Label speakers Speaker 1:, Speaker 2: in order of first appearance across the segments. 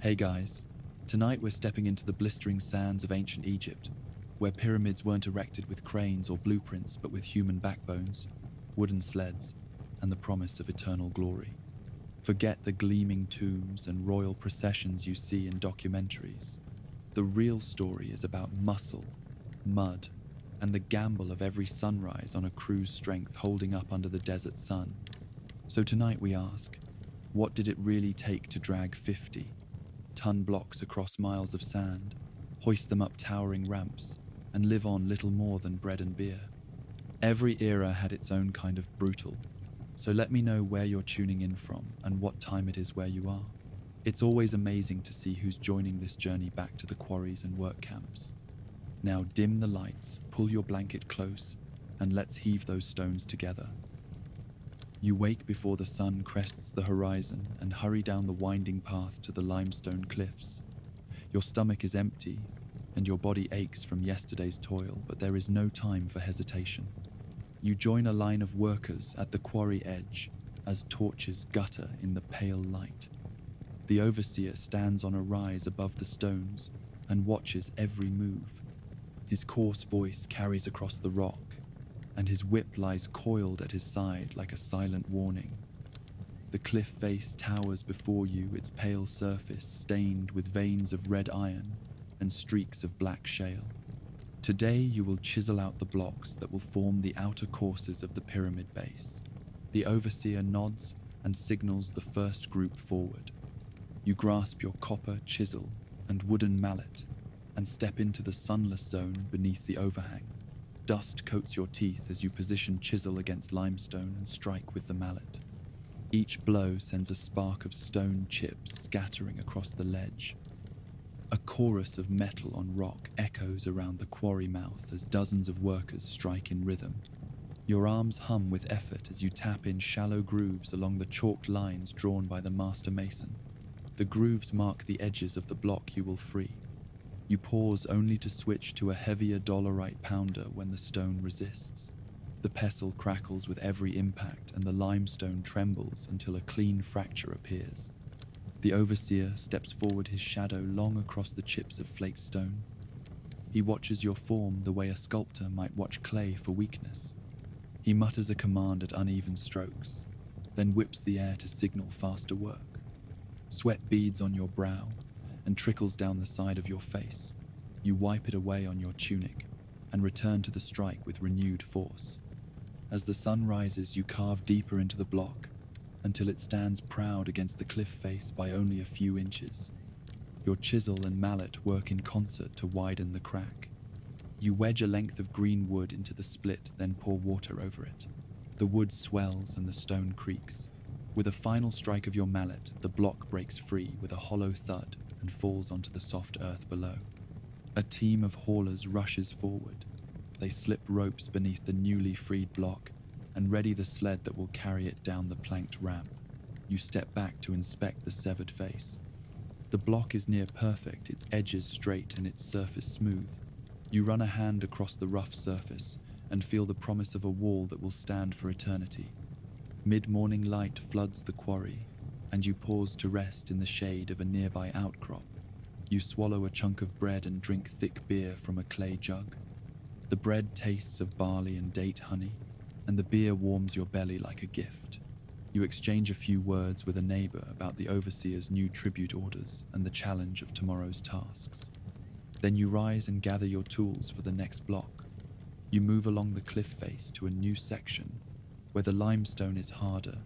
Speaker 1: Hey guys, tonight we're stepping into the blistering sands of ancient Egypt, where pyramids weren't erected with cranes or blueprints but with human backbones, wooden sleds, and the promise of eternal glory. Forget the gleaming tombs and royal processions you see in documentaries. The real story is about muscle, mud, and the gamble of every sunrise on a crew's strength holding up under the desert sun. So tonight we ask, what did it really take to drag 50-ton blocks across miles of sand, hoist them up towering ramps, and live on little more than bread and beer? Every era had its own kind of brutal, so let me know where you're tuning in from and what time it is where you are. It's always amazing to see who's joining this journey back to the quarries and work camps. Now dim the lights, pull your blanket close, and let's heave those stones together. You wake before the sun crests the horizon and hurry down the winding path to the limestone cliffs. Your stomach is empty and your body aches from yesterday's toil, but there is no time for hesitation. You join a line of workers at the quarry edge as torches gutter in the pale light. The overseer stands on a rise above the stones and watches every move. His coarse voice carries across the rock, and his whip lies coiled at his side like a silent warning. The cliff face towers before you, its pale surface stained with veins of red iron and streaks of black shale. Today you will chisel out the blocks that will form the outer courses of the pyramid base. The overseer nods and signals the first group forward. You grasp your copper chisel and wooden mallet and step into the sunless zone beneath the overhang. Dust coats your teeth as you position chisel against limestone and strike with the mallet. Each blow sends a spark of stone chips scattering across the ledge. A chorus of metal on rock echoes around the quarry mouth as dozens of workers strike in rhythm. Your arms hum with effort as you tap in shallow grooves along the chalked lines drawn by the master mason. The grooves mark the edges of the block you will free. You pause only to switch to a heavier dolerite pounder when the stone resists. The pestle crackles with every impact and the limestone trembles until a clean fracture appears. The overseer steps forward, his shadow long across the chips of flaked stone. He watches your form the way a sculptor might watch clay for weakness. He mutters a command at uneven strokes, then whips the air to signal faster work. Sweat beads on your brow and trickles down the side of your face. You wipe it away on your tunic and return to the strike with renewed force. As the sun rises, you carve deeper into the block until it stands proud against the cliff face by only a few inches. Your chisel and mallet work in concert to widen the crack. You wedge a length of green wood into the split, then pour water over it. The wood swells and the stone creaks. With a final strike of your mallet, the block breaks free with a hollow thud and falls onto the soft earth below. A team of haulers rushes forward. They slip ropes beneath the newly freed block and ready the sled that will carry it down the planked ramp. You step back to inspect the severed face. The block is near perfect, its edges straight and its surface smooth. You run a hand across the rough surface and feel the promise of a wall that will stand for eternity. Mid-morning light floods the quarry, and you pause to rest in the shade of a nearby outcrop. You swallow a chunk of bread and drink thick beer from a clay jug. The bread tastes of barley and date honey, and the beer warms your belly like a gift. You exchange a few words with a neighbor about the overseer's new tribute orders and the challenge of tomorrow's tasks. Then you rise and gather your tools for the next block. You move along the cliff face to a new section where the limestone is harder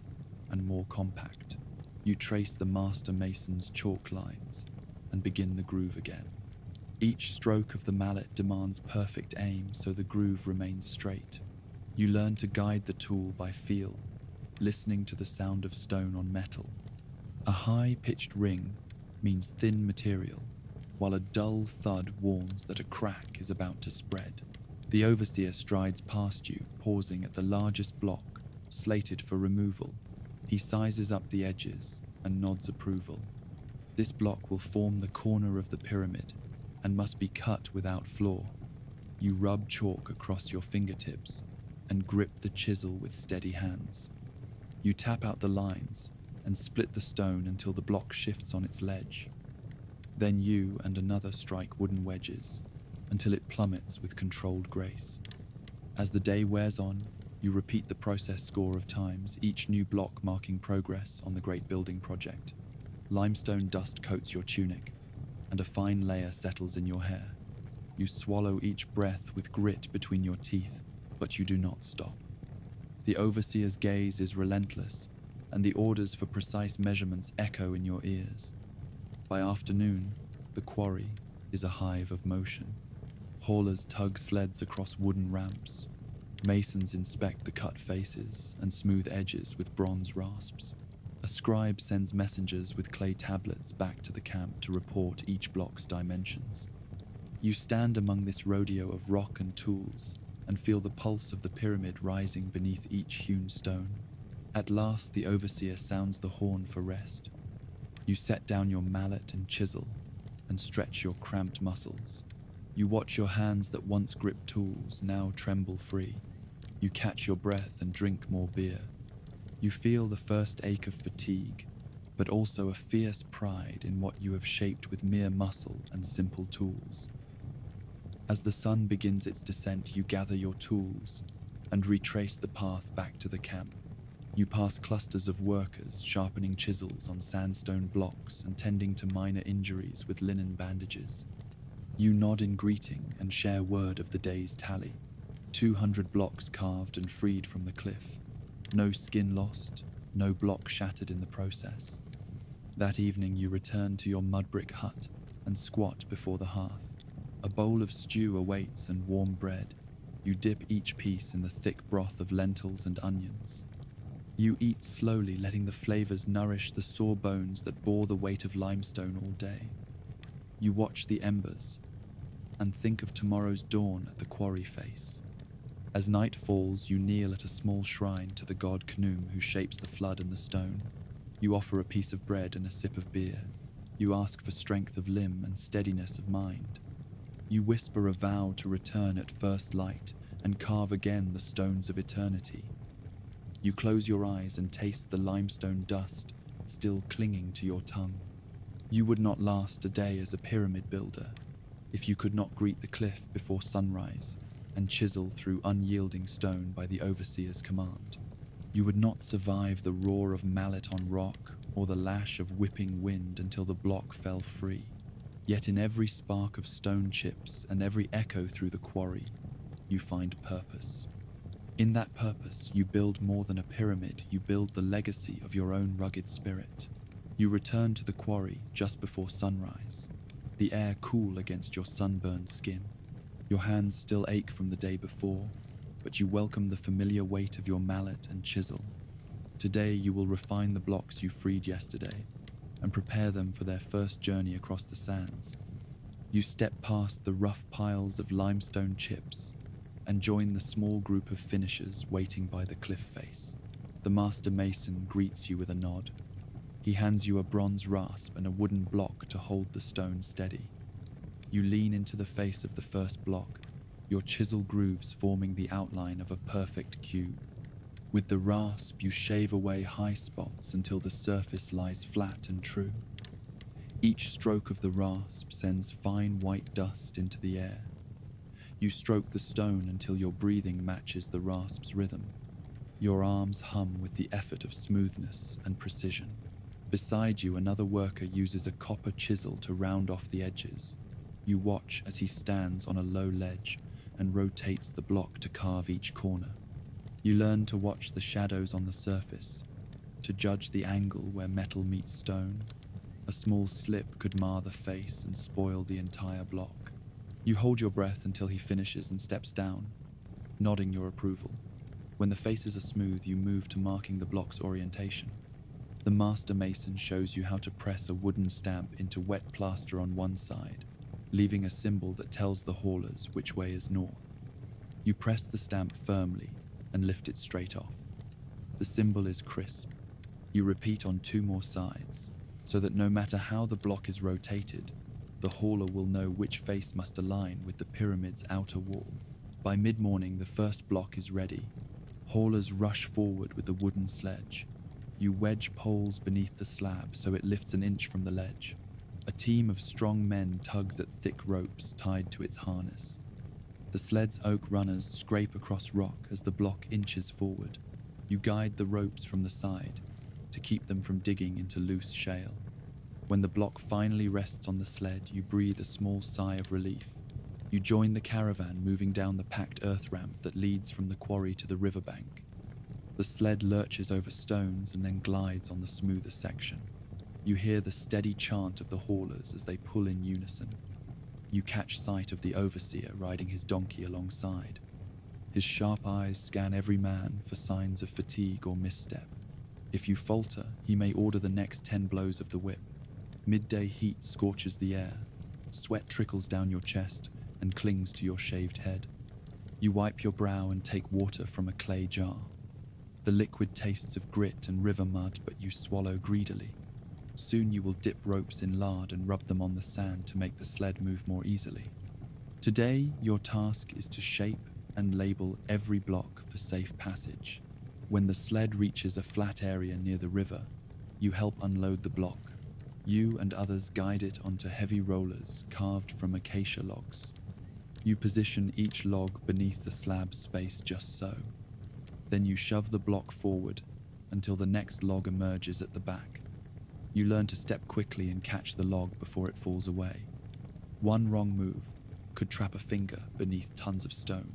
Speaker 1: and more compact. You trace the master mason's chalk lines and begin the groove again. Each stroke of the mallet demands perfect aim so the groove remains straight. You learn to guide the tool by feel, listening to the sound of stone on metal. A high-pitched ring means thin material, while a dull thud warns that a crack is about to spread. The overseer strides past you, pausing at the largest block, slated for removal. He sizes up the edges and nods approval. This block will form the corner of the pyramid and must be cut without flaw. You rub chalk across your fingertips and grip the chisel with steady hands. You tap out the lines and split the stone until the block shifts on its ledge. Then you and another strike wooden wedges until it plummets with controlled grace. As the day wears on, you repeat the process score of times, each new block marking progress on the great building project. Limestone dust coats your tunic, and a fine layer settles in your hair. You swallow each breath with grit between your teeth, but you do not stop. The overseer's gaze is relentless, and the orders for precise measurements echo in your ears. By afternoon, the quarry is a hive of motion. Haulers tug sleds across wooden ramps. Masons inspect the cut faces and smooth edges with bronze rasps. A scribe sends messengers with clay tablets back to the camp to report each block's dimensions. You stand among this rodeo of rock and tools and feel the pulse of the pyramid rising beneath each hewn stone. At last, the overseer sounds the horn for rest. You set down your mallet and chisel and stretch your cramped muscles. You watch your hands that once gripped tools now tremble free. You catch your breath and drink more beer. You feel the first ache of fatigue, but also a fierce pride in what you have shaped with mere muscle and simple tools. As the sun begins its descent, you gather your tools and retrace the path back to the camp. You pass clusters of workers sharpening chisels on sandstone blocks and tending to minor injuries with linen bandages. You nod in greeting and share word of the day's tally. 200 blocks carved and freed from the cliff. No skin lost, no block shattered in the process. That evening you return to your mud brick hut and squat before the hearth. A bowl of stew awaits and warm bread. You dip each piece in the thick broth of lentils and onions. You eat slowly, letting the flavors nourish the sore bones that bore the weight of limestone all day. You watch the embers and think of tomorrow's dawn at the quarry face. As night falls, you kneel at a small shrine to the god Khnum who shapes the flood and the stone. You offer a piece of bread and a sip of beer. You ask for strength of limb and steadiness of mind. You whisper a vow to return at first light and carve again the stones of eternity. You close your eyes and taste the limestone dust still clinging to your tongue. You would not last a day as a pyramid builder if you could not greet the cliff before sunrise and chisel through unyielding stone by the overseer's command. You would not survive the roar of mallet on rock or the lash of whipping wind until the block fell free. Yet in every spark of stone chips and every echo through the quarry, you find purpose. In that purpose, you build more than a pyramid, you build the legacy of your own rugged spirit. You return to the quarry just before sunrise, the air cool against your sunburned skin. Your hands still ache from the day before, but you welcome the familiar weight of your mallet and chisel. Today you will refine the blocks you freed yesterday and prepare them for their first journey across the sands. You step past the rough piles of limestone chips and join the small group of finishers waiting by the cliff face. The master mason greets you with a nod. He hands you a bronze rasp and a wooden block to hold the stone steady. You lean into the face of the first block, your chisel grooves forming the outline of a perfect cube. With the rasp, you shave away high spots until the surface lies flat and true. Each stroke of the rasp sends fine white dust into the air. You stroke the stone until your breathing matches the rasp's rhythm. Your arms hum with the effort of smoothness and precision. Beside you, another worker uses a copper chisel to round off the edges. You watch as he stands on a low ledge and rotates the block to carve each corner. You learn to watch the shadows on the surface, to judge the angle where metal meets stone. A small slip could mar the face and spoil the entire block. You hold your breath until he finishes and steps down, nodding your approval. When the faces are smooth, you move to marking the block's orientation. The master mason shows you how to press a wooden stamp into wet plaster on one side, leaving a symbol that tells the haulers which way is north. You press the stamp firmly and lift it straight off. The symbol is crisp. You repeat on 2 more sides, so that no matter how the block is rotated, the hauler will know which face must align with the pyramid's outer wall. By mid-morning, the first block is ready. Haulers rush forward with the wooden sledge. You wedge poles beneath the slab so it lifts an inch from the ledge. A team of strong men tugs at thick ropes tied to its harness. The sled's oak runners scrape across rock as the block inches forward. You guide the ropes from the side to keep them from digging into loose shale. When the block finally rests on the sled, you breathe a small sigh of relief. You join the caravan moving down the packed earth ramp that leads from the quarry to the riverbank. The sled lurches over stones and then glides on the smoother section. You hear the steady chant of the haulers as they pull in unison. You catch sight of the overseer riding his donkey alongside. His sharp eyes scan every man for signs of fatigue or misstep. If you falter, he may order the next 10 blows of the whip. Midday heat scorches the air. Sweat trickles down your chest and clings to your shaved head. You wipe your brow and take water from a clay jar. The liquid tastes of grit and river mud, but you swallow greedily. Soon you will dip ropes in lard and rub them on the sand to make the sled move more easily. Today, your task is to shape and label every block for safe passage. When the sled reaches a flat area near the river, you help unload the block. You and others guide it onto heavy rollers carved from acacia logs. You position each log beneath the slab space just so. Then you shove the block forward until the next log emerges at the back. You learn to step quickly and catch the log before it falls away. One wrong move could trap a finger beneath tons of stone.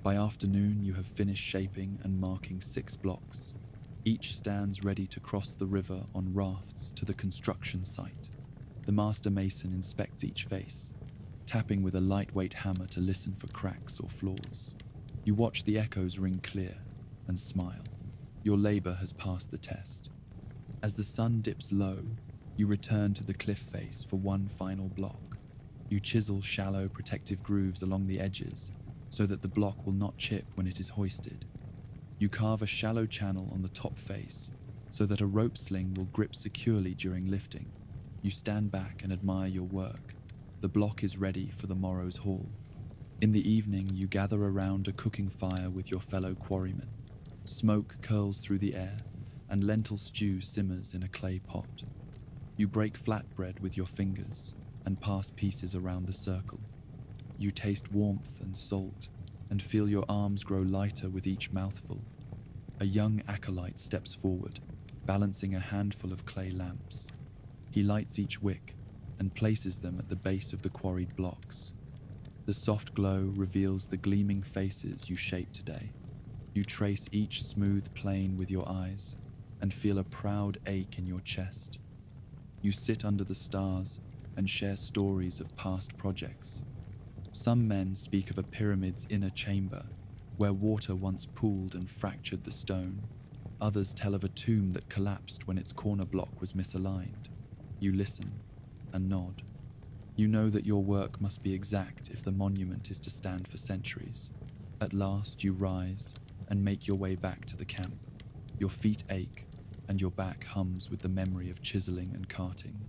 Speaker 1: By afternoon, you have finished shaping and marking 6 blocks. Each stands ready to cross the river on rafts to the construction site. The master mason inspects each face, tapping with a lightweight hammer to listen for cracks or flaws. You watch the echoes ring clear and smile. Your labor has passed the test. As the sun dips low, you return to the cliff face for one final block. You chisel shallow protective grooves along the edges so that the block will not chip when it is hoisted. You carve a shallow channel on the top face so that a rope sling will grip securely during lifting. You stand back and admire your work. The block is ready for the morrow's haul. In the evening, you gather around a cooking fire with your fellow quarrymen. Smoke curls through the air, and lentil stew simmers in a clay pot. You break flatbread with your fingers and pass pieces around the circle. You taste warmth and salt and feel your arms grow lighter with each mouthful. A young acolyte steps forward, balancing a handful of clay lamps. He lights each wick and places them at the base of the quarried blocks. The soft glow reveals the gleaming faces you shaped today. You trace each smooth plane with your eyes and feel a proud ache in your chest. You sit under the stars and share stories of past projects. Some men speak of a pyramid's inner chamber where water once pooled and fractured the stone. Others tell of a tomb that collapsed when its corner block was misaligned. You listen and nod. You know that your work must be exact if the monument is to stand for centuries. At last you rise and make your way back to the camp. Your feet ache and your back hums with the memory of chiseling and carting.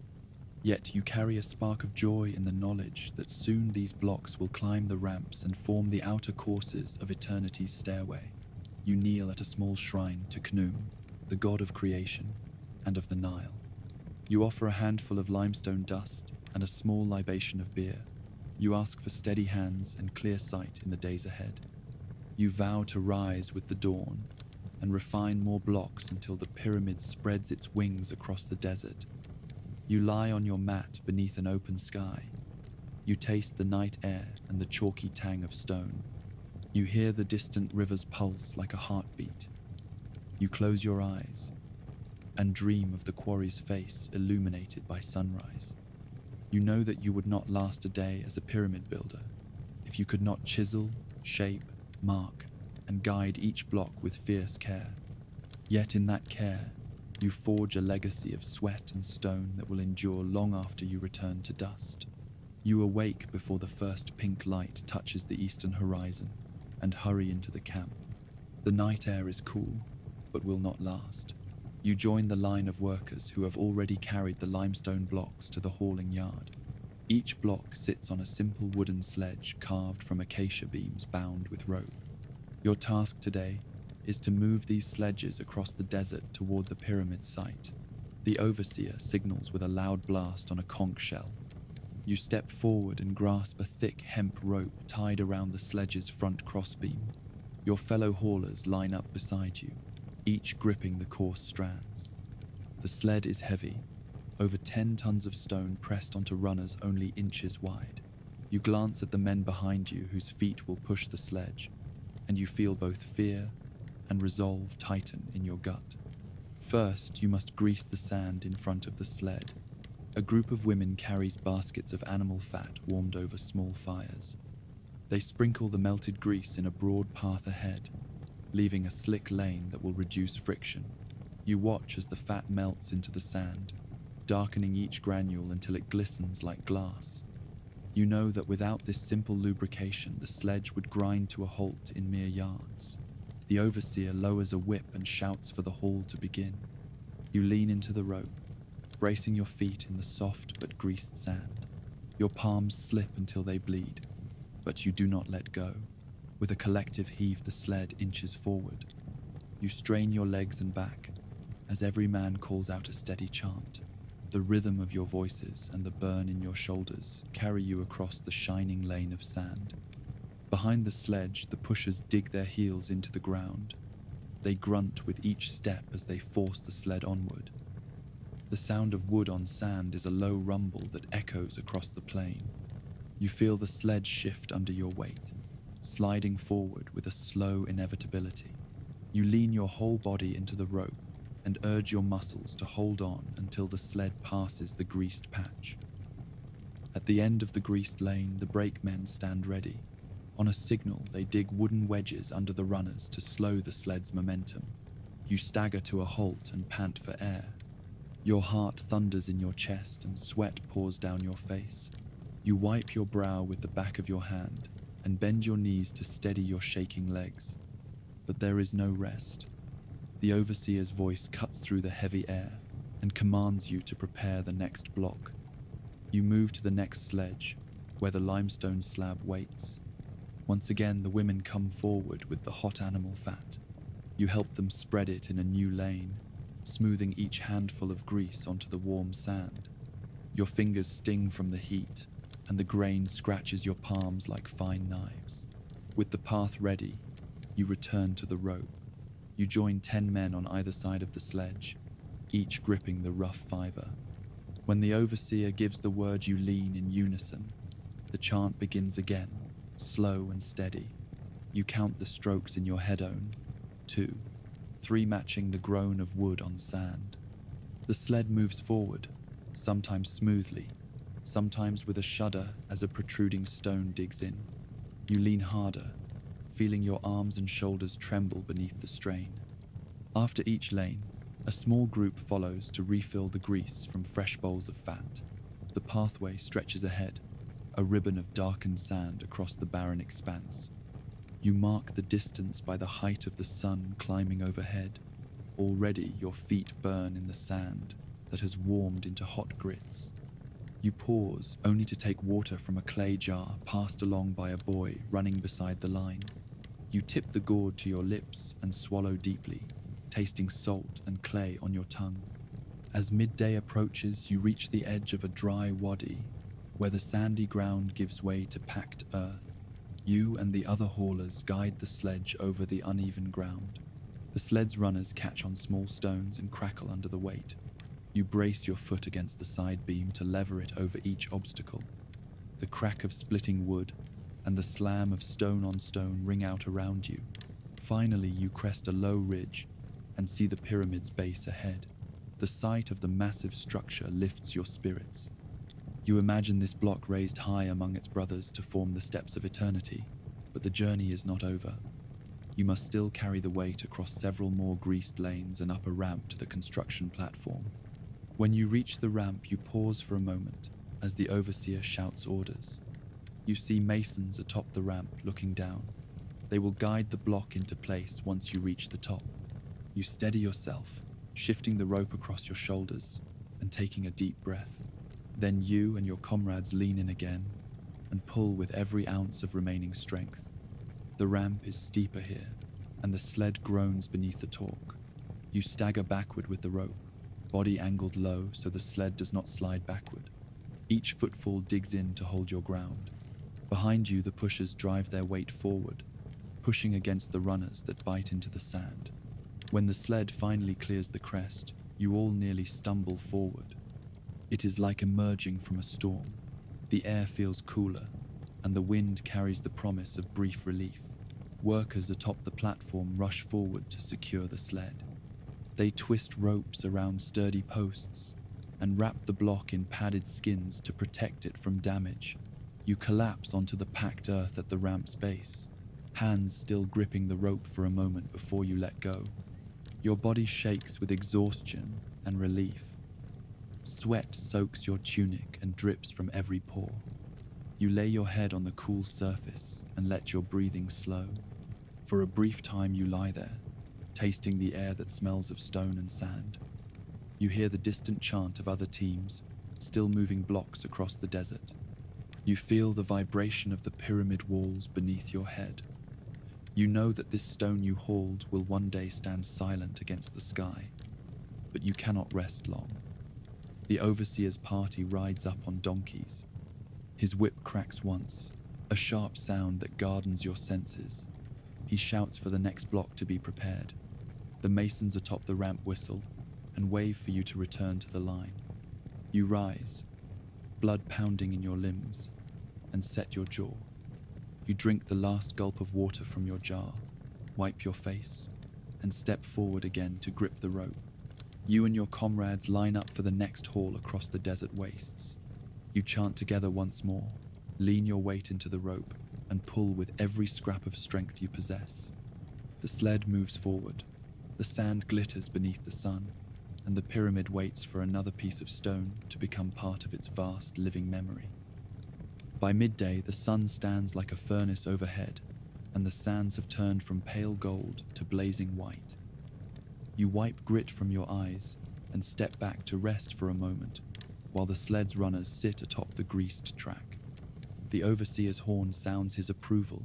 Speaker 1: Yet you carry a spark of joy in the knowledge that soon these blocks will climb the ramps and form the outer courses of eternity's stairway. You kneel at a small shrine to Khnum, the god of creation and of the Nile. You offer a handful of limestone dust and a small libation of beer. You ask for steady hands and clear sight in the days ahead. You vow to rise with the dawn and refine more blocks until the pyramid spreads its wings across the desert. You lie on your mat beneath an open sky. You taste the night air and the chalky tang of stone. You hear the distant river's pulse like a heartbeat. You close your eyes and dream of the quarry's face illuminated by sunrise. You know that you would not last a day as a pyramid builder if you could not chisel, shape, mark, and guide each block with fierce care. Yet in that care, you forge a legacy of sweat and stone that will endure long after you return to dust. You awake before the first pink light touches the eastern horizon and hurry into the camp. The night air is cool, but will not last. You join the line of workers who have already carried the limestone blocks to the hauling yard. Each block sits on a simple wooden sledge carved from acacia beams bound with rope. Your task today is to move these sledges across the desert toward the pyramid site. The overseer signals with a loud blast on a conch shell. You step forward and grasp a thick hemp rope tied around the sledge's front crossbeam. Your fellow haulers line up beside you, each gripping the coarse strands. The sled is heavy, over 10 tons of stone pressed onto runners only inches wide. You glance at the men behind you whose feet will push the sledge, and you feel both fear and resolve tighten in your gut. First, you must grease the sand in front of the sled. A group of women carries baskets of animal fat warmed over small fires. They sprinkle the melted grease in a broad path ahead, leaving a slick lane that will reduce friction. You watch as the fat melts into the sand, darkening each granule until it glistens like glass. You know that without this simple lubrication, the sledge would grind to a halt in mere yards. The overseer lowers a whip and shouts for the haul to begin. You lean into the rope, bracing your feet in the soft but greased sand. Your palms slip until they bleed, but you do not let go. With a collective heave, the sled inches forward. You strain your legs and back as every man calls out a steady chant. The rhythm of your voices and the burn in your shoulders carry you across the shining lane of sand. Behind the sledge, the pushers dig their heels into the ground. They grunt with each step as they force the sled onward. The sound of wood on sand is a low rumble that echoes across the plain. You feel the sledge shift under your weight, sliding forward with a slow inevitability. You lean your whole body into the rope and urge your muscles to hold on until the sled passes the greased patch. At the end of the greased lane, the brakemen stand ready. On a signal, they dig wooden wedges under the runners to slow the sled's momentum. You stagger to a halt and pant for air. Your heart thunders in your chest and sweat pours down your face. You wipe your brow with the back of your hand and bend your knees to steady your shaking legs. But there is no rest. The overseer's voice cuts through the heavy air and commands you to prepare the next block. You move to the next sledge, where the limestone slab waits. Once again, the women come forward with the hot animal fat. You help them spread it in a new lane, smoothing each handful of grease onto the warm sand. Your fingers sting from the heat, and the grain scratches your palms like fine knives. With the path ready, you return to the rope. You join 10 men on either side of the sledge, each gripping the rough fiber. When the overseer gives the word, you lean in unison. The chant begins again, slow and steady. You count the strokes in your head own, 2, 3 matching the groan of wood on sand. The sled moves forward, sometimes smoothly, sometimes with a shudder as a protruding stone digs in. You lean harder, feeling your arms and shoulders tremble beneath the strain. After each lane, a small group follows to refill the grease from fresh bowls of fat. The pathway stretches ahead, a ribbon of darkened sand across the barren expanse. You mark the distance by the height of the sun climbing overhead. Already your feet burn in the sand that has warmed into hot grits. You pause only to take water from a clay jar passed along by a boy running beside the line. You tip the gourd to your lips and swallow deeply, tasting salt and clay on your tongue. As midday approaches, you reach the edge of a dry wadi, where the sandy ground gives way to packed earth. You and the other haulers guide the sledge over the uneven ground. The sled's runners catch on small stones and crackle under the weight. You brace your foot against the side beam to lever it over each obstacle. The crack of splitting wood and the slam of stone on stone ring out around you. Finally, you crest a low ridge and see the pyramid's base ahead. The sight of the massive structure lifts your spirits. You imagine this block raised high among its brothers to form the steps of eternity, but the journey is not over. You must still carry the weight across several more greased lanes and up a ramp to the construction platform. When you reach the ramp, you pause for a moment as the overseer shouts orders. You see masons atop the ramp looking down. They will guide the block into place once you reach the top. You steady yourself, shifting the rope across your shoulders and taking a deep breath. Then you and your comrades lean in again and pull with every ounce of remaining strength. The ramp is steeper here, and the sled groans beneath the torque. You stagger backward with the rope, body angled low so the sled does not slide backward. Each footfall digs in to hold your ground. Behind you, the pushers drive their weight forward, pushing against the runners that bite into the sand. When the sled finally clears the crest, you all nearly stumble forward. It is like emerging from a storm. The air feels cooler, and the wind carries the promise of brief relief. Workers atop the platform rush forward to secure the sled. They twist ropes around sturdy posts and wrap the block in padded skins to protect it from damage. You collapse onto the packed earth at the ramp's base, hands still gripping the rope for a moment before you let go. Your body shakes with exhaustion and relief. Sweat soaks your tunic and drips from every pore. You lay your head on the cool surface and let your breathing slow. For a brief time you lie there, tasting the air that smells of stone and sand. You hear the distant chant of other teams, still moving blocks across the desert. You feel the vibration of the pyramid walls beneath your head. You know that this stone you hauled will one day stand silent against the sky, but you cannot rest long. The overseer's party rides up on donkeys. His whip cracks once, a sharp sound that gardens your senses. He shouts for the next block to be prepared. The masons atop the ramp whistle and wave for you to return to the line. You rise, blood pounding in your limbs, and set your jaw. You drink the last gulp of water from your jar, wipe your face, and step forward again to grip the rope. You and your comrades line up for the next haul across the desert wastes. You chant together once more, lean your weight into the rope, and pull with every scrap of strength you possess. The sled moves forward. The sand glitters beneath the sun, and the pyramid waits for another piece of stone to become part of its vast living memory. By midday, the sun stands like a furnace overhead, and the sands have turned from pale gold to blazing white. You wipe grit from your eyes and step back to rest for a moment, while the sled's runners sit atop the greased track. The overseer's horn sounds his approval,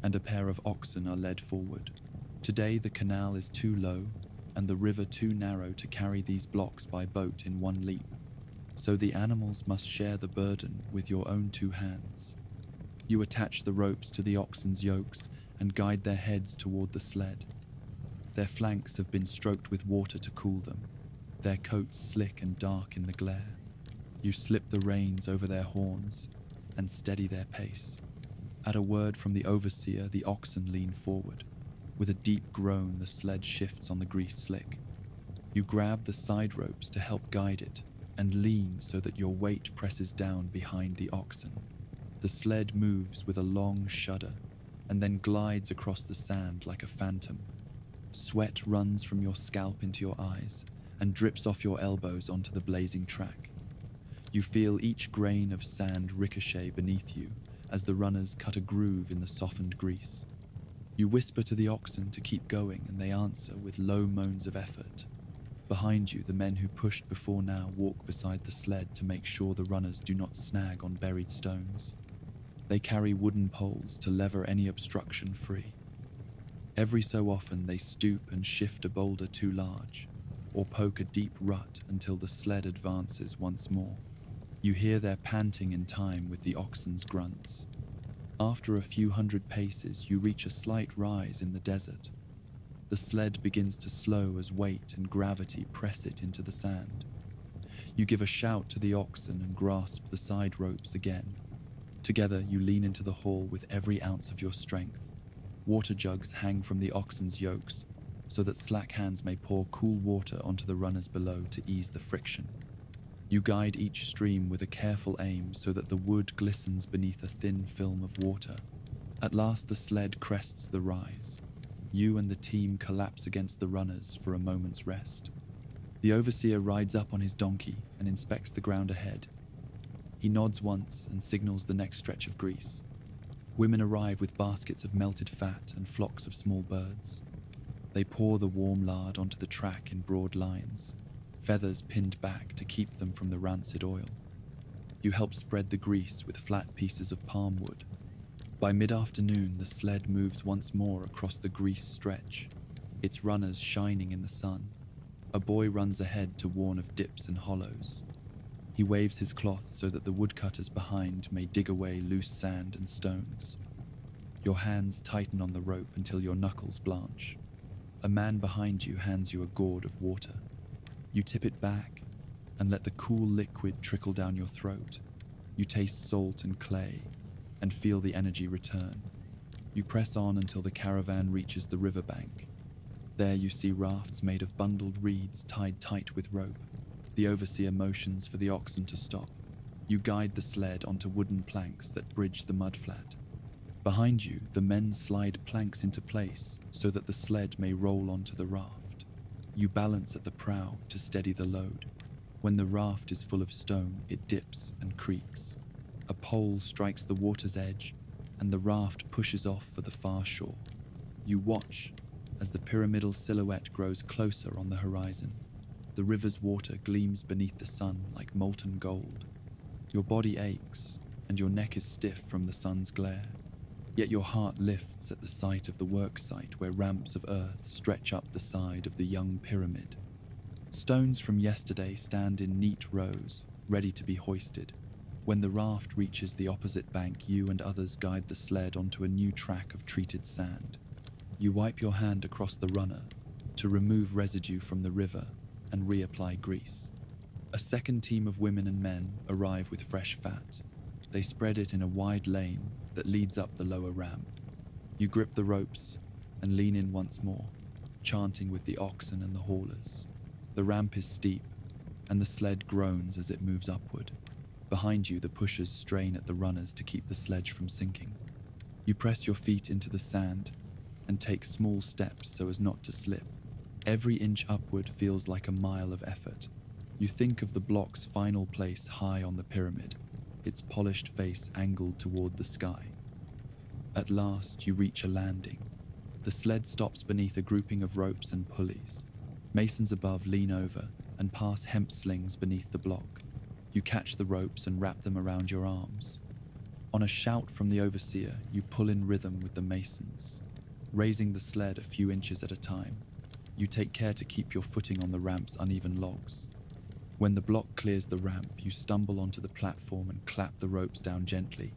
Speaker 1: and a pair of oxen are led forward. Today the canal is too low, and the river too narrow to carry these blocks by boat in one leap, so the animals must share the burden with your own two hands. You attach the ropes to the oxen's yokes and guide their heads toward the sled. Their flanks have been stroked with water to cool them, their coats slick and dark in the glare. You slip the reins over their horns and steady their pace. At a word from the overseer, the oxen lean forward. With a deep groan, the sled shifts on the grease slick. You grab the side ropes to help guide it and lean so that your weight presses down behind the oxen. The sled moves with a long shudder and then glides across the sand like a phantom. Sweat runs from your scalp into your eyes and drips off your elbows onto the blazing track. You feel each grain of sand ricochet beneath you as the runners cut a groove in the softened grease. You whisper to the oxen to keep going, and they answer with low moans of effort. Behind you, the men who pushed before now walk beside the sled to make sure the runners do not snag on buried stones. They carry wooden poles to lever any obstruction free. Every so often they stoop and shift a boulder too large, or poke a deep rut until the sled advances once more. You hear their panting in time with the oxen's grunts. After a few hundred paces, you reach a slight rise in the desert. The sled begins to slow as weight and gravity press it into the sand. You give a shout to the oxen and grasp the side ropes again. Together, you lean into the haul with every ounce of your strength. Water jugs hang from the oxen's yokes, so that slack hands may pour cool water onto the runners below to ease the friction. You guide each stream with a careful aim so that the wood glistens beneath a thin film of water. At last the sled crests the rise. You and the team collapse against the runners for a moment's rest. The overseer rides up on his donkey and inspects the ground ahead. He nods once and signals the next stretch of grease. Women arrive with baskets of melted fat and flocks of small birds. They pour the warm lard onto the track in broad lines, feathers pinned back to keep them from the rancid oil. You help spread the grease with flat pieces of palm wood. By mid-afternoon, the sled moves once more across the grease stretch, its runners shining in the sun. A boy runs ahead to warn of dips and hollows. He waves his cloth so that the woodcutters behind may dig away loose sand and stones. Your hands tighten on the rope until your knuckles blanch. A man behind you hands you a gourd of water. You tip it back and let the cool liquid trickle down your throat. You taste salt and clay and feel the energy return. You press on until the caravan reaches the riverbank. There you see rafts made of bundled reeds tied tight with rope. The overseer motions for the oxen to stop. You guide the sled onto wooden planks that bridge the mudflat. Behind you, the men slide planks into place so that the sled may roll onto the raft. You balance at the prow to steady the load. When the raft is full of stone, it dips and creaks. A pole strikes the water's edge, and the raft pushes off for the far shore. You watch as the pyramidal silhouette grows closer on the horizon. The river's water gleams beneath the sun like molten gold. Your body aches, and your neck is stiff from the sun's glare. Yet your heart lifts at the sight of the work site where ramps of earth stretch up the side of the young pyramid. Stones from yesterday stand in neat rows, ready to be hoisted. When the raft reaches the opposite bank, you and others guide the sled onto a new track of treated sand. You wipe your hand across the runner to remove residue from the river and reapply grease. A second team of women and men arrive with fresh fat. They spread it in a wide lane that leads up the lower ramp. You grip the ropes and lean in once more, chanting with the oxen and the haulers. The ramp is steep, and the sled groans as it moves upward. Behind you, the pushers strain at the runners to keep the sledge from sinking. You press your feet into the sand and take small steps so as not to slip. Every inch upward feels like a mile of effort. You think of the block's final place high on the pyramid, its polished face angled toward the sky. At last, you reach a landing. The sled stops beneath a grouping of ropes and pulleys. Masons above lean over and pass hemp slings beneath the block. You catch the ropes and wrap them around your arms. On a shout from the overseer, you pull in rhythm with the masons, raising the sled a few inches at a time. You take care to keep your footing on the ramp's uneven logs. When the block clears the ramp, you stumble onto the platform and clap the ropes down gently.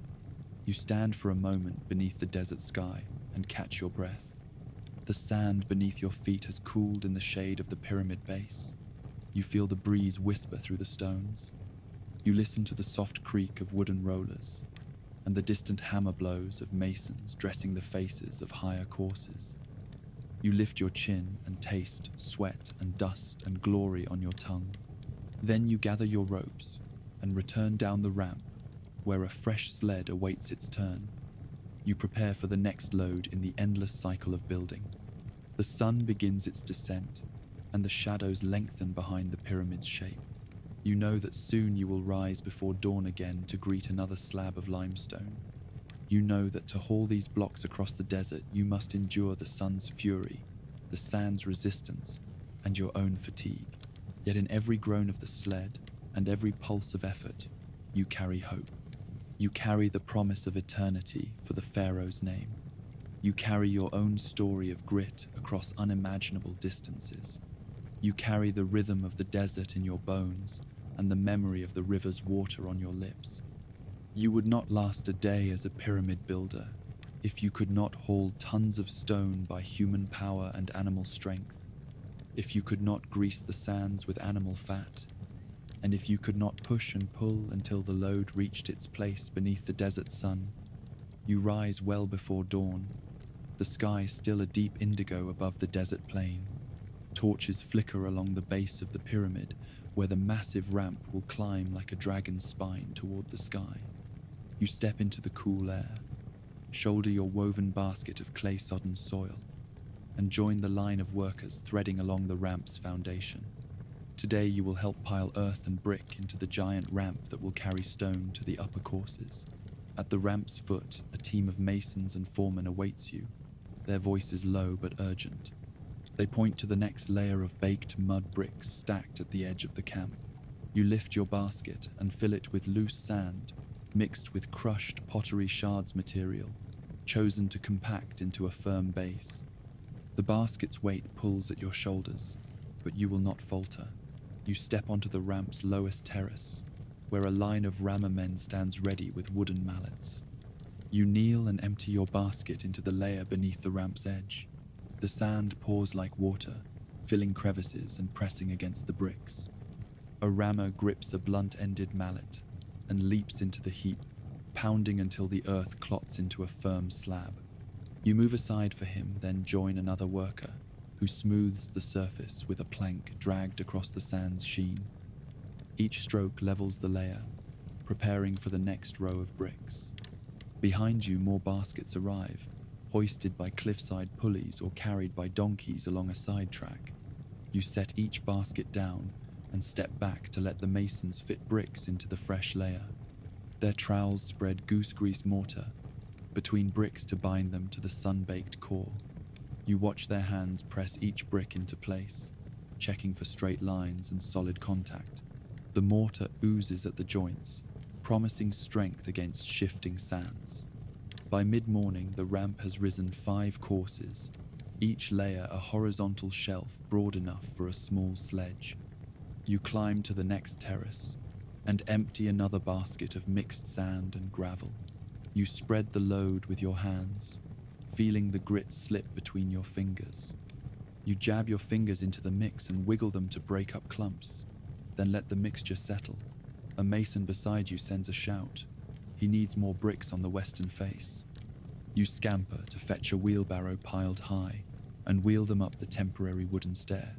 Speaker 1: You stand for a moment beneath the desert sky and catch your breath. The sand beneath your feet has cooled in the shade of the pyramid base. You feel the breeze whisper through the stones. You listen to the soft creak of wooden rollers and the distant hammer blows of masons dressing the faces of higher courses. You lift your chin and taste sweat and dust and glory on your tongue. Then you gather your ropes and return down the ramp where a fresh sled awaits its turn. You prepare for the next load in the endless cycle of building. The sun begins its descent and the shadows lengthen behind the pyramid's shape. You know that soon you will rise before dawn again to greet another slab of limestone. You know that to haul these blocks across the desert, you must endure the sun's fury, the sand's resistance, and your own fatigue. Yet in every groan of the sled and every pulse of effort, you carry hope. You carry the promise of eternity for the Pharaoh's name. You carry your own story of grit across unimaginable distances. You carry the rhythm of the desert in your bones and the memory of the river's water on your lips. You would not last a day as a pyramid builder if you could not haul tons of stone by human power and animal strength, if you could not grease the sands with animal fat, and if you could not push and pull until the load reached its place beneath the desert sun. You rise well before dawn, the sky still a deep indigo above the desert plain. Torches flicker along the base of the pyramid, where the massive ramp will climb like a dragon's spine toward the sky. You step into the cool air, shoulder your woven basket of clay-sodden soil, and join the line of workers threading along the ramp's foundation. Today you will help pile earth and brick into the giant ramp that will carry stone to the upper courses. At the ramp's foot, a team of masons and foremen awaits you, their voices low but urgent. They point to the next layer of baked mud bricks stacked at the edge of the camp. You lift your basket and fill it with loose sand, mixed with crushed pottery shards material, chosen to compact into a firm base. The basket's weight pulls at your shoulders, but you will not falter. You step onto the ramp's lowest terrace, where a line of rammer men stands ready with wooden mallets. You kneel and empty your basket into the layer beneath the ramp's edge. The sand pours like water, filling crevices and pressing against the bricks. A rammer grips a blunt-ended mallet and leaps into the heap, pounding until the earth clots into a firm slab. You move aside for him, then join another worker, who smooths the surface with a plank dragged across the sand's sheen. Each stroke levels the layer, preparing for the next row of bricks. Behind you, more baskets arrive, hoisted by cliffside pulleys or carried by donkeys along a side track. You set each basket down and step back to let the masons fit bricks into the fresh layer. Their trowels spread goose-grease mortar between bricks to bind them to the sun-baked core. You watch their hands press each brick into place, checking for straight lines and solid contact. The mortar oozes at the joints, promising strength against shifting sands. By mid-morning, the ramp has risen 5 courses, each layer a horizontal shelf broad enough for a small sledge. You climb to the next terrace and empty another basket of mixed sand and gravel. You spread the load with your hands, feeling the grit slip between your fingers. You jab your fingers into the mix and wiggle them to break up clumps, then let the mixture settle. A mason beside you sends a shout. He needs more bricks on the western face. You scamper to fetch a wheelbarrow piled high and wheel them up the temporary wooden stair.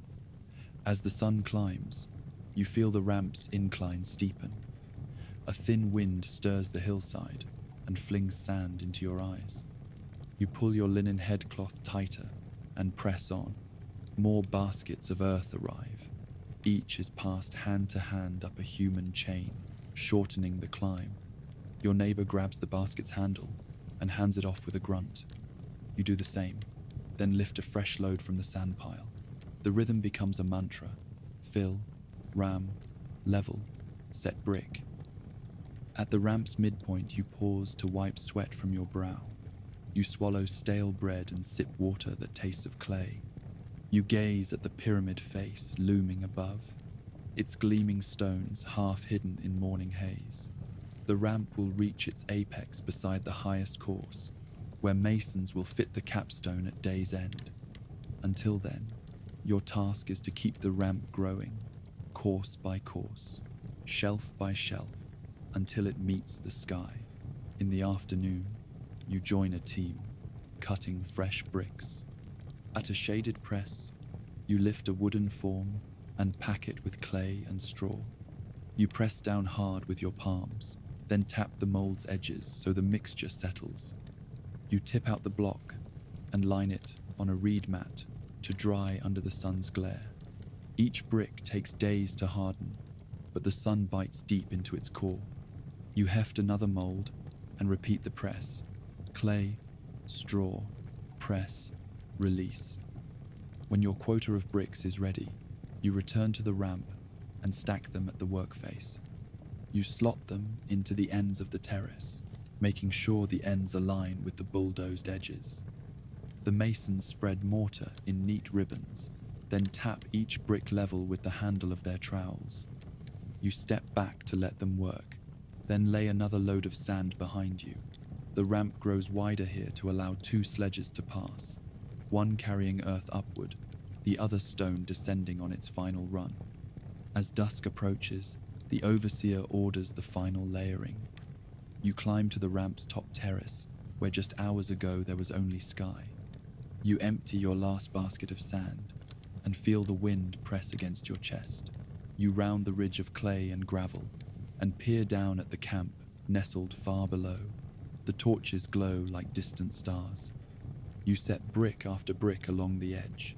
Speaker 1: As the sun climbs, you feel the ramp's incline steepen. A thin wind stirs the hillside and flings sand into your eyes. You pull your linen headcloth tighter and press on. More baskets of earth arrive. Each is passed hand to hand up a human chain, shortening the climb. Your neighbor grabs the basket's handle and hands it off with a grunt. You do the same, then lift a fresh load from the sand pile. The rhythm becomes a mantra. Fill, ram, level, set brick. At the ramp's midpoint, you pause to wipe sweat from your brow. You swallow stale bread and sip water that tastes of clay. You gaze at the pyramid face looming above, its gleaming stones half hidden in morning haze. The ramp will reach its apex beside the highest course, where masons will fit the capstone at day's end. Until then, your task is to keep the ramp growing, course by course, shelf by shelf, until it meets the sky. In the afternoon, you join a team, cutting fresh bricks. At a shaded press, you lift a wooden form and pack it with clay and straw. You press down hard with your palms, then tap the mold's edges so the mixture settles. You tip out the block and line it on a reed mat to dry under the sun's glare. Each brick takes days to harden, but the sun bites deep into its core. You heft another mold and repeat the press. Clay, straw, press, release. When your quota of bricks is ready, you return to the ramp and stack them at the workface. You slot them into the ends of the terrace, making sure the ends align with the bulldozed edges. The masons spread mortar in neat ribbons, then tap each brick level with the handle of their trowels. You step back to let them work, then lay another load of sand behind you. The ramp grows wider here to allow 2 sledges to pass, one carrying earth upward, the other stone descending on its final run. As dusk approaches, the overseer orders the final layering. You climb to the ramp's top terrace, where just hours ago there was only sky. You empty your last basket of sand and feel the wind press against your chest. You round the ridge of clay and gravel and peer down at the camp nestled far below. The torches glow like distant stars. You set brick after brick along the edge,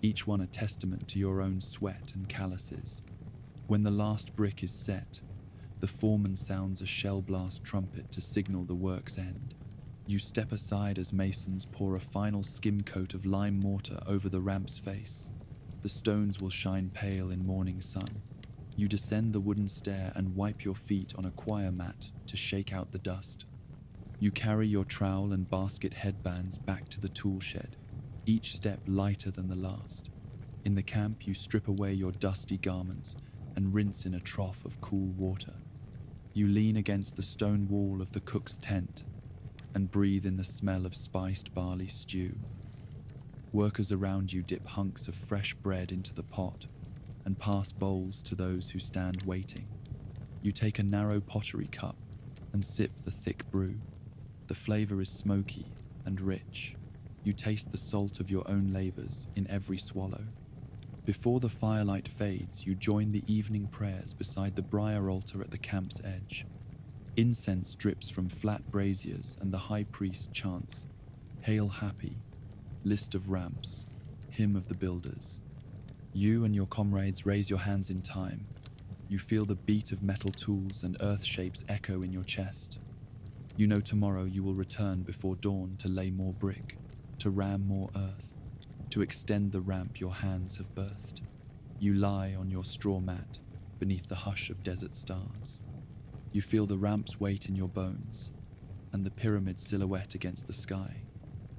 Speaker 1: each one a testament to your own sweat and calluses. When the last brick is set, the foreman sounds a shell blast trumpet to signal the work's end. You step aside as masons pour a final skim coat of lime mortar over the ramp's face. The stones will shine pale in morning sun. You descend the wooden stair and wipe your feet on a choir mat to shake out the dust. You carry your trowel and basket headbands back to the tool shed, each step lighter than the last. In the camp, you strip away your dusty garments and rinse in a trough of cool water. You lean against the stone wall of the cook's tent and breathe in the smell of spiced barley stew. Workers around you dip hunks of fresh bread into the pot and pass bowls to those who stand waiting. You take a narrow pottery cup and sip the thick brew. The flavor is smoky and rich. You taste the salt of your own labors in every swallow. Before the firelight fades, you join the evening prayers beside the briar altar at the camp's edge. Incense drips from flat braziers and the high priest chants, "Hail Happy, List of Ramps, Hymn of the Builders." You and your comrades raise your hands in time. You feel the beat of metal tools and earth shapes echo in your chest. You know tomorrow you will return before dawn to lay more brick, to ram more earth, to extend the ramp your hands have birthed. You lie on your straw mat beneath the hush of desert stars. You feel the ramp's weight in your bones and the pyramid silhouette against the sky.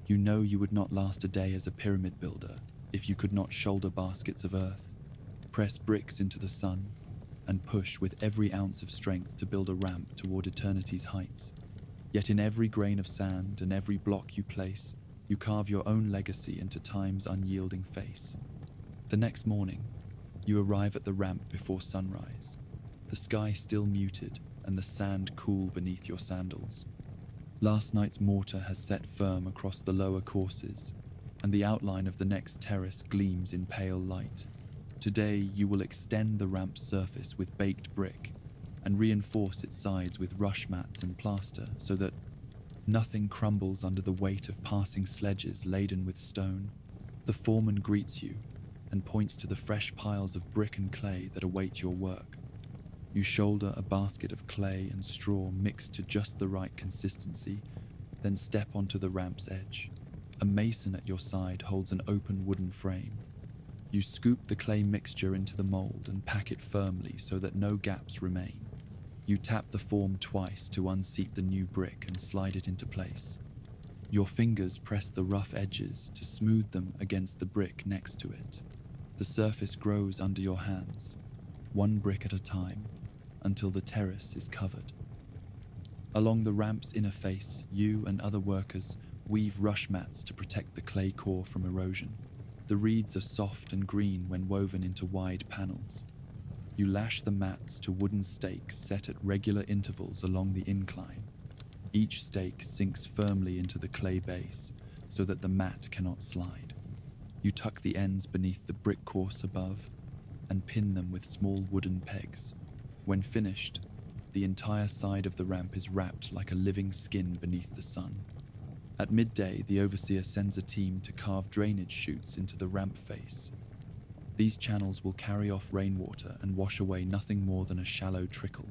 Speaker 1: You know you would not last a day as a pyramid builder if you could not shoulder baskets of earth, press bricks into the sun, and push with every ounce of strength to build a ramp toward eternity's heights. Yet in every grain of sand and every block you place, you carve your own legacy into time's unyielding face. The next morning, you arrive at the ramp before sunrise, the sky still muted and the sand cool beneath your sandals. Last night's mortar has set firm across the lower courses, and the outline of the next terrace gleams in pale light. Today, you will extend the ramp's surface with baked brick and reinforce its sides with rush mats and plaster so that nothing crumbles under the weight of passing sledges laden with stone. The foreman greets you and points to the fresh piles of brick and clay that await your work. You shoulder a basket of clay and straw mixed to just the right consistency, then step onto the ramp's edge. A mason at your side holds an open wooden frame. You scoop the clay mixture into the mold and pack it firmly so that no gaps remain. You tap the form twice to unseat the new brick and slide it into place. Your fingers press the rough edges to smooth them against the brick next to it. The surface grows under your hands, one brick at a time, until the terrace is covered. Along the ramp's inner face, you and other workers weave rush mats to protect the clay core from erosion. The reeds are soft and green when woven into wide panels. You lash the mats to wooden stakes set at regular intervals along the incline. Each stake sinks firmly into the clay base so that the mat cannot slide. You tuck the ends beneath the brick course above and pin them with small wooden pegs. When finished, the entire side of the ramp is wrapped like a living skin beneath the sun. At midday, the overseer sends a team to carve drainage chutes into the ramp face. These channels will carry off rainwater and wash away nothing more than a shallow trickle.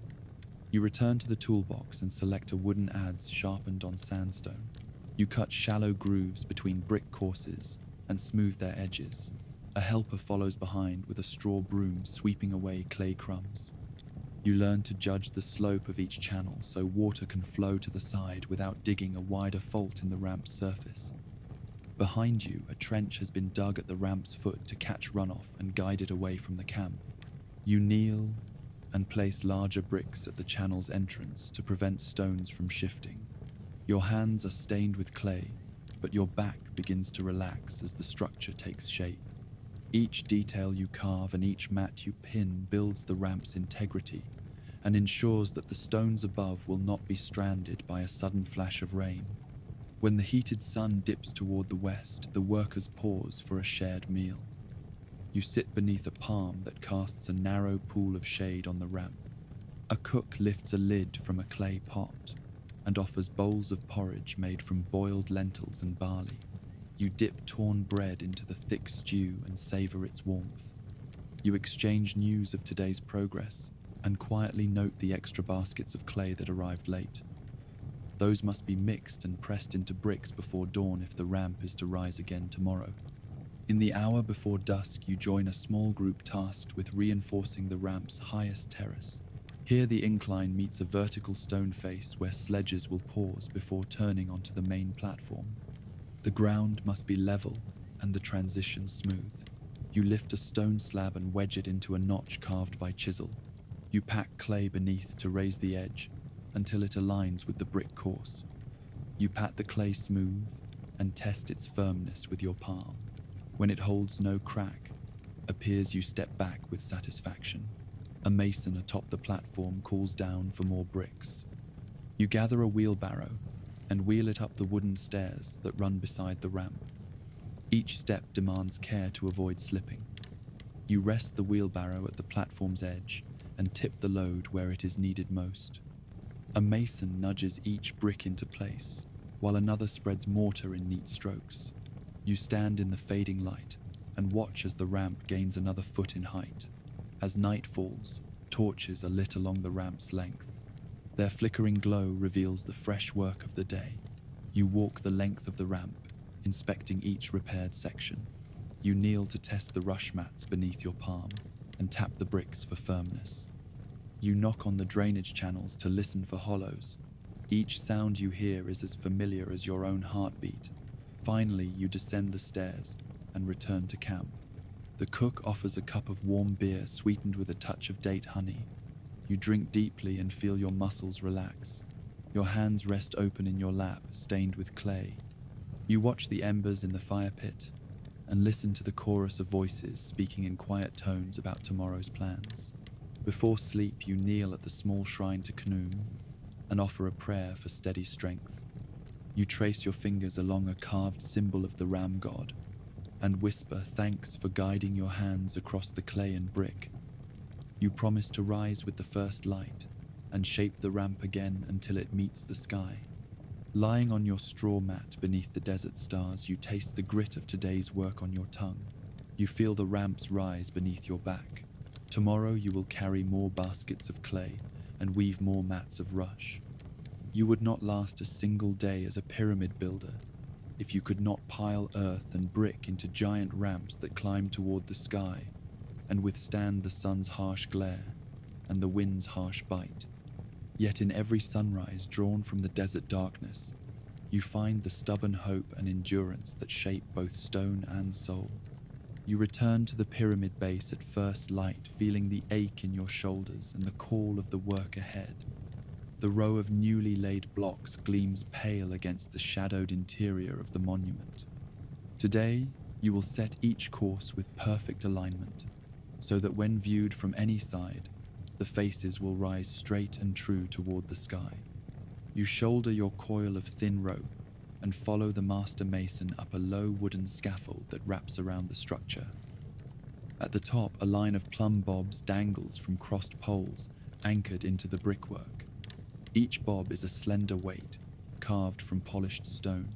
Speaker 1: You return to the toolbox and select a wooden adze sharpened on sandstone. You cut shallow grooves between brick courses and smooth their edges. A helper follows behind with a straw broom sweeping away clay crumbs. You learn to judge the slope of each channel so water can flow to the side without digging a wider fault in the ramp's surface. Behind you, a trench has been dug at the ramp's foot to catch runoff and guide it away from the camp. You kneel and place larger bricks at the channel's entrance to prevent stones from shifting. Your hands are stained with clay, but your back begins to relax as the structure takes shape. Each detail you carve and each mat you pin builds the ramp's integrity and ensures that the stones above will not be stranded by a sudden flash of rain. When the heated sun dips toward the west, the workers pause for a shared meal. You sit beneath a palm that casts a narrow pool of shade on the ramp. A cook lifts a lid from a clay pot and offers bowls of porridge made from boiled lentils and barley. You dip torn bread into the thick stew and savor its warmth. You exchange news of today's progress and quietly note the extra baskets of clay that arrived late. Those must be mixed and pressed into bricks before dawn if the ramp is to rise again tomorrow. In the hour before dusk, you join a small group tasked with reinforcing the ramp's highest terrace. Here the incline meets a vertical stone face where sledges will pause before turning onto the main platform. The ground must be level and the transition smooth. You lift a stone slab and wedge it into a notch carved by chisel. You pack clay beneath to raise the edge until it aligns with the brick course. You pat the clay smooth and test its firmness with your palm. When it holds no crack, appears you step back with satisfaction. A mason atop the platform calls down for more bricks. You gather a wheelbarrow and wheel it up the wooden stairs that run beside the ramp. Each step demands care to avoid slipping. You rest the wheelbarrow at the platform's edge and tip the load where it is needed most. A mason nudges each brick into place, while another spreads mortar in neat strokes. You stand in the fading light and watch as the ramp gains another foot in height. As night falls, torches are lit along the ramp's length. Their flickering glow reveals the fresh work of the day. You walk the length of the ramp, inspecting each repaired section. You kneel to test the rush mats beneath your palm and tap the bricks for firmness. You knock on the drainage channels to listen for hollows. Each sound you hear is as familiar as your own heartbeat. Finally, you descend the stairs and return to camp. The cook offers a cup of warm beer sweetened with a touch of date honey. You drink deeply and feel your muscles relax. Your hands rest open in your lap, stained with clay. You watch the embers in the fire pit and listen to the chorus of voices speaking in quiet tones about tomorrow's plans. Before sleep, you kneel at the small shrine to Khnum and offer a prayer for steady strength. You trace your fingers along a carved symbol of the ram god and whisper thanks for guiding your hands across the clay and brick. You promise to rise with the first light and shape the ramp again until it meets the sky. Lying on your straw mat beneath the desert stars, you taste the grit of today's work on your tongue. You feel the ramps rise beneath your back. Tomorrow you will carry more baskets of clay and weave more mats of rush. You would not last a single day as a pyramid builder if you could not pile earth and brick into giant ramps that climb toward the sky and withstand the sun's harsh glare and the wind's harsh bite. Yet in every sunrise drawn from the desert darkness, you find the stubborn hope and endurance that shape both stone and soul. You return to the pyramid base at first light, feeling the ache in your shoulders and the call of the work ahead. The row of newly laid blocks gleams pale against the shadowed interior of the monument. Today, you will set each course with perfect alignment, so that when viewed from any side, the faces will rise straight and true toward the sky. You shoulder your coil of thin rope and follow the master mason up a low wooden scaffold that wraps around the structure. At the top, a line of plumb bobs dangles from crossed poles anchored into the brickwork. Each bob is a slender weight, carved from polished stone.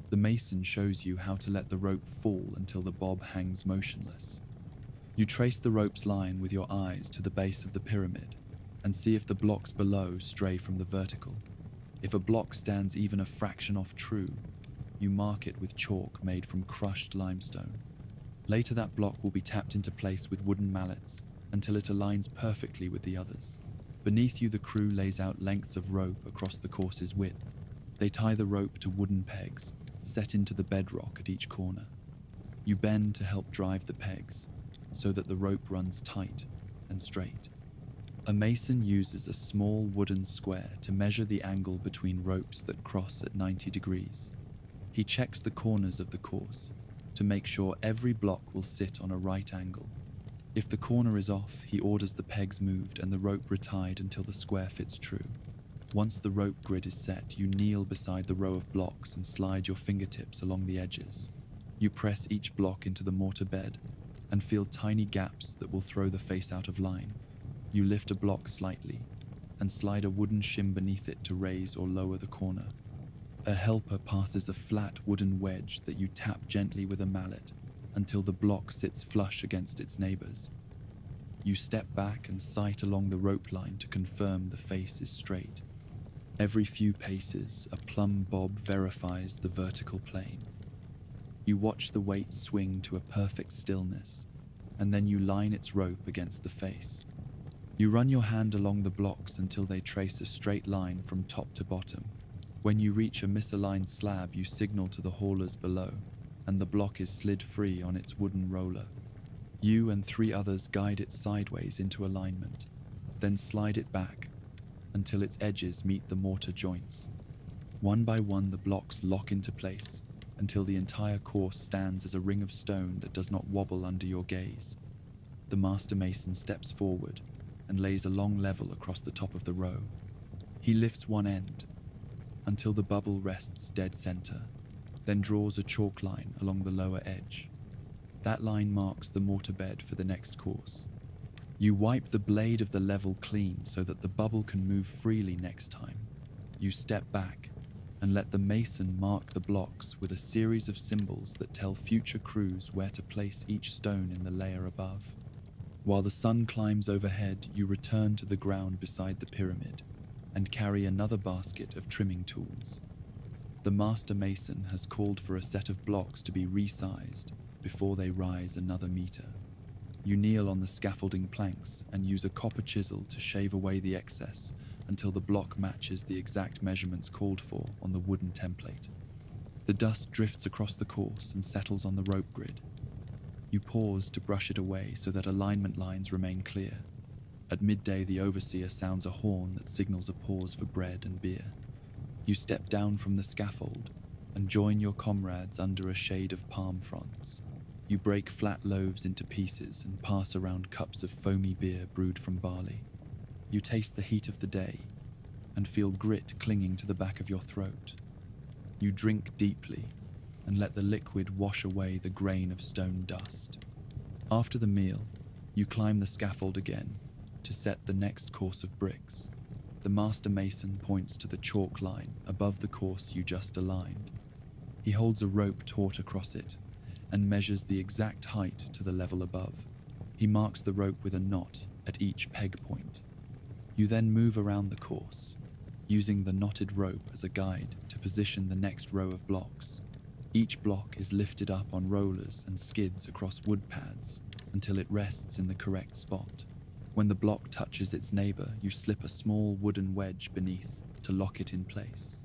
Speaker 1: The mason shows you how to let the rope fall until the bob hangs motionless. You trace the rope's line with your eyes to the base of the pyramid and see if the blocks below stray from the vertical. If a block stands even a fraction off true, you mark it with chalk made from crushed limestone. Later, that block will be tapped into place with wooden mallets until it aligns perfectly with the others. Beneath you, the crew lays out lengths of rope across the course's width. They tie the rope to wooden pegs set into the bedrock at each corner. You bend to help drive the pegs, so that the rope runs tight and straight. A mason uses a small wooden square to measure the angle between ropes that cross at 90 degrees. He checks the corners of the course to make sure every block will sit on a right angle. If the corner is off, he orders the pegs moved and the rope retied until the square fits true. Once the rope grid is set, you kneel beside the row of blocks and slide your fingertips along the edges. You press each block into the mortar bed and feel tiny gaps that will throw the face out of line. You lift a block slightly and slide a wooden shim beneath it to raise or lower the corner. A helper passes a flat wooden wedge that you tap gently with a mallet until the block sits flush against its neighbors. You step back and sight along the rope line to confirm the face is straight. Every few paces, a plumb bob verifies the vertical plane. You watch the weight swing to a perfect stillness, and then you line its rope against the face. You run your hand along the blocks until they trace a straight line from top to bottom. When you reach a misaligned slab, you signal to the haulers below, and the block is slid free on its wooden roller. You and 3 others guide it sideways into alignment, then slide it back until its edges meet the mortar joints. One by one, the blocks lock into place until the entire course stands as a ring of stone that does not wobble under your gaze. The master mason steps forward and lays a long level across the top of the row. He lifts one end until the bubble rests dead center, then draws a chalk line along the lower edge. That line marks the mortar bed for the next course. You wipe the blade of the level clean so that the bubble can move freely next time. You step back and let the mason mark the blocks with a series of symbols that tell future crews where to place each stone in the layer above. While the sun climbs overhead, you return to the ground beside the pyramid and carry another basket of trimming tools. The master mason has called for a set of blocks to be resized before they rise another meter. You kneel on the scaffolding planks and use a copper chisel to shave away the excess until the block matches the exact measurements called for on the wooden template. The dust drifts across the course and settles on the rope grid. You pause to brush it away so that alignment lines remain clear. At midday, the overseer sounds a horn that signals a pause for bread and beer. You step down from the scaffold and join your comrades under a shade of palm fronds. You break flat loaves into pieces and pass around cups of foamy beer brewed from barley. You taste the heat of the day and feel grit clinging to the back of your throat. You drink deeply and let the liquid wash away the grain of stone dust. After the meal, you climb the scaffold again to set the next course of bricks. The master mason points to the chalk line above the course you just aligned. He holds a rope taut across it and measures the exact height to the level above. He marks the rope with a knot at each peg point. You then move around the course, using the knotted rope as a guide to position the next row of blocks. Each block is lifted up on rollers and skids across wood pads until it rests in the correct spot. When the block touches its neighbor, you slip a small wooden wedge beneath to lock it in place.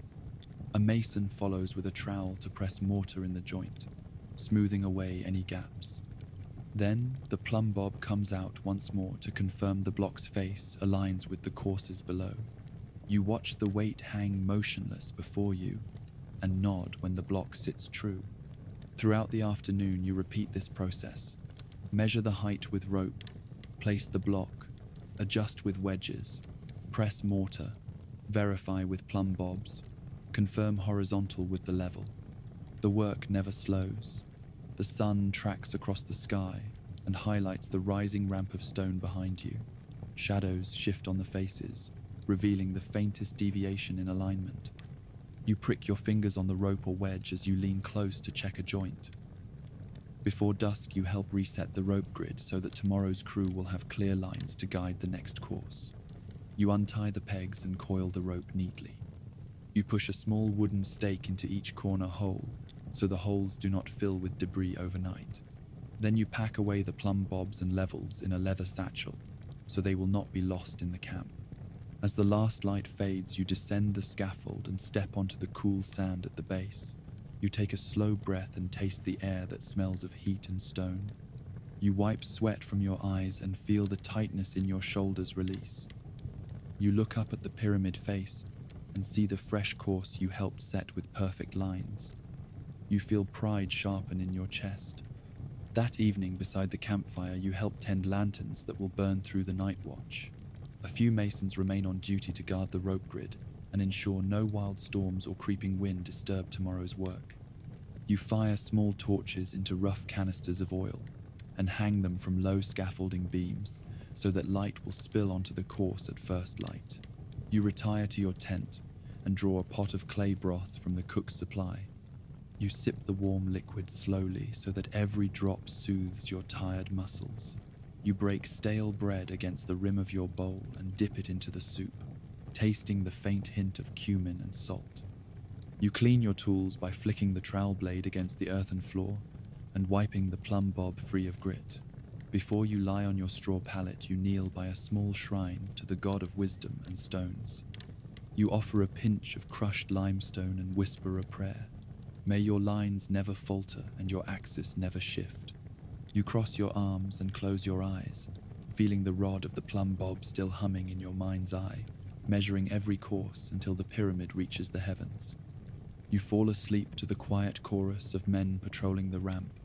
Speaker 1: A mason follows with a trowel to press mortar in the joint, smoothing away any gaps. Then the plumb bob comes out once more to confirm the block's face aligns with the courses below. You watch the weight hang motionless before you and nod when the block sits true. Throughout the afternoon, you repeat this process. Measure the height with rope, place the block, adjust with wedges, press mortar, verify with plumb bobs, confirm horizontal with the level. The work never slows. The sun tracks across the sky and highlights the rising ramp of stone behind you. Shadows shift on the faces, revealing the faintest deviation in alignment. You prick your fingers on the rope or wedge as you lean close to check a joint. Before dusk, you help reset the rope grid so that tomorrow's crew will have clear lines to guide the next course. You untie the pegs and coil the rope neatly. You push a small wooden stake into each corner hole so the holes do not fill with debris overnight. Then you pack away the plumb bobs and levels in a leather satchel so they will not be lost in the camp. As the last light fades, you descend the scaffold and step onto the cool sand at the base. You take a slow breath and taste the air that smells of heat and stone. You wipe sweat from your eyes and feel the tightness in your shoulders release. You look up at the pyramid face and see the fresh course you helped set with perfect lines. You feel pride sharpen in your chest. That evening, beside the campfire, you help tend lanterns that will burn through the night watch. A few masons remain on duty to guard the rope grid and ensure no wild storms or creeping wind disturb tomorrow's work. You fire small torches into rough canisters of oil and hang them from low scaffolding beams so that light will spill onto the course at first light. You retire to your tent and draw a pot of clay broth from the cook's supply. You sip the warm liquid slowly so that every drop soothes your tired muscles. You break stale bread against the rim of your bowl and dip it into the soup, tasting the faint hint of cumin and salt. You clean your tools by flicking the trowel blade against the earthen floor and wiping the plumb bob free of grit. Before you lie on your straw pallet, you kneel by a small shrine to the god of wisdom and stones. You offer a pinch of crushed limestone and whisper a prayer. May your lines never falter and your axis never shift. You cross your arms and close your eyes, feeling the rod of the plumb bob still humming in your mind's eye, measuring every course until the pyramid reaches the heavens. You fall asleep to the quiet chorus of men patrolling the ramp,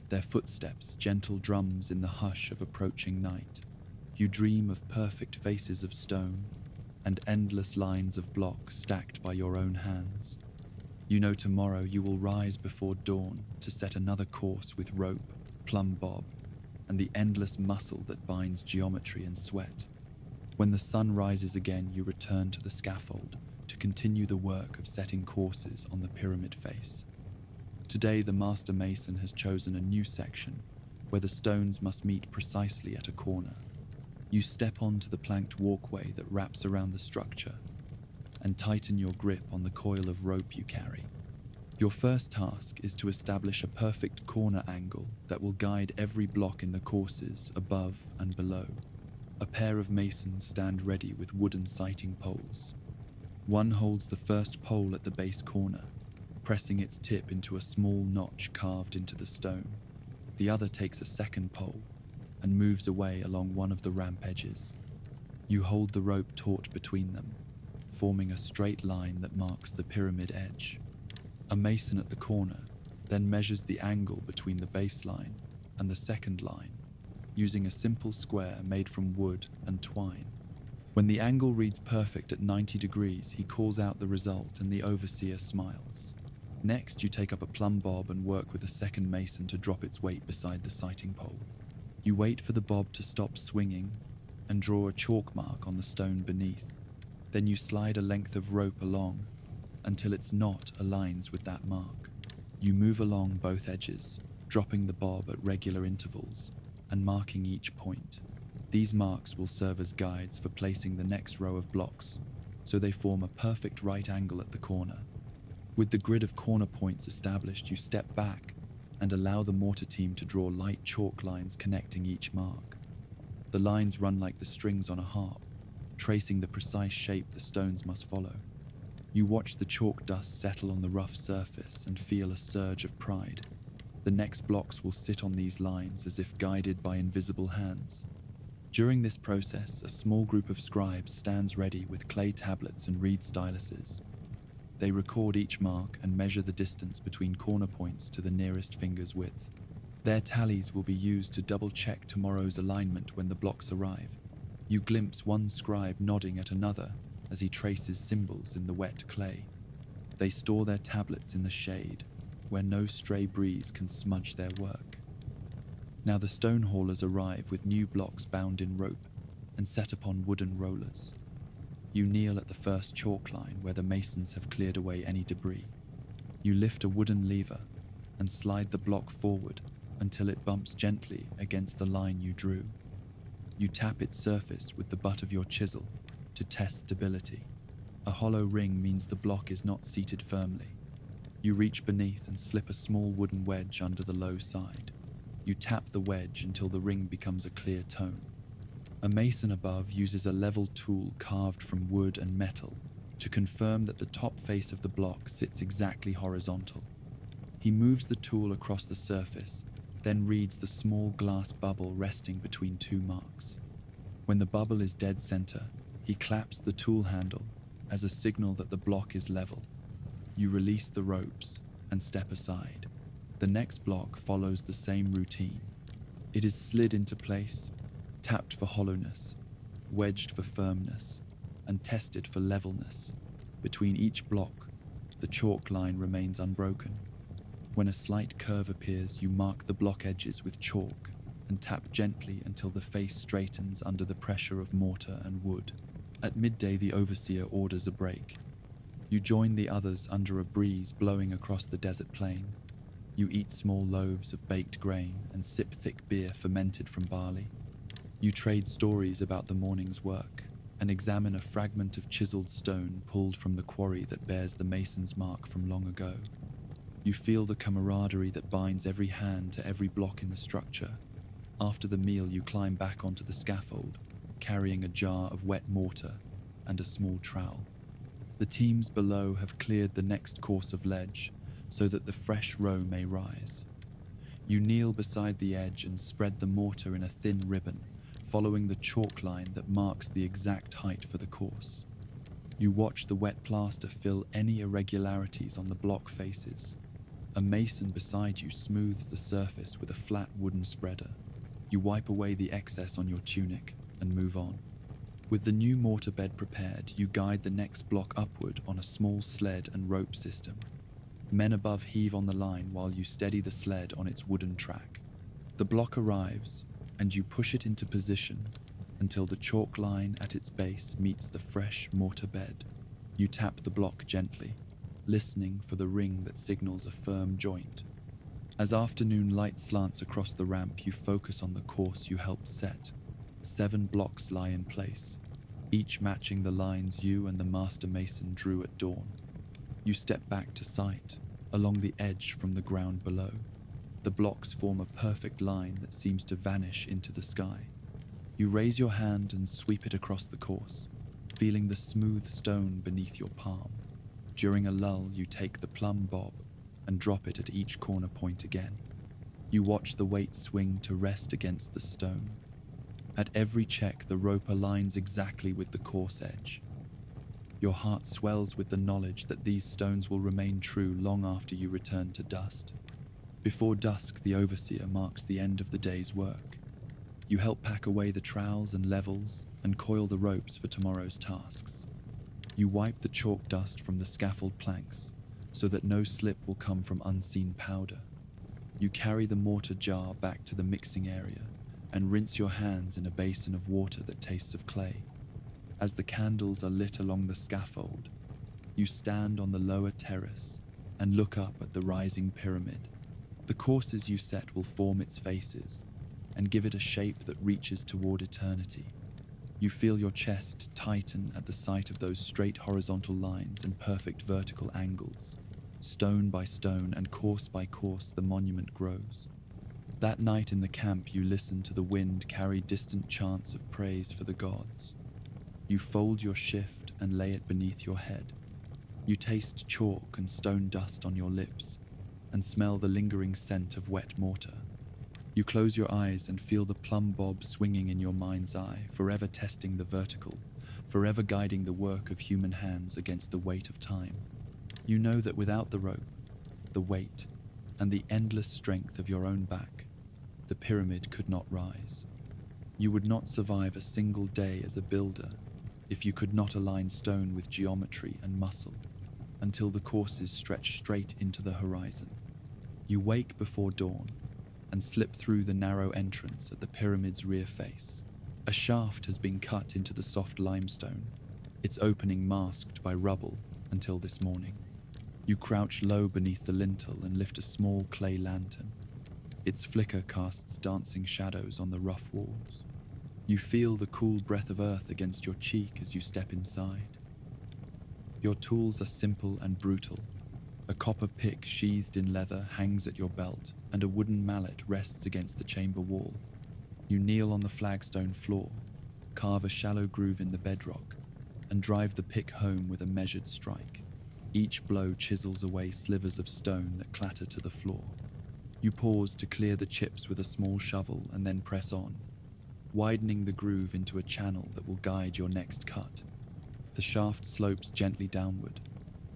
Speaker 1: their footsteps gentle drums in the hush of approaching night. You dream of perfect faces of stone and endless lines of block stacked by your own hands. You know tomorrow you will rise before dawn to set another course with rope, plumb bob, and the endless muscle that binds geometry and sweat. When the sun rises again, you return to the scaffold to continue the work of setting courses on the pyramid face. Today, the master mason has chosen a new section where the stones must meet precisely at a corner. You step onto the planked walkway that wraps around the structure and tighten your grip on the coil of rope you carry. Your first task is to establish a perfect corner angle that will guide every block in the courses above and below. A pair of masons stand ready with wooden sighting poles. One holds the first pole at the base corner, pressing its tip into a small notch carved into the stone. The other takes a second pole and moves away along one of the ramp edges. You hold the rope taut between them, forming a straight line that marks the pyramid edge. A mason at the corner then measures the angle between the baseline and the second line, using a simple square made from wood and twine. When the angle reads perfect at 90 degrees, he calls out the result and the overseer smiles. Next, you take up a plumb bob and work with a second mason to drop its weight beside the sighting pole. You wait for the bob to stop swinging and draw a chalk mark on the stone beneath. Then you slide a length of rope along until its knot aligns with that mark. You move along both edges, dropping the bob at regular intervals and marking each point. These marks will serve as guides for placing the next row of blocks, so they form a perfect right angle at the corner. With the grid of corner points established, you step back and allow the mortar team to draw light chalk lines connecting each mark. The lines run like the strings on a harp, tracing the precise shape the stones must follow. You watch the chalk dust settle on the rough surface and feel a surge of pride. The next blocks will sit on these lines as if guided by invisible hands. During this process, a small group of scribes stands ready with clay tablets and reed styluses. They record each mark and measure the distance between corner points to the nearest finger's width. Their tallies will be used to double-check tomorrow's alignment when the blocks arrive. You glimpse one scribe nodding at another as he traces symbols in the wet clay. They store their tablets in the shade, where no stray breeze can smudge their work. Now the stone haulers arrive with new blocks bound in rope and set upon wooden rollers. You kneel at the first chalk line where the masons have cleared away any debris. You lift a wooden lever and slide the block forward until it bumps gently against the line you drew. You tap its surface with the butt of your chisel to test stability. A hollow ring means the block is not seated firmly. You reach beneath and slip a small wooden wedge under the low side. You tap the wedge until the ring becomes a clear tone. A mason above uses a level tool carved from wood and metal to confirm that the top face of the block sits exactly horizontal. He moves the tool across the surface, then reads the small glass bubble resting between two marks. When the bubble is dead center, he claps the tool handle as a signal that the block is level. You release the ropes and step aside. The next block follows the same routine. It is slid into place, tapped for hollowness, wedged for firmness, and tested for levelness. Between each block, the chalk line remains unbroken. When a slight curve appears, you mark the block edges with chalk and tap gently until the face straightens under the pressure of mortar and wood. At midday, the overseer orders a break. You join the others under a breeze blowing across the desert plain. You eat small loaves of baked grain and sip thick beer fermented from barley. You trade stories about the morning's work and examine a fragment of chiseled stone pulled from the quarry that bears the mason's mark from long ago. You feel the camaraderie that binds every hand to every block in the structure. After the meal, you climb back onto the scaffold, carrying a jar of wet mortar and a small trowel. The teams below have cleared the next course of ledge so that the fresh row may rise. You kneel beside the edge and spread the mortar in a thin ribbon, following the chalk line that marks the exact height for the course. You watch the wet plaster fill any irregularities on the block faces. A mason beside you smooths the surface with a flat wooden spreader. You wipe away the excess on your tunic and move on. With the new mortar bed prepared, you guide the next block upward on a small sled and rope system. Men above heave on the line while you steady the sled on its wooden track. The block arrives, and you push it into position until the chalk line at its base meets the fresh mortar bed. You tap the block gently, listening for the ring that signals a firm joint. As afternoon light slants across the ramp, you focus on the course you helped set. 7 blocks lie in place, each matching the lines you and the master mason drew at dawn. You step back to sight, along the edge from the ground below. The blocks form a perfect line that seems to vanish into the sky. You raise your hand and sweep it across the course, feeling the smooth stone beneath your palm. During a lull, you take the plumb bob and drop it at each corner point again. You watch the weight swing to rest against the stone. At every check, the rope aligns exactly with the course edge. Your heart swells with the knowledge that these stones will remain true long after you return to dust. Before dusk, the overseer marks the end of the day's work. You help pack away the trowels and levels and coil the ropes for tomorrow's tasks. You wipe the chalk dust from the scaffold planks so that no slip will come from unseen powder. You carry the mortar jar back to the mixing area and rinse your hands in a basin of water that tastes of clay. As the candles are lit along the scaffold, you stand on the lower terrace and look up at the rising pyramid. The courses you set will form its faces and give it a shape that reaches toward eternity. You feel your chest tighten at the sight of those straight horizontal lines and perfect vertical angles. Stone by stone and course by course, the monument grows. That night in the camp, you listen to the wind carry distant chants of praise for the gods. You fold your shift and lay it beneath your head. You taste chalk and stone dust on your lips and smell the lingering scent of wet mortar. You close your eyes and feel the plumb bob swinging in your mind's eye, forever testing the vertical, forever guiding the work of human hands against the weight of time. You know that without the rope, the weight, and the endless strength of your own back, the pyramid could not rise. You would not survive a single day as a builder if you could not align stone with geometry and muscle until the courses stretch straight into the horizon. You wake before dawn and slip through the narrow entrance at the pyramid's rear face. A shaft has been cut into the soft limestone, its opening masked by rubble until this morning. You crouch low beneath the lintel and lift a small clay lantern. Its flicker casts dancing shadows on the rough walls. You feel the cool breath of earth against your cheek as you step inside. Your tools are simple and brutal. A copper pick sheathed in leather hangs at your belt, and a wooden mallet rests against the chamber wall. You kneel on the flagstone floor, carve a shallow groove in the bedrock, and drive the pick home with a measured strike. Each blow chisels away slivers of stone that clatter to the floor. You pause to clear the chips with a small shovel and then press on, widening the groove into a channel that will guide your next cut. The shaft slopes gently downward.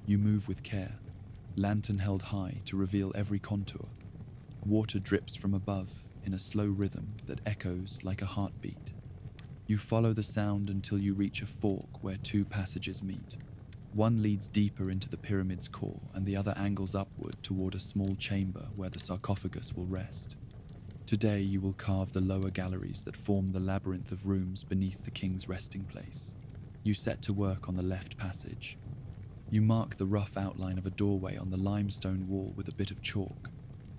Speaker 1: You move with care, lantern held high to reveal every contour. Water drips from above in a slow rhythm that echoes like a heartbeat. You follow the sound until you reach a fork where 2 passages meet. One leads deeper into the pyramid's core and the other angles upward toward a small chamber where the sarcophagus will rest. Today you will carve the lower galleries that form the labyrinth of rooms beneath the king's resting place. You set to work on the left passage. You mark the rough outline of a doorway on the limestone wall with a bit of chalk.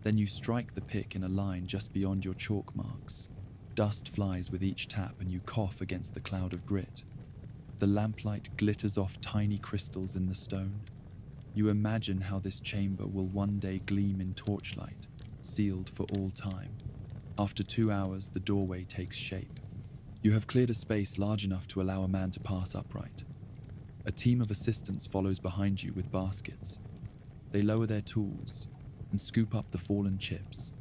Speaker 1: Then you strike the pick in a line just beyond your chalk marks. Dust flies with each tap and you cough against the cloud of grit. The lamplight glitters off tiny crystals in the stone. You imagine how this chamber will one day gleam in torchlight, sealed for all time. After 2 hours, the doorway takes shape. You have cleared a space large enough to allow a man to pass upright. A team of assistants follows behind you with baskets. They lower their tools and scoop up the fallen chips.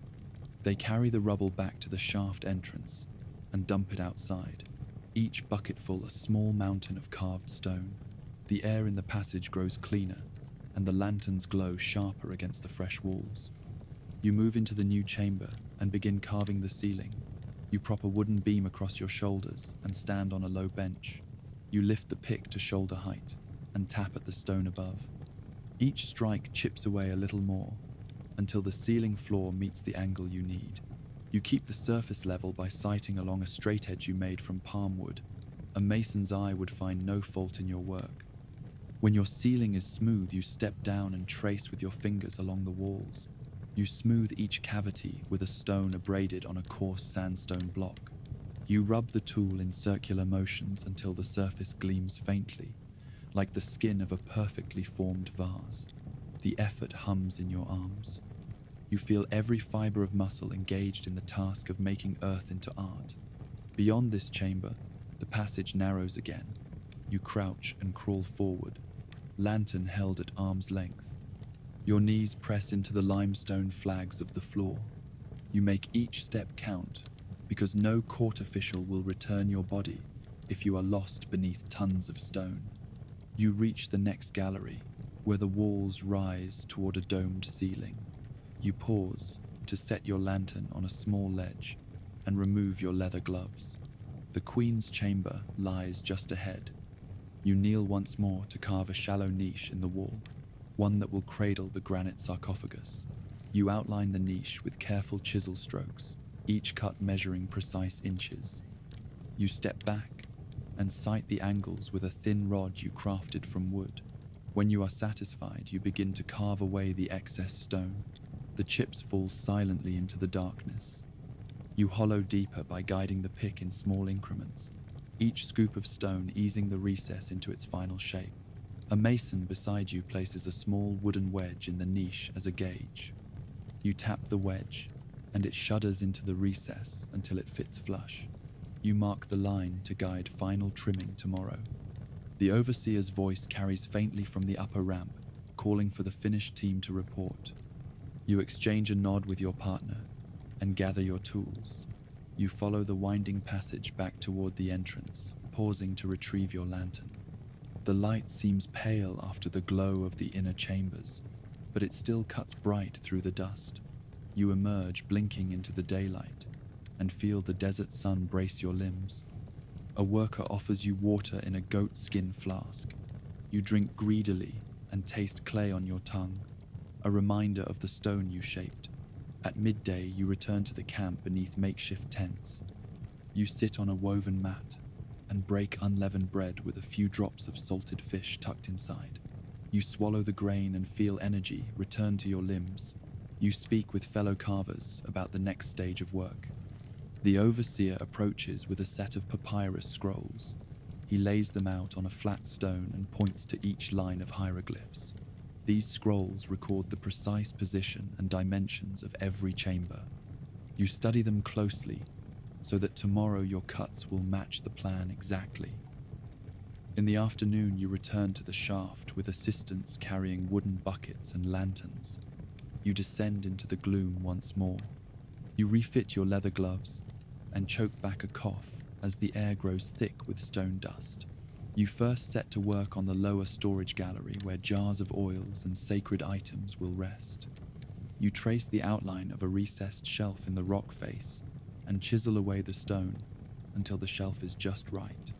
Speaker 1: They carry the rubble back to the shaft entrance and dump it outside, each bucketful a small mountain of carved stone. The air in the passage grows cleaner, and the lanterns glow sharper against the fresh walls. You move into the new chamber and begin carving the ceiling. You prop a wooden beam across your shoulders and stand on a low bench. You lift the pick to shoulder height and tap at the stone above. Each strike chips away a little more until the ceiling floor meets the angle you need. You keep the surface level by sighting along a straight edge you made from palm wood. A mason's eye would find no fault in your work. When your ceiling is smooth, you step down and trace with your fingers along the walls. You smooth each cavity with a stone abraded on a coarse sandstone block. You rub the tool in circular motions until the surface gleams faintly, like the skin of a perfectly formed vase. The effort hums in your arms. You feel every fiber of muscle engaged in the task of making earth into art. Beyond this chamber, the passage narrows again. You crouch and crawl forward, lantern held at arm's length. Your knees press into the limestone flags of the floor. You make each step count, because no court official will return your body if you are lost beneath tons of stone. You reach the next gallery, where the walls rise toward a domed ceiling. You pause to set your lantern on a small ledge and remove your leather gloves. The Queen's chamber lies just ahead. You kneel once more to carve a shallow niche in the wall, one that will cradle the granite sarcophagus. You outline the niche with careful chisel strokes, each cut measuring precise inches. You step back and sight the angles with a thin rod you crafted from wood. When you are satisfied, you begin to carve away the excess stone. The chips fall silently into the darkness. You hollow deeper by guiding the pick in small increments, each scoop of stone easing the recess into its final shape. A mason beside you places a small wooden wedge in the niche as a gauge. You tap the wedge, and it shudders into the recess until it fits flush. You mark the line to guide final trimming tomorrow. The overseer's voice carries faintly from the upper ramp, calling for the finished team to report. You exchange a nod with your partner and gather your tools. You follow the winding passage back toward the entrance, pausing to retrieve your lantern. The light seems pale after the glow of the inner chambers, but it still cuts bright through the dust. You emerge, blinking into the daylight, and feel the desert sun brace your limbs. A worker offers you water in a goat skin flask. You drink greedily and taste clay on your tongue, a reminder of the stone you shaped. At midday, you return to the camp beneath makeshift tents. You sit on a woven mat and break unleavened bread with a few drops of salted fish tucked inside. You swallow the grain and feel energy return to your limbs. You speak with fellow carvers about the next stage of work. The overseer approaches with a set of papyrus scrolls. He lays them out on a flat stone and points to each line of hieroglyphs. These scrolls record the precise position and dimensions of every chamber. You study them closely so that tomorrow your cuts will match the plan exactly. In the afternoon, you return to the shaft with assistants carrying wooden buckets and lanterns. You descend into the gloom once more. You refit your leather gloves and choke back a cough as the air grows thick with stone dust. You first set to work on the lower storage gallery where jars of oils and sacred items will rest. You trace the outline of a recessed shelf in the rock face and chisel away the stone until the shelf is just right.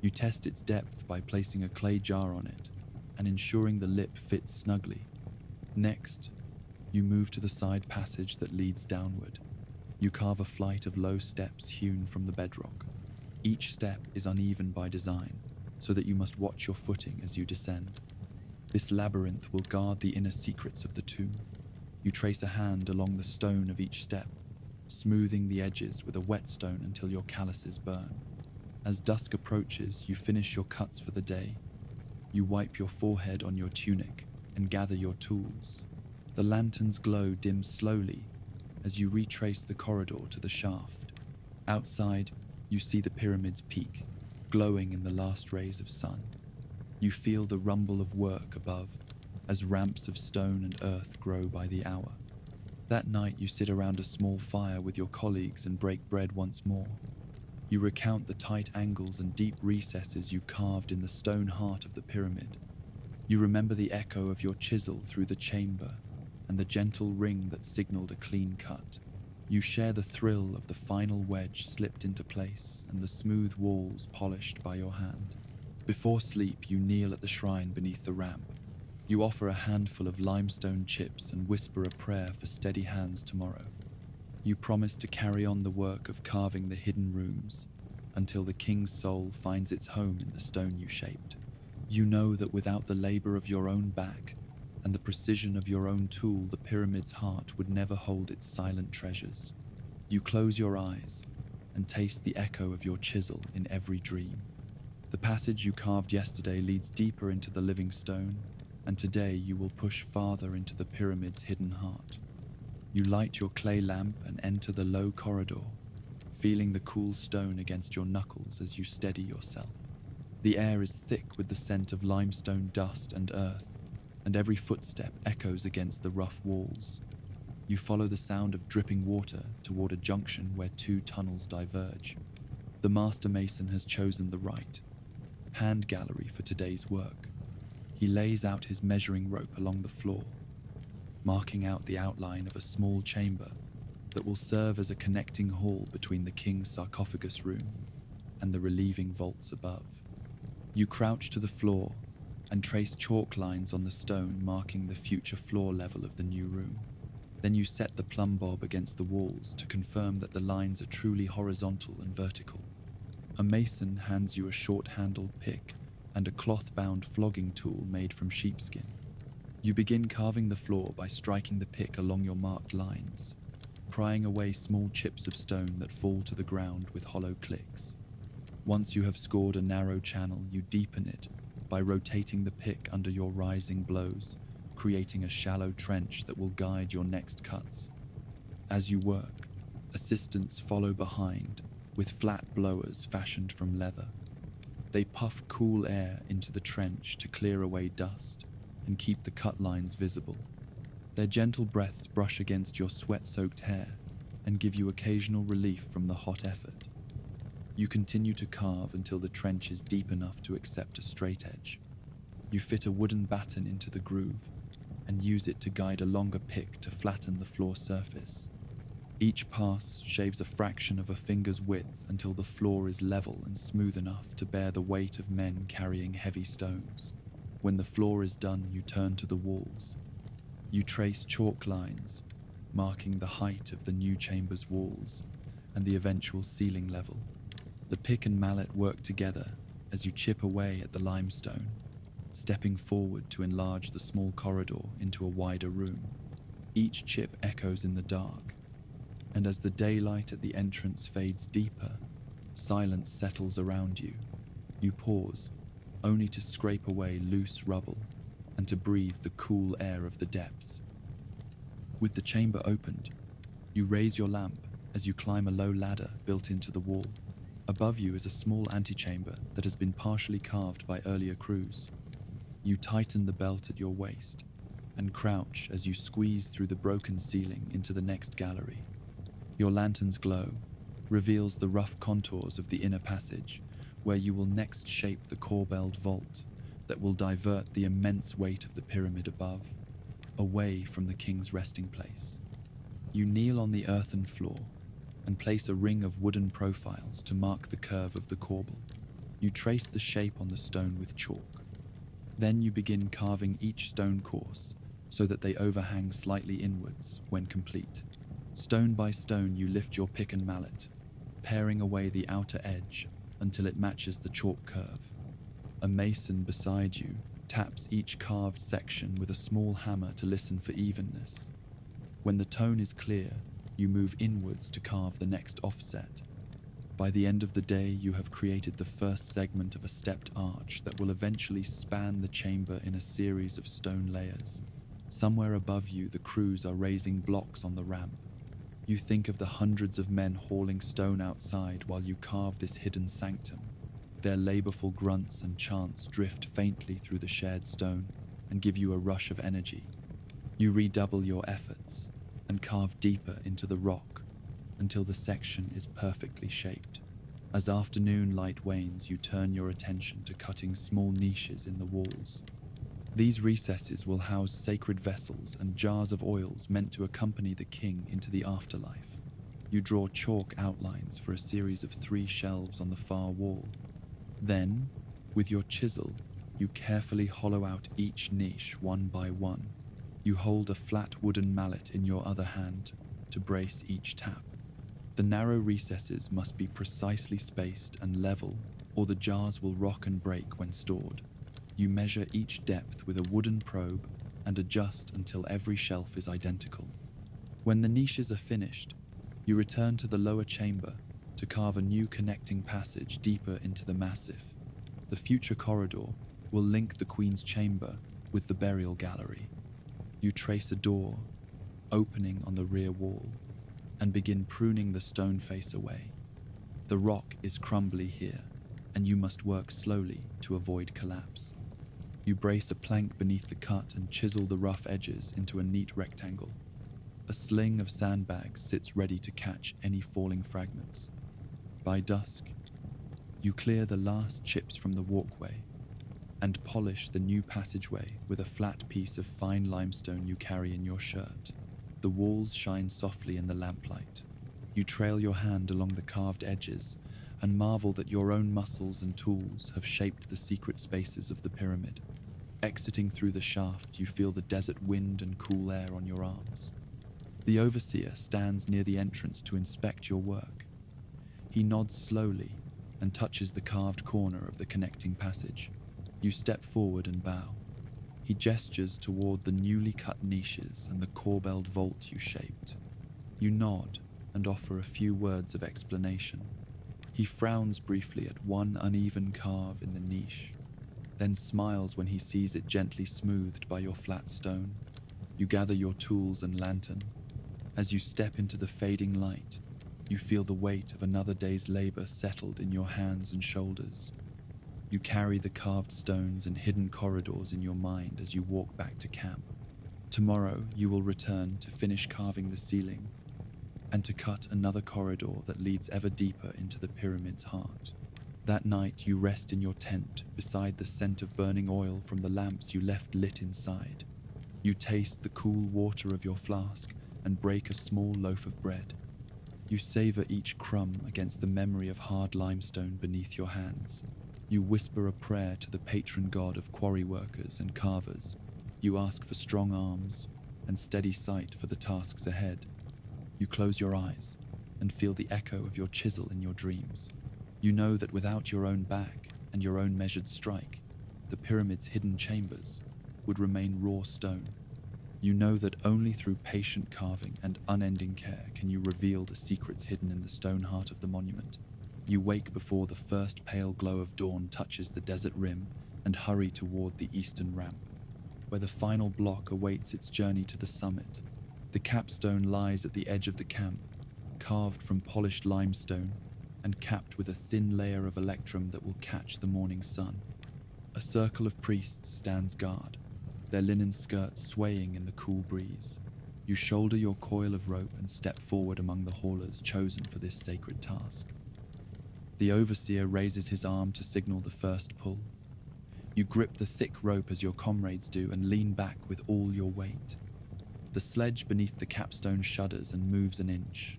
Speaker 1: You test its depth by placing a clay jar on it and ensuring the lip fits snugly. Next, you move to the side passage that leads downward. You carve a flight of low steps hewn from the bedrock. Each step is uneven by design, so that you must watch your footing as you descend. This labyrinth will guard the inner secrets of the tomb. You trace a hand along the stone of each step, smoothing the edges with a whetstone until your calluses burn. As dusk approaches, you finish your cuts for the day. You wipe your forehead on your tunic and gather your tools. The lantern's glow dims slowly as you retrace the corridor to the shaft. Outside, you see the pyramid's peak, glowing in the last rays of sun. You feel the rumble of work above as ramps of stone and earth grow by the hour. That night you sit around a small fire with your colleagues and break bread once more. You recount the tight angles and deep recesses you carved in the stone heart of the pyramid. You remember the echo of your chisel through the chamber and the gentle ring that signaled a clean cut. You share the thrill of the final wedge slipped into place and the smooth walls polished by your hand. Before sleep, you kneel at the shrine beneath the ramp. You offer a handful of limestone chips and whisper a prayer for steady hands tomorrow. You promise to carry on the work of carving the hidden rooms until the king's soul finds its home in the stone you shaped. You know that without the labor of your own back and the precision of your own tool, the pyramid's heart would never hold its silent treasures. You close your eyes and taste the echo of your chisel in every dream. The passage you carved yesterday leads deeper into the living stone, and today you will push farther into the pyramid's hidden heart. You light your clay lamp and enter the low corridor, feeling the cool stone against your knuckles as you steady yourself. The air is thick with the scent of limestone dust and earth, and every footstep echoes against the rough walls. You follow the sound of dripping water toward a junction where two tunnels diverge. The master mason has chosen the right hand gallery for today's work. He lays out his measuring rope along the floor, marking out the outline of a small chamber that will serve as a connecting hall between the king's sarcophagus room and the relieving vaults above. You crouch to the floor and trace chalk lines on the stone marking the future floor level of the new room. Then you set the plumb bob against the walls to confirm that the lines are truly horizontal and vertical. A mason hands you a short-handled pick and a cloth-bound flogging tool made from sheepskin. You begin carving the floor by striking the pick along your marked lines, prying away small chips of stone that fall to the ground with hollow clicks. Once you have scored a narrow channel, you deepen it by rotating the pick under your rising blows, creating a shallow trench that will guide your next cuts. As you work, assistants follow behind with flat blowers fashioned from leather. They puff cool air into the trench to clear away dust and keep the cut lines visible. Their gentle breaths brush against your sweat-soaked hair and give you occasional relief from the hot effort. You continue to carve until the trench is deep enough to accept a straight edge. You fit a wooden batten into the groove and use it to guide a longer pick to flatten the floor surface. Each pass shaves a fraction of a finger's width until the floor is level and smooth enough to bear the weight of men carrying heavy stones. When the floor is done, you turn to the walls. You trace chalk lines, marking the height of the new chamber's walls and the eventual ceiling level. The pick and mallet work together as you chip away at the limestone, stepping forward to enlarge the small corridor into a wider room. Each chip echoes in the dark, and as the daylight at the entrance fades deeper, silence settles around you. You pause, only to scrape away loose rubble and to breathe the cool air of the depths. With the chamber opened, you raise your lamp as you climb a low ladder built into the wall. Above you is a small antechamber that has been partially carved by earlier crews. You tighten the belt at your waist and crouch as you squeeze through the broken ceiling into the next gallery. Your lantern's glow reveals the rough contours of the inner passage, where you will next shape the corbelled vault that will divert the immense weight of the pyramid above, away from the king's resting place. You kneel on the earthen floor and place a ring of wooden profiles to mark the curve of the corbel. You trace the shape on the stone with chalk. Then you begin carving each stone course so that they overhang slightly inwards when complete. Stone by stone, you lift your pick and mallet, paring away the outer edge until it matches the chalk curve. A mason beside you taps each carved section with a small hammer to listen for evenness. When the tone is clear, you move inwards to carve the next offset. By the end of the day, you have created the first segment of a stepped arch that will eventually span the chamber in a series of stone layers. Somewhere above you, the crews are raising blocks on the ramp. You think of the hundreds of men hauling stone outside while you carve this hidden sanctum. Their laborful grunts and chants drift faintly through the shared stone and give you a rush of energy. You redouble your efforts, and carve deeper into the rock until the section is perfectly shaped. As afternoon light wanes, you turn your attention to cutting small niches in the walls. These recesses will house sacred vessels and jars of oils meant to accompany the king into the afterlife. You draw chalk outlines for a series of 3 shelves on the far wall. Then, with your chisel, you carefully hollow out each niche one by one. You hold a flat wooden mallet in your other hand to brace each tap. The narrow recesses must be precisely spaced and level, or the jars will rock and break when stored. You measure each depth with a wooden probe and adjust until every shelf is identical. When the niches are finished, you return to the lower chamber to carve a new connecting passage deeper into the massif. The future corridor will link the Queen's chamber with the burial gallery. You trace a door, opening on the rear wall, and begin pruning the stone face away. The rock is crumbly here, and you must work slowly to avoid collapse. You brace a plank beneath the cut and chisel the rough edges into a neat rectangle. A sling of sandbags sits ready to catch any falling fragments. By dusk, you clear the last chips from the walkway and polish the new passageway with a flat piece of fine limestone you carry in your shirt. The walls shine softly in the lamplight. You trail your hand along the carved edges and marvel that your own muscles and tools have shaped the secret spaces of the pyramid. Exiting through the shaft, you feel the desert wind and cool air on your arms. The overseer stands near the entrance to inspect your work. He nods slowly and touches the carved corner of the connecting passage. You step forward and bow. He gestures toward the newly cut niches and the corbelled vault you shaped. You nod and offer a few words of explanation. He frowns briefly at one uneven carve in the niche, then smiles when he sees it gently smoothed by your flat stone. You gather your tools and lantern. As you step into the fading light, you feel the weight of another day's labor settled in your hands and shoulders. You carry the carved stones and hidden corridors in your mind as you walk back to camp. Tomorrow you will return to finish carving the ceiling and to cut another corridor that leads ever deeper into the pyramid's heart. That night you rest in your tent beside the scent of burning oil from the lamps you left lit inside. You taste the cool water of your flask and break a small loaf of bread. You savor each crumb against the memory of hard limestone beneath your hands. You whisper a prayer to the patron god of quarry workers and carvers. You ask for strong arms and steady sight for the tasks ahead. You close your eyes and feel the echo of your chisel in your dreams. You know that without your own back and your own measured strike, the pyramid's hidden chambers would remain raw stone. You know that only through patient carving and unending care can you reveal the secrets hidden in the stone heart of the monument. You wake before the first pale glow of dawn touches the desert rim and hurry toward the eastern ramp, where the final block awaits its journey to the summit. The capstone lies at the edge of the camp, carved from polished limestone and capped with a thin layer of electrum that will catch the morning sun. A circle of priests stands guard, their linen skirts swaying in the cool breeze. You shoulder your coil of rope and step forward among the haulers chosen for this sacred task. The overseer raises his arm to signal the first pull. You grip the thick rope as your comrades do and lean back with all your weight. The sledge beneath the capstone shudders and moves an inch.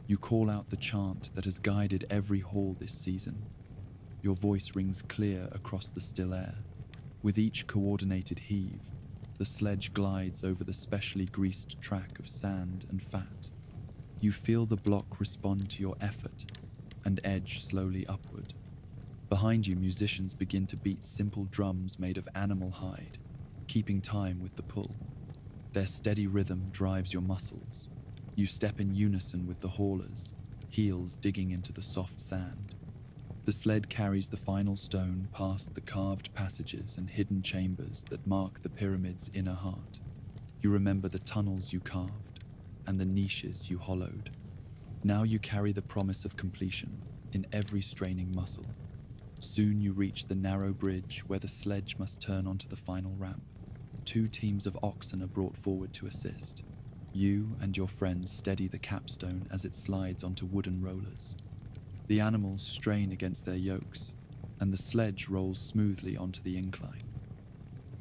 Speaker 1: You call out the chant that has guided every haul this season. Your voice rings clear across the still air. With each coordinated heave, the sledge glides over the specially greased track of sand and fat. You feel the block respond to your effort and edge slowly upward. Behind you, musicians begin to beat simple drums made of animal hide, keeping time with the pull. Their steady rhythm drives your muscles. You step in unison with the haulers, heels digging into the soft sand. The sled carries the final stone past the carved passages and hidden chambers that mark the pyramid's inner heart. You remember the tunnels you carved and the niches you hollowed. Now you carry the promise of completion in every straining muscle. Soon you reach the narrow bridge where the sledge must turn onto the final ramp. 2 teams of oxen are brought forward to assist. You and your friends steady the capstone as it slides onto wooden rollers. The animals strain against their yokes, and the sledge rolls smoothly onto the incline.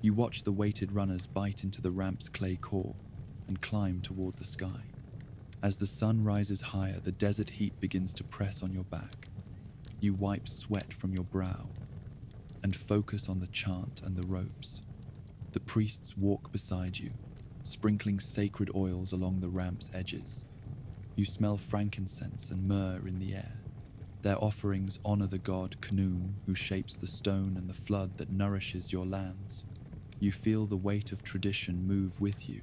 Speaker 1: You watch the weighted runners bite into the ramp's clay core and climb toward the sky. As the sun rises higher, the desert heat begins to press on your back. You wipe sweat from your brow and focus on the chant and the ropes. The priests walk beside you, sprinkling sacred oils along the ramp's edges. You smell frankincense and myrrh in the air. Their offerings honor the god Khnum, who shapes the stone and the flood that nourishes your lands. You feel the weight of tradition move with you.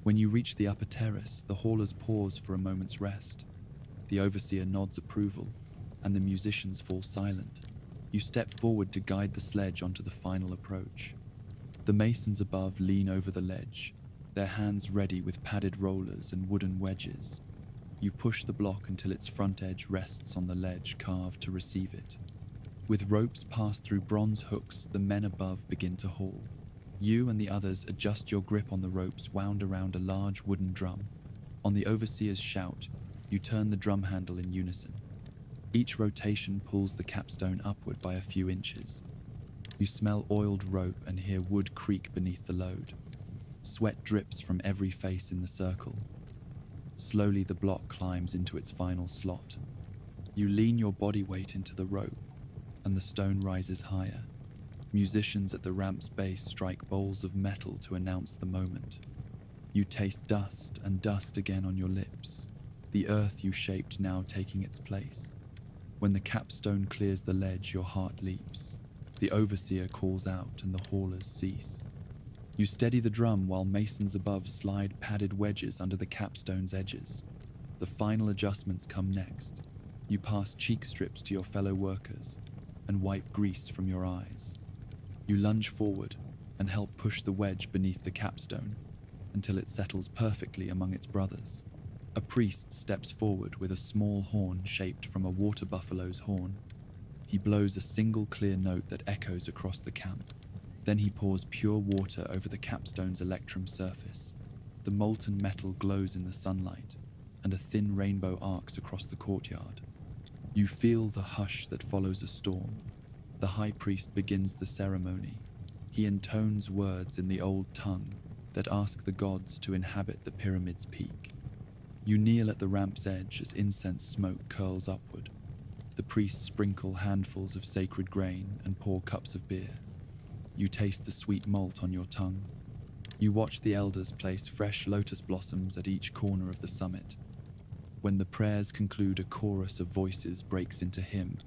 Speaker 1: When you reach the upper terrace, the haulers pause for a moment's rest. The overseer nods approval, and the musicians fall silent. You step forward to guide the sledge onto the final approach. The masons above lean over the ledge, their hands ready with padded rollers and wooden wedges. You push the block until its front edge rests on the ledge carved to receive it. With ropes passed through bronze hooks, the men above begin to haul. You and the others adjust your grip on the ropes wound around a large wooden drum. On the overseer's shout, you turn the drum handle in unison. Each rotation pulls the capstone upward by a few inches. You smell oiled rope and hear wood creak beneath the load. Sweat drips from every face in the circle. Slowly the block climbs into its final slot. You lean your body weight into the rope, and the stone rises higher. Musicians at the ramp's base strike bowls of metal to announce the moment. You taste dust and dust again on your lips, the earth you shaped now taking its place. When the capstone clears the ledge, your heart leaps. The overseer calls out and the haulers cease. You steady the drum while masons above slide padded wedges under the capstone's edges. The final adjustments come next. You pass cheek strips to your fellow workers and wipe grease from your eyes. You lunge forward and help push the wedge beneath the capstone until it settles perfectly among its brothers. A priest steps forward with a small horn shaped from a water buffalo's horn. He blows a single clear note that echoes across the camp. Then he pours pure water over the capstone's electrum surface. The molten metal glows in the sunlight, and a thin rainbow arcs across the courtyard. You feel the hush that follows a storm. The high priest begins the ceremony. He intones words in the old tongue that ask the gods to inhabit the pyramid's peak. You kneel at the ramp's edge as incense smoke curls upward. The priests sprinkle handfuls of sacred grain and pour cups of beer. You taste the sweet malt on your tongue. You watch the elders place fresh lotus blossoms at each corner of the summit. When the prayers conclude, a chorus of voices breaks into hymn.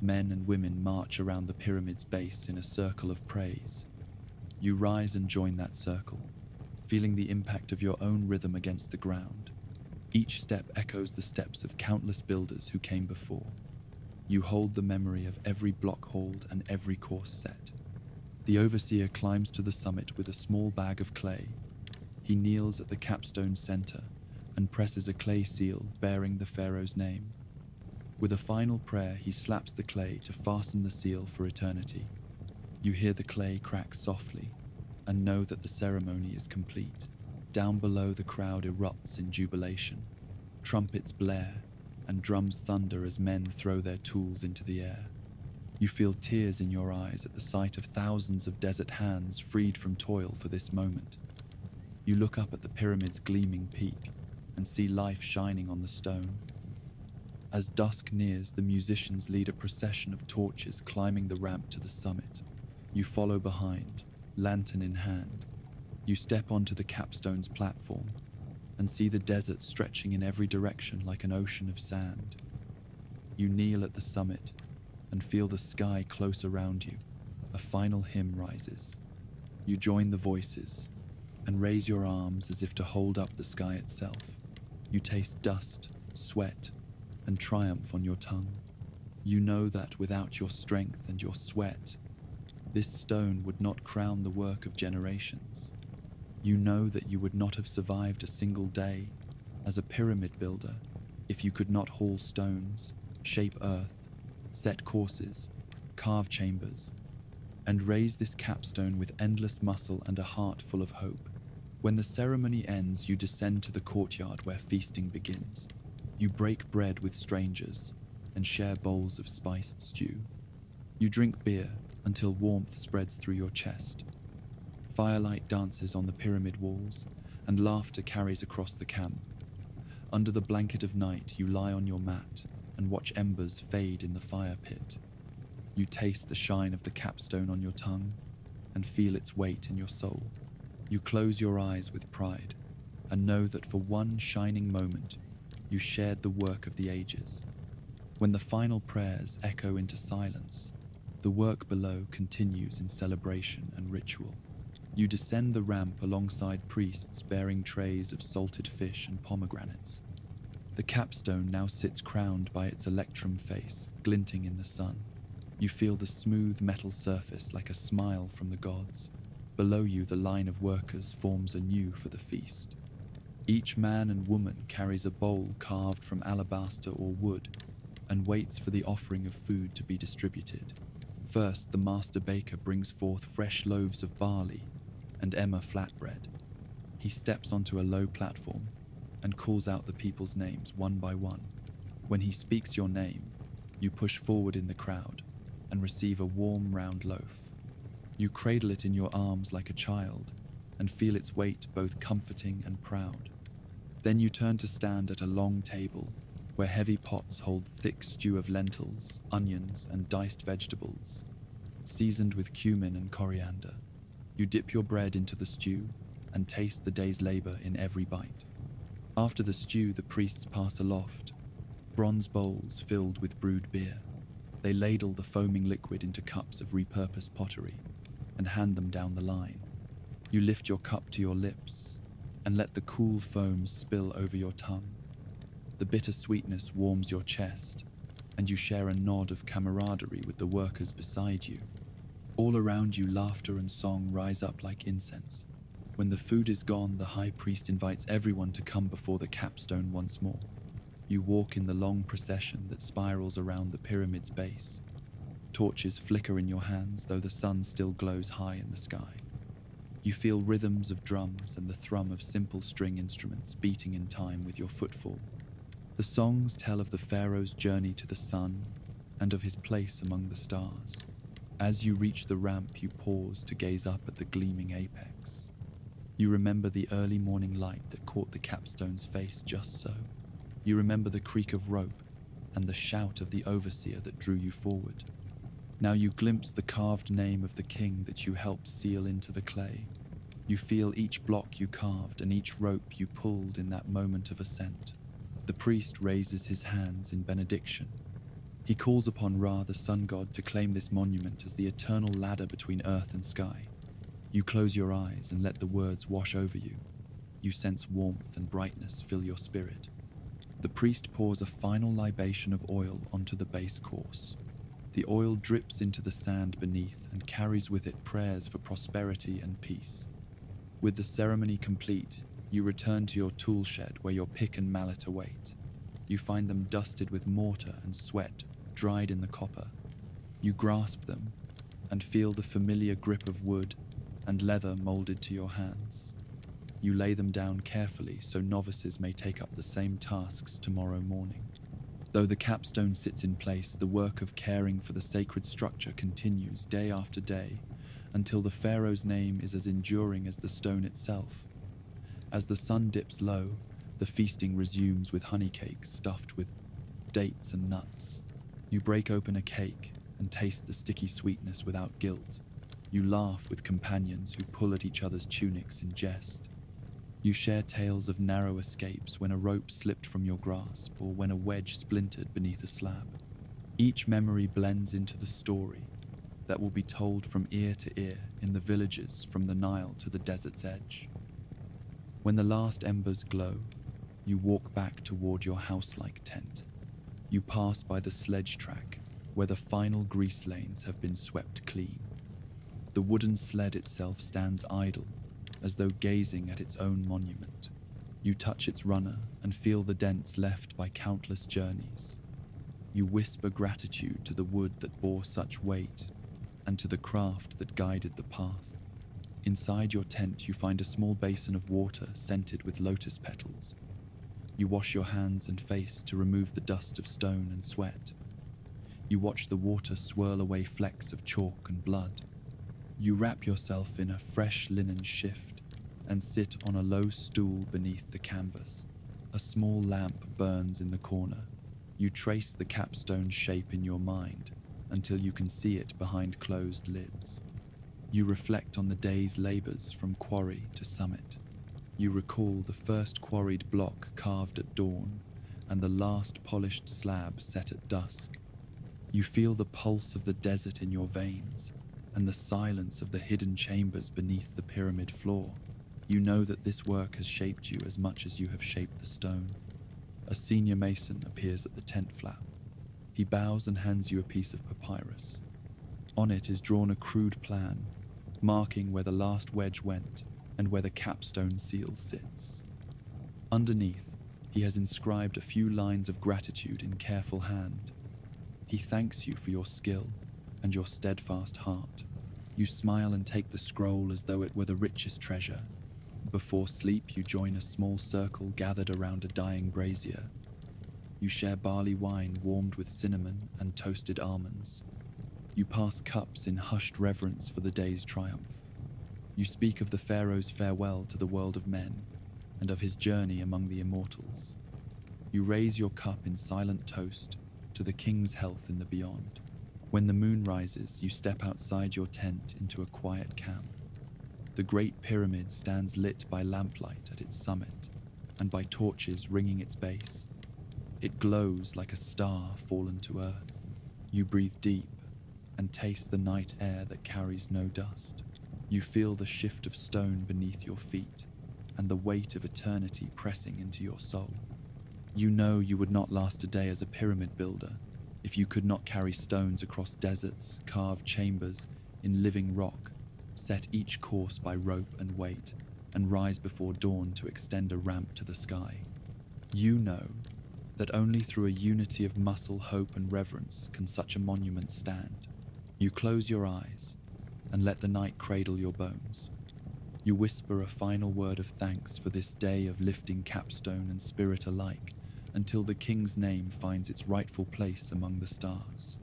Speaker 1: Men and women march around the pyramid's base in a circle of praise. You rise and join that circle, feeling the impact of your own rhythm against the ground. Each step echoes the steps of countless builders who came before. You hold the memory of every block hauled and every course set. The overseer climbs to the summit with a small bag of clay. He kneels at the capstone's center and presses a clay seal bearing the pharaoh's name. With a final prayer, he slaps the clay to fasten the seal for eternity. You hear the clay crack softly and know that the ceremony is complete. Down below, the crowd erupts in jubilation. Trumpets blare and drums thunder as men throw their tools into the air. You feel tears in your eyes at the sight of thousands of desert hands freed from toil for this moment. You look up at the pyramid's gleaming peak and see life shining on the stone. As dusk nears, the musicians lead a procession of torches climbing the ramp to the summit. You follow behind, lantern in hand. You step onto the capstone's platform and see the desert stretching in every direction like an ocean of sand. You kneel at the summit and feel the sky close around you. A final hymn rises. You join the voices and raise your arms as if to hold up the sky itself. You taste dust, sweat, and triumph on your tongue. You know that without your strength and your sweat, this stone would not crown the work of generations. You know that you would not have survived a single day as a pyramid builder if you could not haul stones, shape earth, set courses, carve chambers, and raise this capstone with endless muscle and a heart full of hope. When the ceremony ends, you descend to the courtyard where feasting begins. You break bread with strangers and share bowls of spiced stew. You drink beer until warmth spreads through your chest. Firelight dances on the pyramid walls, and laughter carries across the camp. Under the blanket of night, you lie on your mat and watch embers fade in the fire pit. You taste the shine of the capstone on your tongue and feel its weight in your soul. You close your eyes with pride and know that for one shining moment, you shared the work of the ages. When the final prayers echo into silence, the work below continues in celebration and ritual. You descend the ramp alongside priests bearing trays of salted fish and pomegranates. The capstone now sits crowned by its electrum face, glinting in the sun. You feel the smooth metal surface like a smile from the gods. Below you, the line of workers forms anew for the feast. Each man and woman carries a bowl carved from alabaster or wood and waits for the offering of food to be distributed. First, the master baker brings forth fresh loaves of barley and emmer flatbread. He steps onto a low platform and calls out the people's names one by one. When he speaks your name, you push forward in the crowd and receive a warm, round loaf. You cradle it in your arms like a child and feel its weight both comforting and proud. Then you turn to stand at a long table where heavy pots hold thick stew of lentils, onions, and diced vegetables, seasoned with cumin and coriander. You dip your bread into the stew and taste the day's labor in every bite. After the stew, the priests pass aloft, bronze bowls filled with brewed beer. They ladle the foaming liquid into cups of repurposed pottery and hand them down the line. You lift your cup to your lips and let the cool foam spill over your tongue. The bitter sweetness warms your chest, and you share a nod of camaraderie with the workers beside you. All around you, laughter and song rise up like incense. When the food is gone, the high priest invites everyone to come before the capstone once more. You walk in the long procession that spirals around the pyramid's base. Torches flicker in your hands, though the sun still glows high in the sky. You feel rhythms of drums and the thrum of simple string instruments beating in time with your footfall. The songs tell of the pharaoh's journey to the sun and of his place among the stars. As you reach the ramp, you pause to gaze up at the gleaming apex. You remember the early morning light that caught the capstone's face just so. You remember the creak of rope and the shout of the overseer that drew you forward. Now you glimpse the carved name of the king that you helped seal into the clay. You feel each block you carved and each rope you pulled in that moment of ascent. The priest raises his hands in benediction. He calls upon Ra, the sun god, to claim this monument as the eternal ladder between earth and sky. You close your eyes and let the words wash over you. You sense warmth and brightness fill your spirit. The priest pours a final libation of oil onto the base course. The oil drips into the sand beneath and carries with it prayers for prosperity and peace. With the ceremony complete, you return to your tool shed where your pick and mallet await. You find them dusted with mortar and sweat, dried in the copper. You grasp them and feel the familiar grip of wood and leather molded to your hands. You lay them down carefully so novices may take up the same tasks tomorrow morning. Though the capstone sits in place, the work of caring for the sacred structure continues day after day until the pharaoh's name is as enduring as the stone itself. As the sun dips low, the feasting resumes with honey cakes stuffed with dates and nuts. You break open a cake and taste the sticky sweetness without guilt. You laugh with companions who pull at each other's tunics in jest. You share tales of narrow escapes when a rope slipped from your grasp or when a wedge splintered beneath a slab. Each memory blends into the story that will be told from ear to ear in the villages from the Nile to the desert's edge. When the last embers glow, you walk back toward your house-like tent. You pass by the sledge track where the final grease lanes have been swept clean. The wooden sled itself stands idle, as though gazing at its own monument. You touch its runner and feel the dents left by countless journeys. You whisper gratitude to the wood that bore such weight and to the craft that guided the path. Inside your tent, you find a small basin of water scented with lotus petals. You wash your hands and face to remove the dust of stone and sweat. You watch the water swirl away flecks of chalk and blood. You wrap yourself in a fresh linen shift and sit on a low stool beneath the canvas. A small lamp burns in the corner. You trace the capstone shape in your mind until you can see it behind closed lids. You reflect on the day's labors from quarry to summit. You recall the first quarried block carved at dawn and the last polished slab set at dusk. You feel the pulse of the desert in your veins and the silence of the hidden chambers beneath the pyramid floor. You know that this work has shaped you as much as you have shaped the stone. A senior mason appears at the tent flap. He bows and hands you a piece of papyrus. On it is drawn a crude plan, marking where the last wedge went and where the capstone seal sits. Underneath, he has inscribed a few lines of gratitude in careful hand. He thanks you for your skill and your steadfast heart. You smile and take the scroll as though it were the richest treasure. Before sleep, you join a small circle gathered around a dying brazier. You share barley wine warmed with cinnamon and toasted almonds. You pass cups in hushed reverence for the day's triumph. You speak of the pharaoh's farewell to the world of men and of his journey among the immortals. You raise your cup in silent toast to the king's health in the beyond. When the moon rises, you step outside your tent into a quiet camp. The Great Pyramid stands lit by lamplight at its summit and by torches ringing its base. It glows like a star fallen to earth. You breathe deep and taste the night air that carries no dust. You feel the shift of stone beneath your feet and the weight of eternity pressing into your soul. You know you would not last a day as a pyramid builder if you could not carry stones across deserts, carve chambers in living rock, set each course by rope and weight, and rise before dawn to extend a ramp to the sky. You know that only through a unity of muscle, hope, and reverence can such a monument stand. You close your eyes and let the night cradle your bones. You whisper a final word of thanks for this day of lifting capstone and spirit alike until the king's name finds its rightful place among the stars.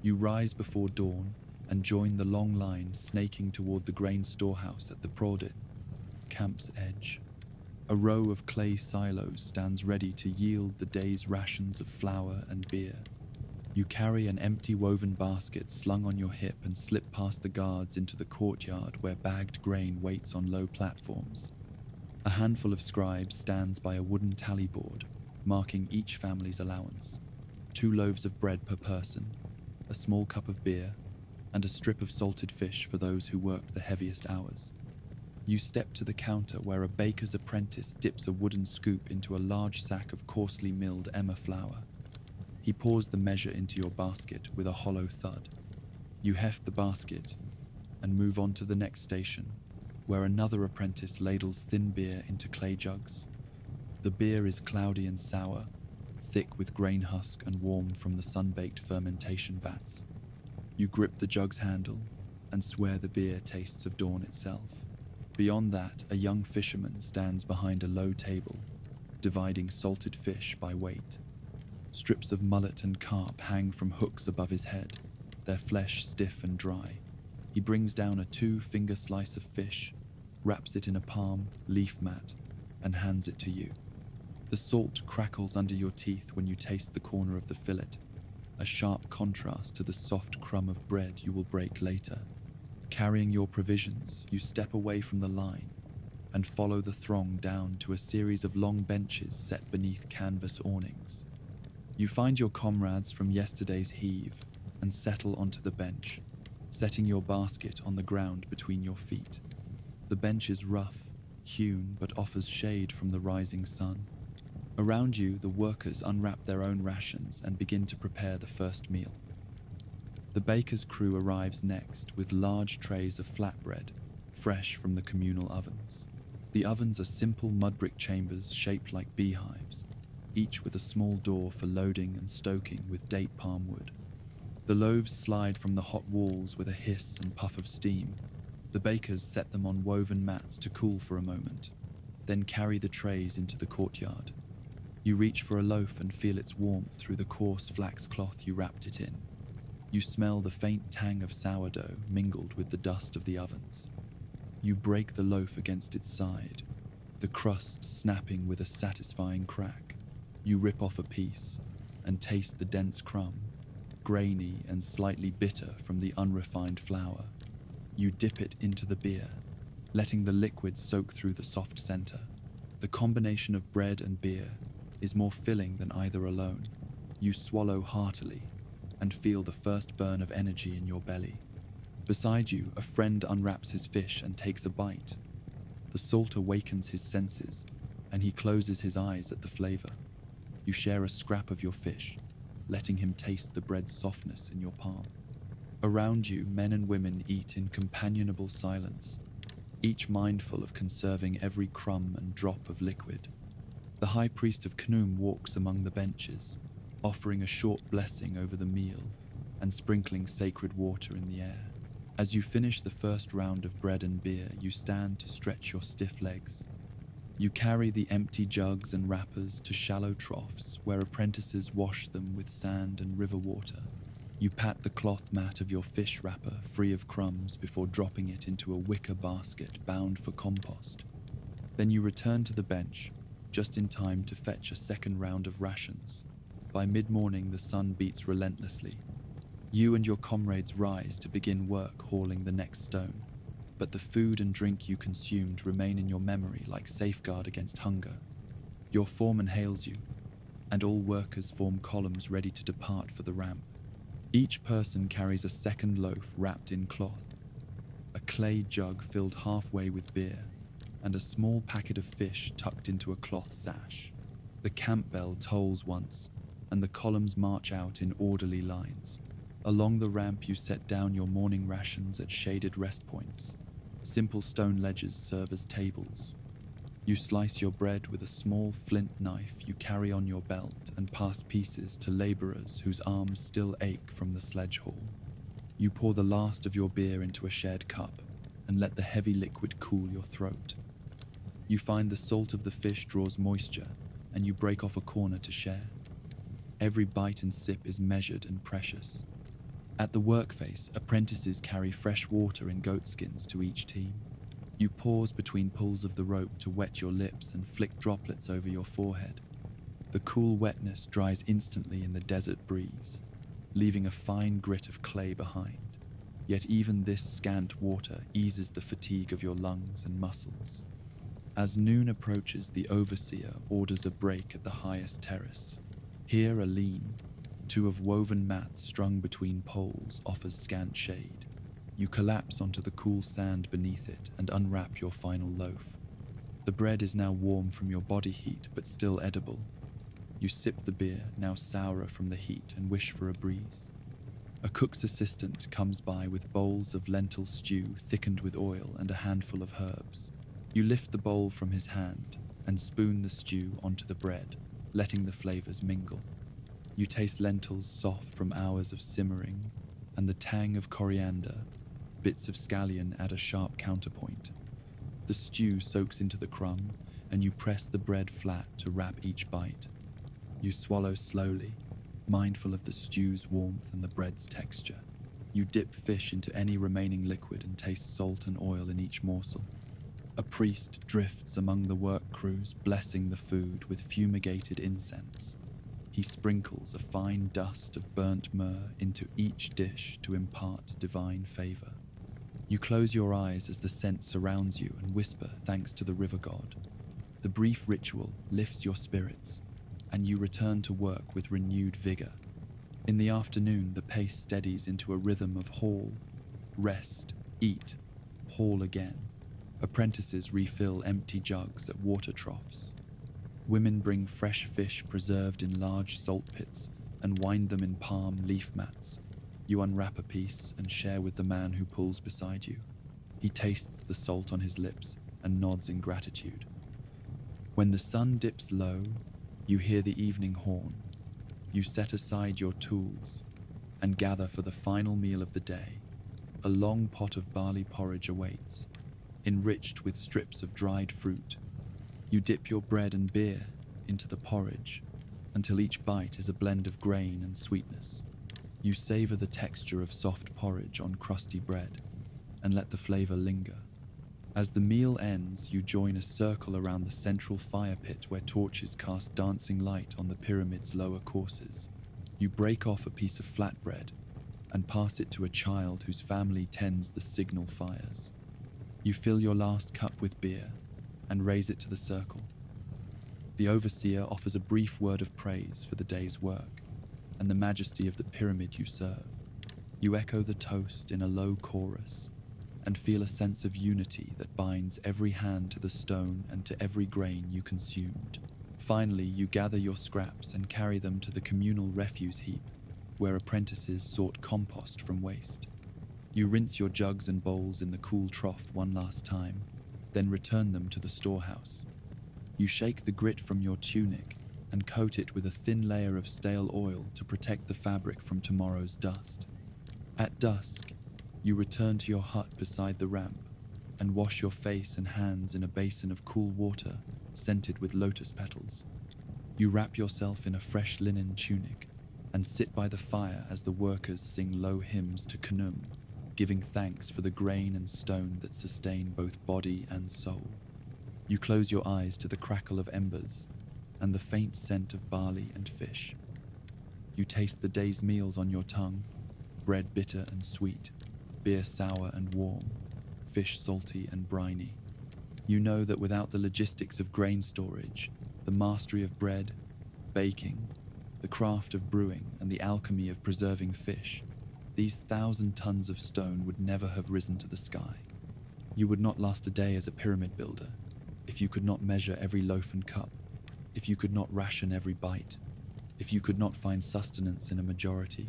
Speaker 1: You rise before dawn and join the long line snaking toward the grain storehouse at the Prodin, camp's edge. A row of clay silos stands ready to yield the day's rations of flour and beer. You carry an empty woven basket slung on your hip and slip past the guards into the courtyard where bagged grain waits on low platforms. A handful of scribes stands by a wooden tally board, marking each family's allowance: 2 loaves of bread per person, a small cup of beer, and a strip of salted fish for those who worked the heaviest hours. You step to the counter where a baker's apprentice dips a wooden scoop into a large sack of coarsely milled emmer flour. He pours the measure into your basket with a hollow thud. You heft the basket and move on to the next station, where another apprentice ladles thin beer into clay jugs. The beer is cloudy and sour, thick with grain husk and warm from the sun-baked fermentation vats. You grip the jug's handle and swear the beer tastes of dawn itself. Beyond that, a young fisherman stands behind a low table, dividing salted fish by weight. Strips of mullet and carp hang from hooks above his head, their flesh stiff and dry. He brings down a 2-finger slice of fish, wraps it in a palm leaf mat, and hands it to you. The salt crackles under your teeth when you taste the corner of the fillet, a sharp contrast to the soft crumb of bread you will break later. Carrying your provisions, you step away from the line and follow the throng down to a series of long benches set beneath canvas awnings. You find your comrades from yesterday's heave and settle onto the bench, setting your basket on the ground between your feet. The bench is rough, hewn, but offers shade from the rising sun. Around you, the workers unwrap their own rations and begin to prepare the first meal. The baker's crew arrives next with large trays of flatbread, fresh from the communal ovens. The ovens are simple mud brick chambers shaped like beehives, each with a small door for loading and stoking with date palm wood. The loaves slide from the hot walls with a hiss and puff of steam, The bakers set them on woven mats to cool for a moment, then carry the trays into the courtyard. You reach for a loaf and feel its warmth through the coarse flax cloth you wrapped it in. You smell the faint tang of sourdough mingled with the dust of the ovens. You break the loaf against its side, the crust snapping with a satisfying crack. You rip off a piece and taste the dense crumb, grainy and slightly bitter from the unrefined flour. You dip it into the beer, letting the liquid soak through the soft center. The combination of bread and beer is more filling than either alone. You swallow heartily and feel the first burn of energy in your belly. Beside you, a friend unwraps his fish and takes a bite. The salt awakens his senses, and he closes his eyes at the flavor. You share a scrap of your fish, letting him taste the bread's softness in your palm. Around you, men and women eat in companionable silence, each mindful of conserving every crumb and drop of liquid. The high priest of Khnum walks among the benches, offering a short blessing over the meal and sprinkling sacred water in the air. As you finish the first round of bread and beer, you stand to stretch your stiff legs. You carry the empty jugs and wrappers to shallow troughs where apprentices wash them with sand and river water. You pat the cloth mat of your fish wrapper free of crumbs before dropping it into a wicker basket bound for compost. Then you return to the bench, just in time to fetch a second round of rations. By mid-morning, the sun beats relentlessly. You and your comrades rise to begin work hauling the next stone, but the food and drink you consumed remain in your memory like safeguard against hunger. Your foreman hails you, and all workers form columns ready to depart for the ramp. Each person carries a second loaf wrapped in cloth, a clay jug filled halfway with beer, and a small packet of fish tucked into a cloth sash. The camp bell tolls once, and the columns march out in orderly lines. Along the ramp, you set down your morning rations at shaded rest points. Simple stone ledges serve as tables. You slice your bread with a small flint knife you carry on your belt and pass pieces to laborers whose arms still ache from the sledge haul. You pour the last of your beer into a shared cup and let the heavy liquid cool your throat. You find the salt of the fish draws moisture, and you break off a corner to share. Every bite and sip is measured and precious. At the workface, apprentices carry fresh water in goatskins to each team. You pause between pulls of the rope to wet your lips and flick droplets over your forehead. The cool wetness dries instantly in the desert breeze, leaving a fine grit of clay behind. Yet even this scant water eases the fatigue of your lungs and muscles. As noon approaches, the overseer orders a break at the highest terrace. Here, a lean, two of woven mats strung between poles offers scant shade. You collapse onto the cool sand beneath it and unwrap your final loaf. The bread is now warm from your body heat, but still edible. You sip the beer, now sourer from the heat, and wish for a breeze. A cook's assistant comes by with bowls of lentil stew thickened with oil and a handful of herbs. You lift the bowl from his hand and spoon the stew onto the bread, letting the flavors mingle. You taste lentils soft from hours of simmering, and the tang of coriander. Bits of scallion add a sharp counterpoint. The stew soaks into the crumb, and you press the bread flat to wrap each bite. You swallow slowly, mindful of the stew's warmth and the bread's texture. You dip fish into any remaining liquid and taste salt and oil in each morsel. A priest drifts among the work crews, blessing the food with fumigated incense. He sprinkles a fine dust of burnt myrrh into each dish to impart divine favor. You close your eyes as the scent surrounds you and whisper thanks to the river god. The brief ritual lifts your spirits, and you return to work with renewed vigor. In the afternoon, the pace steadies into a rhythm of haul, rest, eat, haul again. Apprentices refill empty jugs at water troughs. Women bring fresh fish preserved in large salt pits and wind them in palm leaf mats. You unwrap a piece and share with the man who pulls beside you. He tastes the salt on his lips and nods in gratitude. When the sun dips low, you hear the evening horn. You set aside your tools and gather for the final meal of the day, A long pot of barley porridge awaits, enriched with strips of dried fruit. You dip your bread and beer into the porridge until each bite is a blend of grain and sweetness. You savor the texture of soft porridge on crusty bread and let the flavor linger. As the meal ends, you join a circle around the central fire pit where torches cast dancing light on the pyramid's lower courses. You break off a piece of flatbread and pass it to a child whose family tends the signal fires. You fill your last cup with beer and raise it to the circle. The overseer offers a brief word of praise for the day's work and the majesty of the pyramid you serve. You echo the toast in a low chorus and feel a sense of unity that binds every hand to the stone and to every grain you consumed. Finally, you gather your scraps and carry them to the communal refuse heap, where apprentices sort compost from waste. You rinse your jugs and bowls in the cool trough one last time, then return them to the storehouse. You shake the grit from your tunic and coat it with a thin layer of stale oil to protect the fabric from tomorrow's dust. At dusk, you return to your hut beside the ramp and wash your face and hands in a basin of cool water scented with lotus petals. You wrap yourself in a fresh linen tunic and sit by the fire as the workers sing low hymns to Khnum, giving thanks for the grain and stone that sustain both body and soul. You close your eyes to the crackle of embers and the faint scent of barley and fish. You taste the day's meals on your tongue, bread bitter and sweet, beer sour and warm, fish salty and briny. You know that without the logistics of grain storage, the mastery of bread, baking, the craft of brewing, and the alchemy of preserving fish, these 1,000 tons of stone would never have risen to the sky. You would not last a day as a pyramid builder if you could not measure every loaf and cup, if you could not ration every bite, if you could not find sustenance in a majority,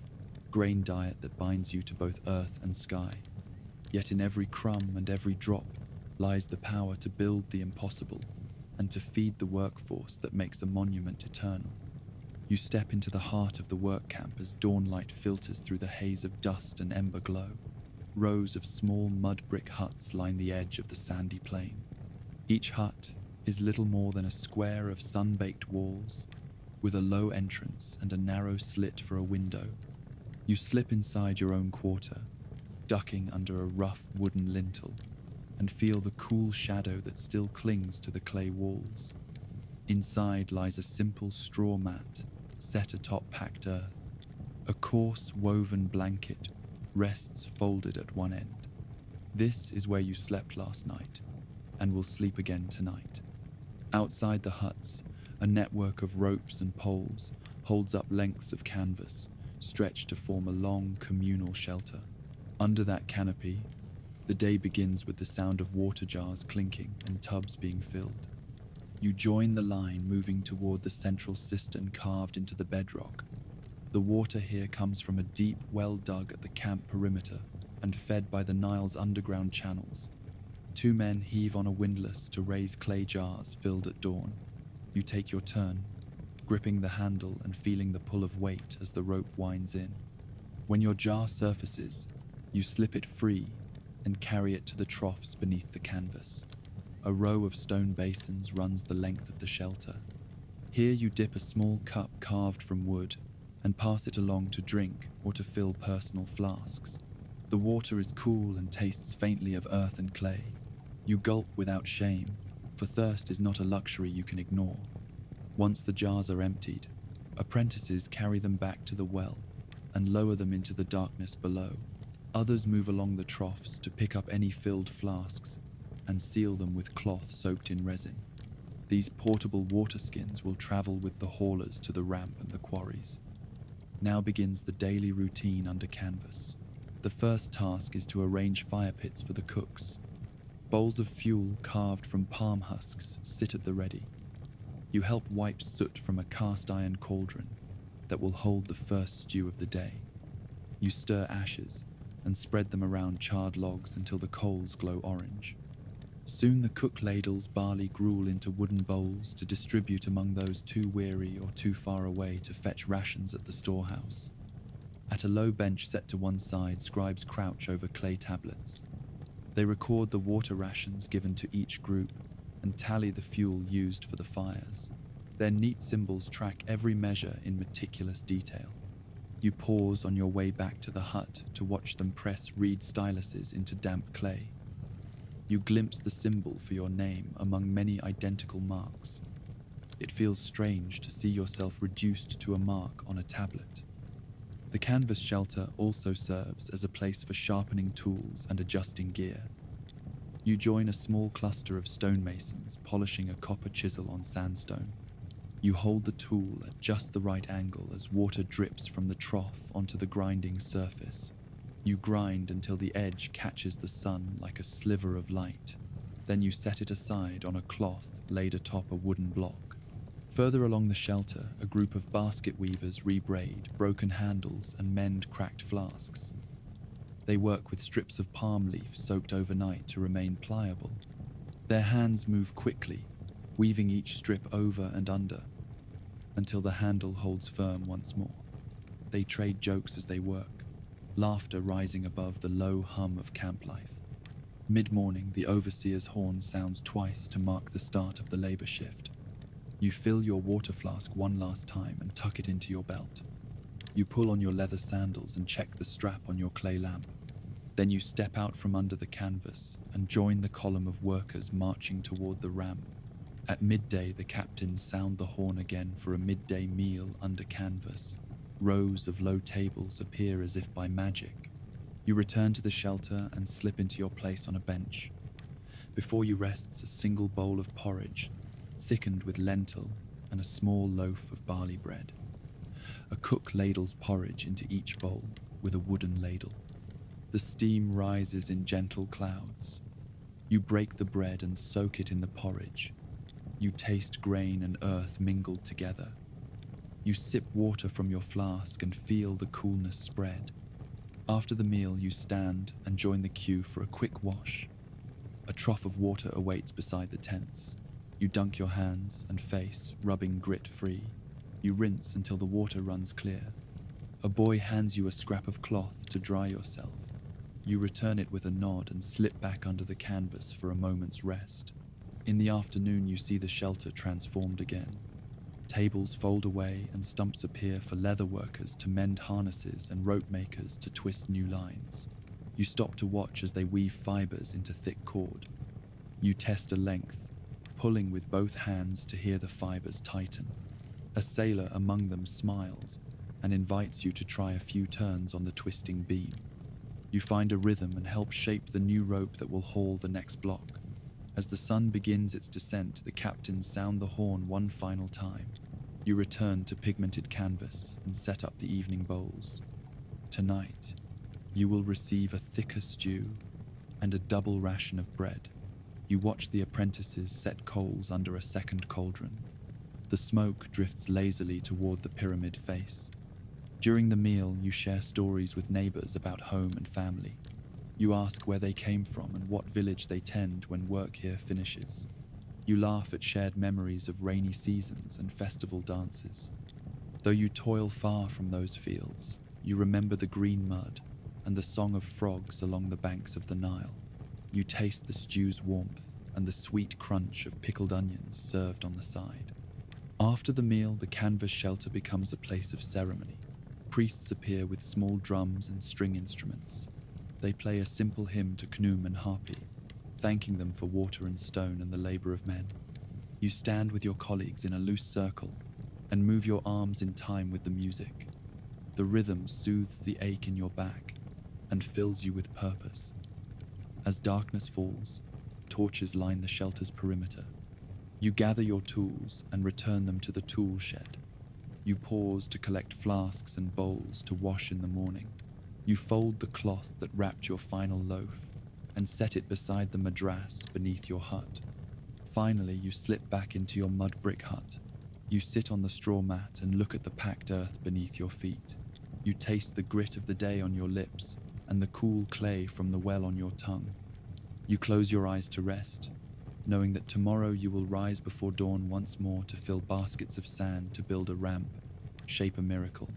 Speaker 1: grain diet that binds you to both earth and sky. Yet in every crumb and every drop lies the power to build the impossible and to feed the workforce that makes a monument eternal. You step into the heart of the work camp as dawnlight filters through the haze of dust and ember glow. Rows of small mud brick huts line the edge of the sandy plain. Each hut is little more than a square of sun-baked walls, with a low entrance and a narrow slit for a window. You slip inside your own quarter, ducking under a rough wooden lintel, and feel the cool shadow that still clings to the clay walls. Inside lies a simple straw mat set atop packed earth. A coarse woven blanket rests folded at one end. This is where you slept last night, and will sleep again tonight. Outside the huts, a network of ropes and poles holds up lengths of canvas, stretched to form a long communal shelter. Under that canopy, the day begins with the sound of water jars clinking and tubs being filled. You join the line moving toward the central cistern carved into the bedrock. The water here comes from a deep well dug at the camp perimeter and fed by the Nile's underground channels. 2 men heave on a windlass to raise clay jars filled at dawn. You take your turn, gripping the handle and feeling the pull of weight as the rope winds in. When your jar surfaces, you slip it free and carry it to the troughs beneath the canvas. A row of stone basins runs the length of the shelter. Here you dip a small cup carved from wood and pass it along to drink or to fill personal flasks. The water is cool and tastes faintly of earth and clay. You gulp without shame, for thirst is not a luxury you can ignore. Once the jars are emptied, apprentices carry them back to the well and lower them into the darkness below. Others move along the troughs to pick up any filled flasks and seal them with cloth soaked in resin. These portable water skins will travel with the haulers to the ramp and the quarries. Now begins the daily routine under canvas. The first task is to arrange fire pits for the cooks. Bowls of fuel carved from palm husks sit at the ready. You help wipe soot from a cast iron cauldron that will hold the first stew of the day. You stir ashes and spread them around charred logs until the coals glow orange. Soon the cook ladles barley gruel into wooden bowls to distribute among those too weary or too far away to fetch rations at the storehouse. At a low bench set to one side, scribes crouch over clay tablets. They record the water rations given to each group and tally the fuel used for the fires. Their neat symbols track every measure in meticulous detail. You pause on your way back to the hut to watch them press reed styluses into damp clay. You glimpse the symbol for your name among many identical marks. It feels strange to see yourself reduced to a mark on a tablet. The canvas shelter also serves as a place for sharpening tools and adjusting gear. You join a small cluster of stonemasons polishing a copper chisel on sandstone. You hold the tool at just the right angle as water drips from the trough onto the grinding surface. You grind until the edge catches the sun like a sliver of light. Then you set it aside on a cloth laid atop a wooden block. Further along the shelter, a group of basket weavers rebraid broken handles and mend cracked flasks. They work with strips of palm leaf soaked overnight to remain pliable. Their hands move quickly, weaving each strip over and under, until the handle holds firm once more. They trade jokes as they work, laughter rising above the low hum of camp life. Mid-morning, the overseer's horn sounds twice to mark the start of the labor shift. You fill your water flask one last time and tuck it into your belt. You pull on your leather sandals and check the strap on your clay lamp. Then you step out from under the canvas and join the column of workers marching toward the ramp. At midday, the captains sound the horn again for a midday meal under canvas. Rows of low tables appear as if by magic. You return to the shelter and slip into your place on a bench. Before you rests a single bowl of porridge, thickened with lentil and a small loaf of barley bread. A cook ladles porridge into each bowl with a wooden ladle. The steam rises in gentle clouds. You break the bread and soak it in the porridge. You taste grain and earth mingled together. You sip water from your flask and feel the coolness spread. After the meal, you stand and join the queue for a quick wash. A trough of water awaits beside the tents. You dunk your hands and face, rubbing grit free. You rinse until the water runs clear. A boy hands you a scrap of cloth to dry yourself. You return it with a nod and slip back under the canvas for a moment's rest. In the afternoon, you see the shelter transformed again. Tables fold away and stumps appear for leather workers to mend harnesses and rope makers to twist new lines. You stop to watch as they weave fibers into thick cord. You test a length, pulling with both hands to hear the fibers tighten. A sailor among them smiles and invites you to try a few turns on the twisting beam. You find a rhythm and help shape the new rope that will haul the next block. As the sun begins its descent, the captains sound the horn one final time. You return to pigmented canvas and set up the evening bowls. Tonight, you will receive a thicker stew and a double ration of bread. You watch the apprentices set coals under a second cauldron. The smoke drifts lazily toward the pyramid face. During the meal, you share stories with neighbors about home and family. You ask where they came from and what village they tend when work here finishes. You laugh at shared memories of rainy seasons and festival dances. Though you toil far from those fields, you remember the green mud and the song of frogs along the banks of the Nile. You taste the stew's warmth and the sweet crunch of pickled onions served on the side. After the meal, the canvas shelter becomes a place of ceremony. Priests appear with small drums and string instruments. They play a simple hymn to Khnum and Harpy, thanking them for water and stone and the labor of men. You stand with your colleagues in a loose circle and move your arms in time with the music. The rhythm soothes the ache in your back and fills you with purpose. As darkness falls, torches line the shelter's perimeter. You gather your tools and return them to the tool shed. You pause to collect flasks and bowls to wash in the morning. You fold the cloth that wrapped your final loaf and set it beside the madras beneath your hut. Finally, you slip back into your mud brick hut. You sit on the straw mat and look at the packed earth beneath your feet. You taste the grit of the day on your lips and the cool clay from the well on your tongue. You close your eyes to rest, knowing that tomorrow you will rise before dawn once more to fill baskets of sand to build a ramp, shape a miracle,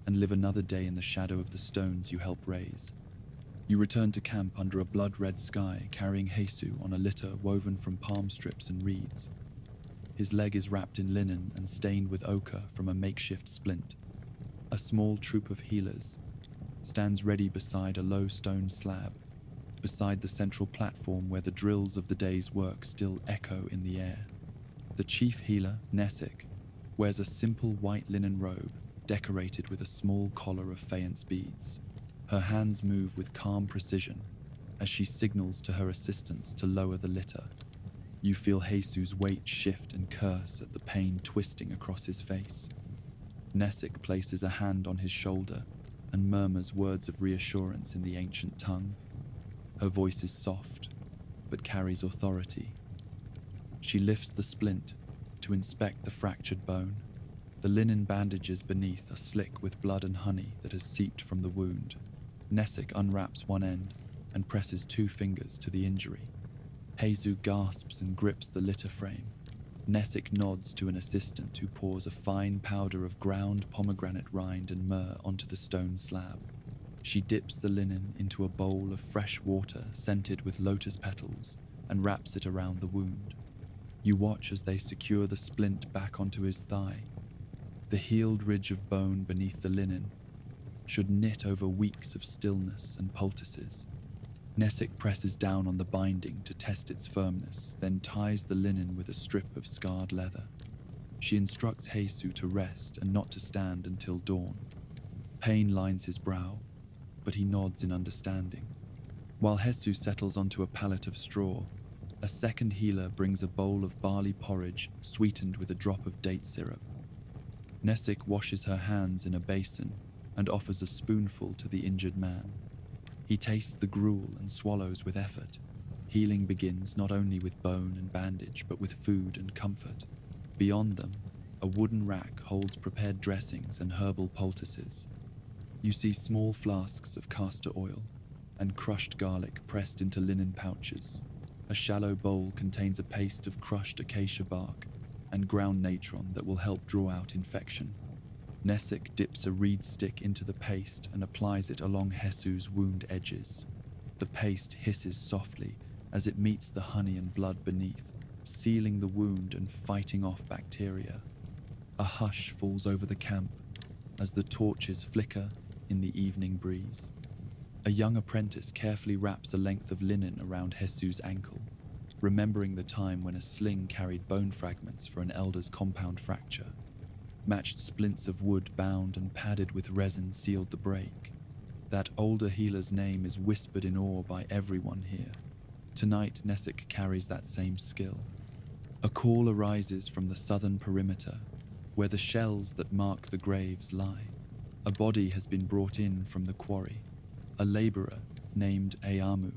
Speaker 1: and live another day in the shadow of the stones you help raise. You return to camp under a blood-red sky, carrying Jesus on a litter woven from palm strips and reeds. His leg is wrapped in linen and stained with ochre from a makeshift splint. A small troop of healers stands ready beside a low stone slab, beside the central platform where the drills of the day's work still echo in the air. The chief healer, Nessic, wears a simple white linen robe decorated with a small collar of faience beads. Her hands move with calm precision as she signals to her assistants to lower the litter. You feel Jesus' weight shift and curse at the pain twisting across his face. Nessic places a hand on his shoulder and murmurs words of reassurance in the ancient tongue. Her voice is soft, but carries authority. She lifts the splint to inspect the fractured bone. The linen bandages beneath are slick with blood and honey that has seeped from the wound. Nessic unwraps one end and presses 2 fingers to the injury. Jesus gasps and grips the litter frame. Nessic nods to an assistant who pours a fine powder of ground pomegranate rind and myrrh onto the stone slab. She dips the linen into a bowl of fresh water scented with lotus petals and wraps it around the wound. You watch as they secure the splint back onto his thigh. The healed ridge of bone beneath the linen should knit over weeks of stillness and poultices. Nessic presses down on the binding to test its firmness, then ties the linen with a strip of scarred leather. She instructs Jesus to rest and not to stand until dawn. Pain lines his brow, but he nods in understanding. While Jesus settles onto a pallet of straw, a second healer brings a bowl of barley porridge sweetened with a drop of date syrup. Nessic washes her hands in a basin and offers a spoonful to the injured man. He tastes the gruel and swallows with effort. Healing begins not only with bone and bandage, but with food and comfort. Beyond them, a wooden rack holds prepared dressings and herbal poultices. You see small flasks of castor oil and crushed garlic pressed into linen pouches. A shallow bowl contains a paste of crushed acacia bark and ground natron that will help draw out infection. Nessic dips a reed stick into the paste and applies it along Jesus' wound edges. The paste hisses softly as it meets the honey and blood beneath, sealing the wound and fighting off bacteria. A hush falls over the camp as the torches flicker in the evening breeze. A young apprentice carefully wraps a length of linen around Jesus' ankle, remembering the time when a sling carried bone fragments for an elder's compound fracture. Matched splints of wood bound and padded with resin sealed the break. That older healer's name is whispered in awe by everyone here. Tonight, Nessic carries that same skill. A call arises from the southern perimeter, where the shells that mark the graves lie. A body has been brought in from the quarry. A laborer named Ayamu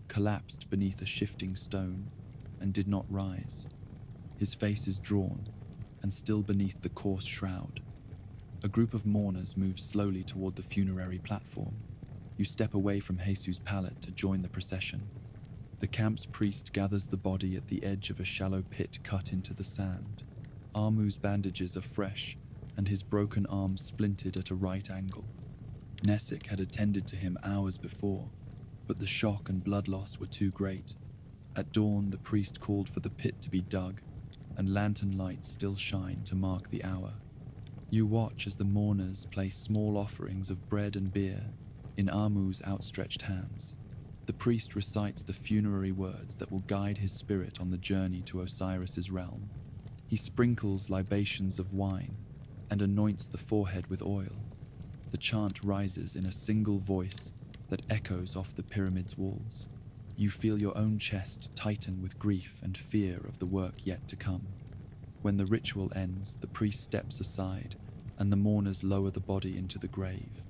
Speaker 1: collapsed beneath a shifting stone and did not rise. His face is drawn and still beneath the coarse shroud. A group of mourners moves slowly toward the funerary platform. You step away from Jesus' pallet to join the procession. The camp's priest gathers the body at the edge of a shallow pit cut into the sand. Amu's bandages are fresh, and his broken arm splintered at a right angle. Nessic had attended to him hours before, but the shock and blood loss were too great. At dawn, the priest called for the pit to be dug, and lantern lights still shine to mark the hour. You watch as the mourners place small offerings of bread and beer in Amu's outstretched hands. The priest recites the funerary words that will guide his spirit on the journey to Osiris's realm. He sprinkles libations of wine and anoints the forehead with oil. The chant rises in a single voice that echoes off the pyramid's walls. You feel your own chest tighten with grief and fear of the work yet to come. When the ritual ends, the priest steps aside and the mourners lower the body into the grave.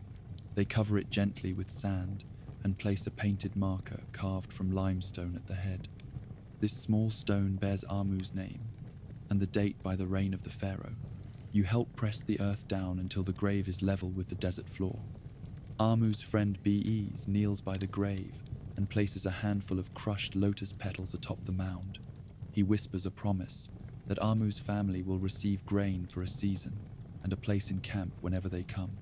Speaker 1: They cover it gently with sand and place a painted marker carved from limestone at the head. This small stone bears Amu's name and the date by the reign of the pharaoh. You help press the earth down until the grave is level with the desert floor. Amu's friend Bees kneels by the grave and places a handful of crushed lotus petals atop the mound. He whispers a promise that Amu's family will receive grain for a season and a place in camp whenever they come.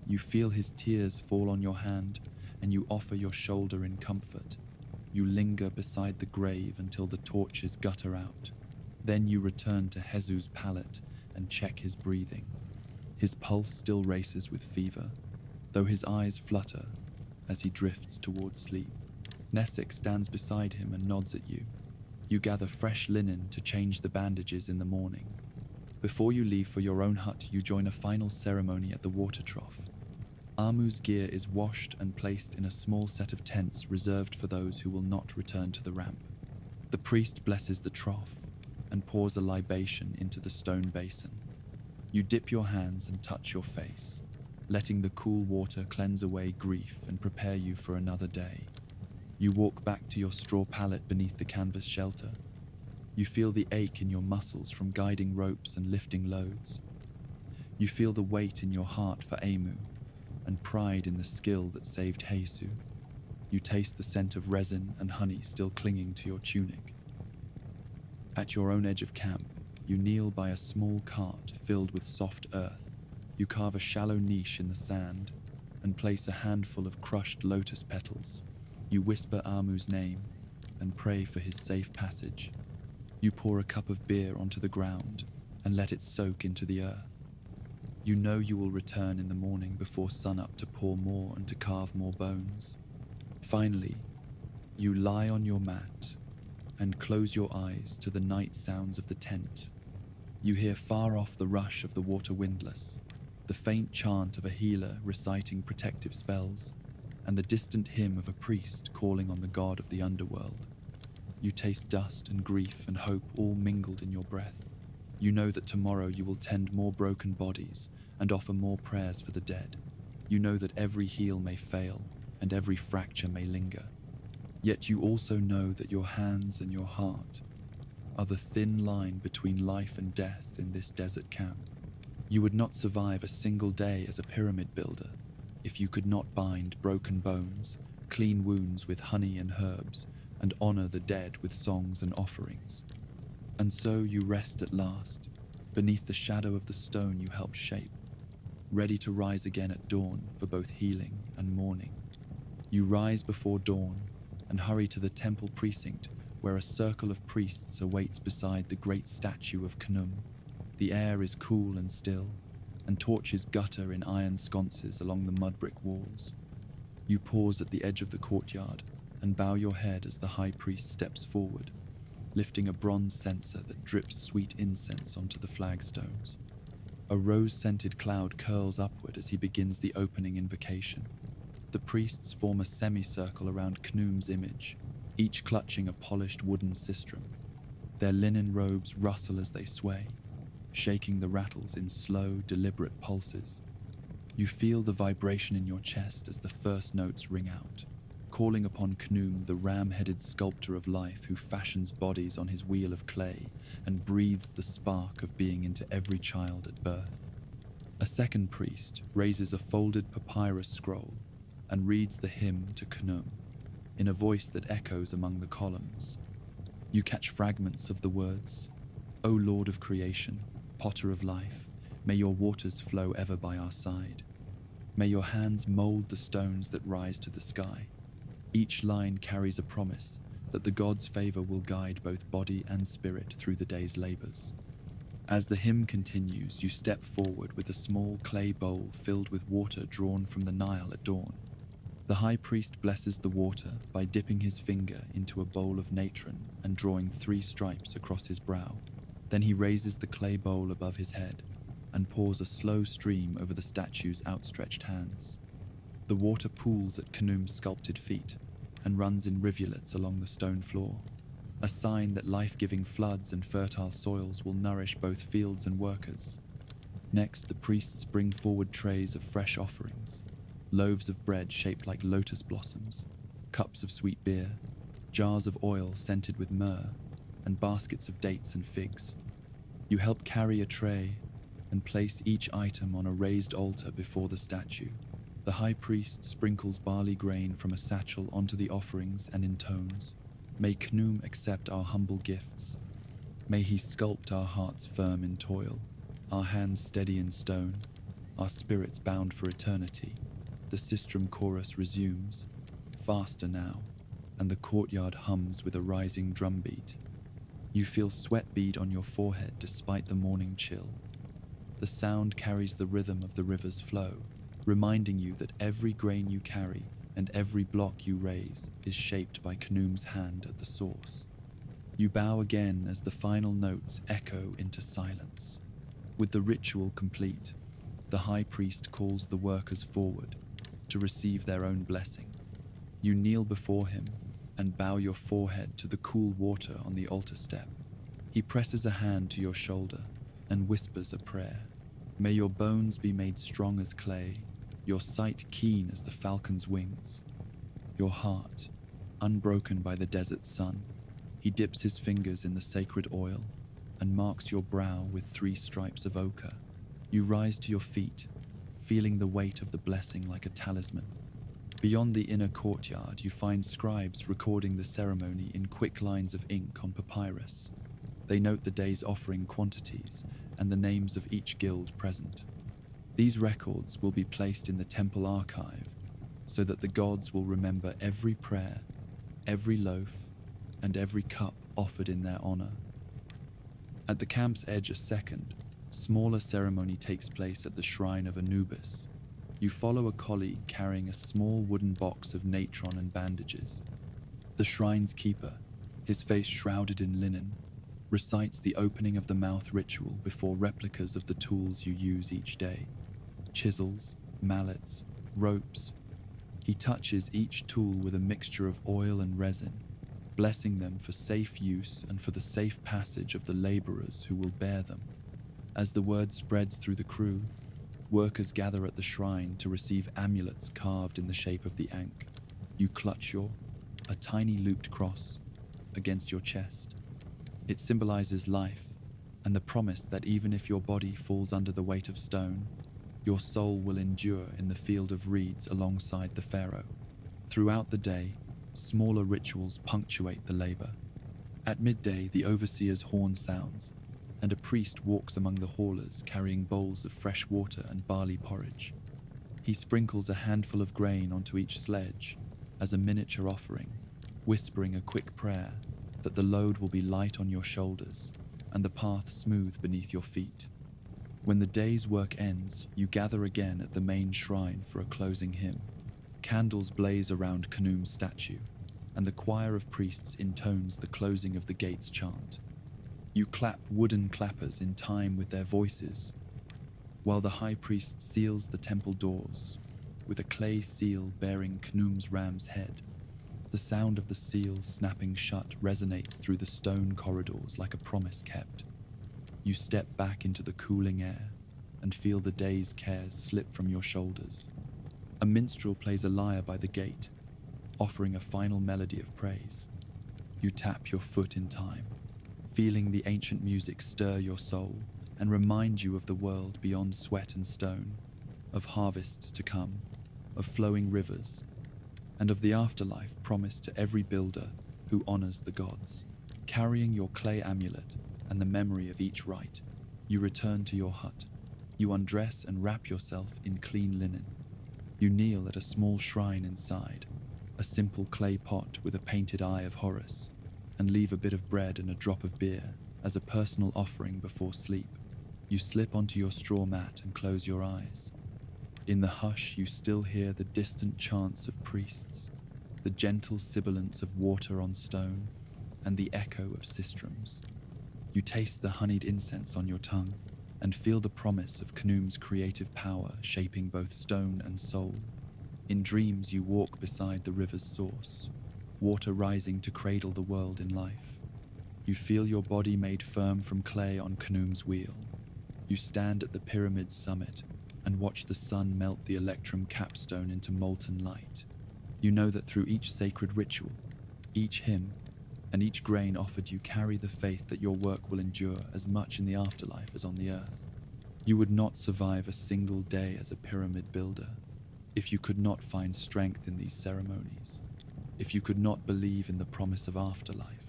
Speaker 1: You feel his tears fall on your hand, and you offer your shoulder in comfort. You linger beside the grave until the torches gutter out. Then you return to Jesus' pallet and check his breathing. His pulse still races with fever, though his eyes flutter as he drifts towards sleep. Nessic stands beside him and nods at you. You gather fresh linen to change the bandages in the morning. Before you leave for your own hut, you join a final ceremony at the water trough. Amu's gear is washed and placed in a small set of tents reserved for those who will not return to the ramp. The priest blesses the trough and pours a libation into the stone basin. You dip your hands and touch your face, letting the cool water cleanse away grief and prepare you for another day. You walk back to your straw pallet beneath the canvas shelter. You feel the ache in your muscles from guiding ropes and lifting loads. You feel the weight in your heart for Amu and pride in the skill that saved Heisu. You taste the scent of resin and honey still clinging to your tunic. At your own edge of camp, you kneel by a small cart filled with soft earth. You carve a shallow niche in the sand and place a handful of crushed lotus petals. You whisper Amu's name and pray for his safe passage. You pour a cup of beer onto the ground and let it soak into the earth. You know you will return in the morning before sunup to pour more and to carve more bones. Finally, you lie on your mat and close your eyes to the night sounds of the tent. You hear far off the rush of the water windlass, the faint chant of a healer reciting protective spells, and the distant hymn of a priest calling on the god of the underworld. You taste dust and grief and hope all mingled in your breath. You know that tomorrow you will tend more broken bodies and offer more prayers for the dead. You know that every heel may fail and every fracture may linger. Yet you also know that your hands and your heart are the thin line between life and death in this desert camp. You would not survive a single day as a pyramid builder if you could not bind broken bones, clean wounds with honey and herbs, and honor the dead with songs and offerings. And so you rest at last, beneath the shadow of the stone you helped shape, ready to rise again at dawn for both healing and mourning. You rise before dawn and hurry to the temple precinct where a circle of priests awaits beside the great statue of Khnum. The air is cool and still, and torches gutter in iron sconces along the mud brick walls. You pause at the edge of the courtyard and bow your head as the high priest steps forward, lifting a bronze censer that drips sweet incense onto the flagstones. A rose-scented cloud curls upward as he begins the opening invocation. The priests form a semicircle around Khnum's image, each clutching a polished wooden sistrum. Their linen robes rustle as they sway, shaking the rattles in slow, deliberate pulses. You feel the vibration in your chest as the first notes ring out, calling upon Khnum, the ram-headed sculptor of life who fashions bodies on his wheel of clay and breathes the spark of being into every child at birth. A second priest raises a folded papyrus scroll and reads the hymn to Khnum in a voice that echoes among the columns. You catch fragments of the words, "O Lord of creation, potter of life, may your waters flow ever by our side. May your hands mold the stones that rise to the sky." Each line carries a promise that the god's favor will guide both body and spirit through the day's labors. As the hymn continues, you step forward with a small clay bowl filled with water drawn from the Nile at dawn. The high priest blesses the water by dipping his finger into a bowl of natron and drawing 3 stripes across his brow. Then he raises the clay bowl above his head and pours a slow stream over the statue's outstretched hands. The water pools at Khnum's sculpted feet and runs in rivulets along the stone floor, a sign that life-giving floods and fertile soils will nourish both fields and workers. Next, the priests bring forward trays of fresh offerings, loaves of bread shaped like lotus blossoms, cups of sweet beer, jars of oil scented with myrrh, and baskets of dates and figs. You help carry a tray and place each item on a raised altar before the statue. The high priest sprinkles barley grain from a satchel onto the offerings and intones, "May Khnum accept our humble gifts. May he sculpt our hearts firm in toil, our hands steady in stone, our spirits bound for eternity. The sistrum chorus resumes, faster now, and the courtyard hums with a rising drumbeat. You feel sweat bead on your forehead despite the morning chill. The sound carries the rhythm of the river's flow, reminding you that every grain you carry and every block you raise is shaped by Khnum's hand at the source. You bow again as the final notes echo into silence. With the ritual complete, the high priest calls the workers forward to receive their own blessing. You kneel before him and bow your forehead to the cool water on the altar step. He presses a hand to your shoulder and whispers a prayer. May your bones be made strong as clay, your sight keen as the falcon's wings, your heart unbroken by the desert sun. He dips his fingers in the sacred oil and marks your brow with 3 stripes of ochre. You rise to your feet, feeling the weight of the blessing like a talisman. Beyond the inner courtyard, you find scribes recording the ceremony in quick lines of ink on papyrus. They note the day's offering quantities and the names of each guild present. These records will be placed in the temple archive so that the gods will remember every prayer, every loaf, and every cup offered in their honor. At the camp's edge, a second, smaller ceremony takes place at the shrine of Anubis. You follow a colleague carrying a small wooden box of natron and bandages. The shrine's keeper, his face shrouded in linen, recites the opening of the mouth ritual before replicas of the tools you use each day. Chisels, mallets, ropes. He touches each tool with a mixture of oil and resin, blessing them for safe use and for the safe passage of the laborers who will bear them. As the word spreads through the crew, workers gather at the shrine to receive amulets carved in the shape of the Ankh. You clutch a tiny looped cross, against your chest. It symbolizes life and the promise that even if your body falls under the weight of stone, your soul will endure in the field of reeds alongside the pharaoh. Throughout the day, smaller rituals punctuate the labor. At midday, the overseer's horn sounds, and a priest walks among the haulers carrying bowls of fresh water and barley porridge. He sprinkles a handful of grain onto each sledge as a miniature offering, whispering a quick prayer that the load will be light on your shoulders and the path smooth beneath your feet. When the day's work ends, you gather again at the main shrine for a closing hymn. Candles blaze around Khnum's statue, and the choir of priests intones the closing of the gate's chant. You clap wooden clappers in time with their voices, while the high priest seals the temple doors with a clay seal bearing Khnum's ram's head. The sound of the seal snapping shut resonates through the stone corridors like a promise kept. You step back into the cooling air and feel the day's cares slip from your shoulders. A minstrel plays a lyre by the gate, offering a final melody of praise. You tap your foot in time, feeling the ancient music stir your soul and remind you of the world beyond sweat and stone, of harvests to come, of flowing rivers, and of the afterlife promised to every builder who honors the gods. Carrying your clay amulet and the memory of each rite, you return to your hut. You undress and wrap yourself in clean linen. You kneel at a small shrine inside, a simple clay pot with a painted eye of Horus, and leave a bit of bread and a drop of beer as a personal offering before sleep. You slip onto your straw mat and close your eyes. In the hush, you still hear the distant chants of priests, the gentle sibilance of water on stone, and the echo of sistrums. You taste the honeyed incense on your tongue and feel the promise of Khnum's creative power shaping both stone and soul. In dreams, you walk beside the river's source, water rising to cradle the world in life. You feel your body made firm from clay on Khnum's wheel. You stand at the pyramid's summit and watch the sun melt the electrum capstone into molten light. You know that through each sacred ritual, each hymn, and each grain offered, you carry the faith that your work will endure as much in the afterlife as on the earth. You would not survive a single day as a pyramid builder if you could not find strength in these ceremonies, if you could not believe in the promise of afterlife,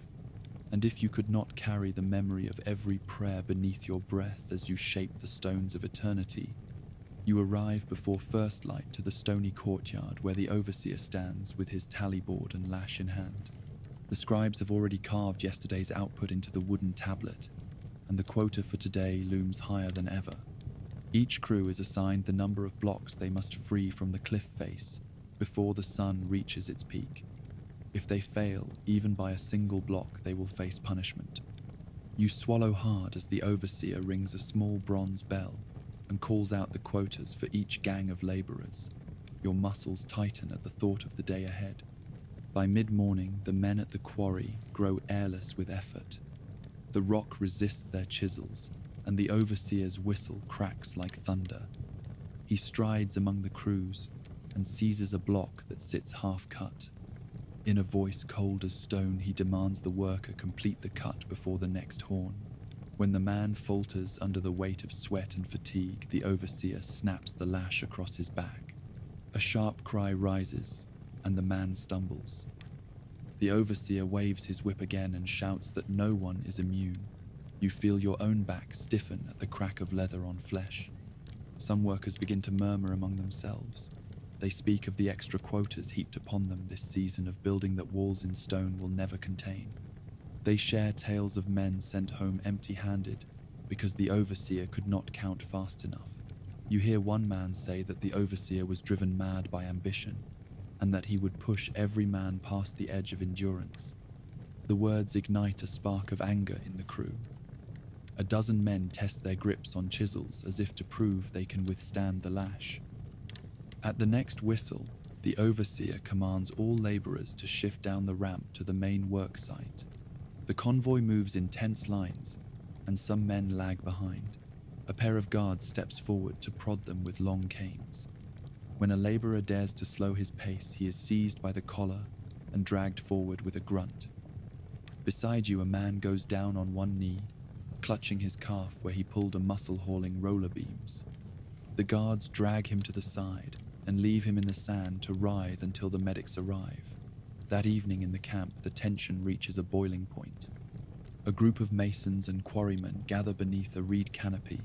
Speaker 1: and if you could not carry the memory of every prayer beneath your breath as you shape the stones of eternity. You arrive before first light to the stony courtyard where the overseer stands with his tally board and lash in hand. The scribes have already carved yesterday's output into the wooden tablet, and the quota for today looms higher than ever. Each crew is assigned the number of blocks they must free from the cliff face before the sun reaches its peak. If they fail, even by a single block, they will face punishment. You swallow hard as the overseer rings a small bronze bell and calls out the quotas for each gang of laborers. Your muscles tighten at the thought of the day ahead. By mid-morning, the men at the quarry grow airless with effort. The rock resists their chisels, and the overseer's whistle cracks like thunder. He strides among the crews and seizes a block that sits half-cut. In a voice cold as stone, he demands the worker complete the cut before the next horn. When the man falters under the weight of sweat and fatigue, the overseer snaps the lash across his back. A sharp cry rises, and the man stumbles. The overseer waves his whip again and shouts that no one is immune. You feel your own back stiffen at the crack of leather on flesh. Some workers begin to murmur among themselves. They speak of the extra quotas heaped upon them this season of building that walls in stone will never contain. They share tales of men sent home empty-handed because the overseer could not count fast enough. You hear one man say that the overseer was driven mad by ambition and that he would push every man past the edge of endurance. The words ignite a spark of anger in the crew. A dozen men test their grips on chisels as if to prove they can withstand the lash. At the next whistle, the overseer commands all laborers to shift down the ramp to the main work site. The convoy moves in tense lines, and some men lag behind. A pair of guards steps forward to prod them with long canes. When a laborer dares to slow his pace, he is seized by the collar and dragged forward with a grunt. Beside you, a man goes down on one knee, clutching his calf where he pulled a muscle-hauling roller beams. The guards drag him to the side and leave him in the sand to writhe until the medics arrive. That evening in the camp, the tension reaches a boiling point. A group of masons and quarrymen gather beneath a reed canopy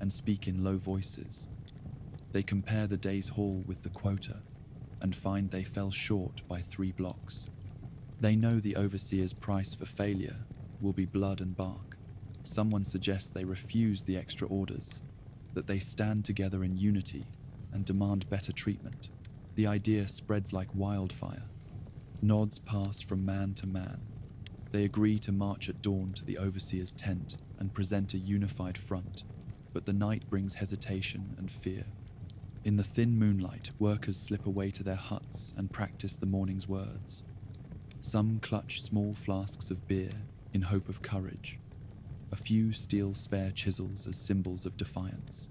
Speaker 1: and speak in low voices. They compare the day's haul with the quota and find they fell short by 3 blocks. They know the overseer's price for failure will be blood and bark. Someone suggests they refuse the extra orders, that they stand together in unity and demand better treatment. The idea spreads like wildfire. Nods pass from man to man. They agree to march at dawn to the overseer's tent and present a unified front, but the night brings hesitation and fear. In the thin moonlight, workers slip away to their huts and practice the morning's words. Some clutch small flasks of beer in hope of courage. A few steal spare chisels as symbols of defiance.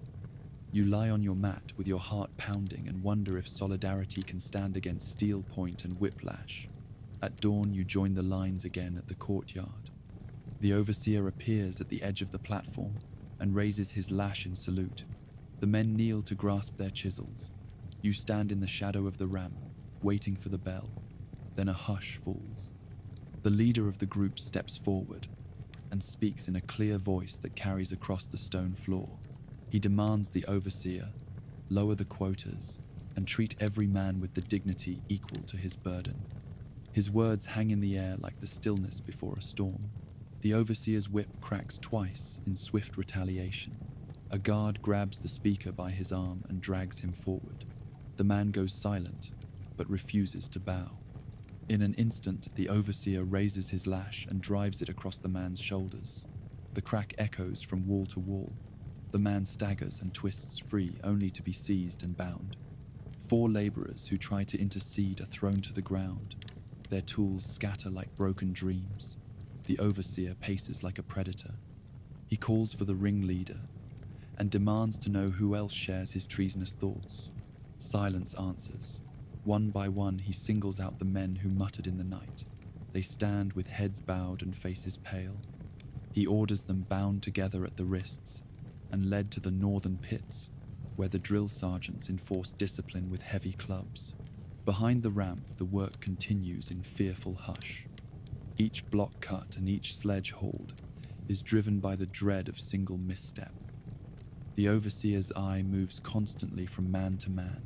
Speaker 1: You lie on your mat with your heart pounding and wonder if solidarity can stand against steel point and whiplash. At dawn, you join the lines again at the courtyard. The overseer appears at the edge of the platform and raises his lash in salute. The men kneel to grasp their chisels. You stand in the shadow of the ramp, waiting for the bell. Then a hush falls. The leader of the group steps forward and speaks in a clear voice that carries across the stone floor. He demands the overseer lower the quotas and treat every man with the dignity equal to his burden. His words hang in the air like the stillness before a storm. The overseer's whip cracks twice in swift retaliation. A guard grabs the speaker by his arm and drags him forward. The man goes silent, but refuses to bow. In an instant, the overseer raises his lash and drives it across the man's shoulders. The crack echoes from wall to wall. The man staggers and twists free, only to be seized and bound. 4 laborers who try to intercede are thrown to the ground. Their tools scatter like broken dreams. The overseer paces like a predator. He calls for the ringleader and demands to know who else shares his treasonous thoughts. Silence answers. One by one, he singles out the men who muttered in the night. They stand with heads bowed and faces pale. He orders them bound together at the wrists and led to the northern pits, where the drill sergeants enforce discipline with heavy clubs. Behind the ramp, the work continues in fearful hush. Each block cut and each sledge hauled is driven by the dread of single misstep. The overseer's eye moves constantly from man to man.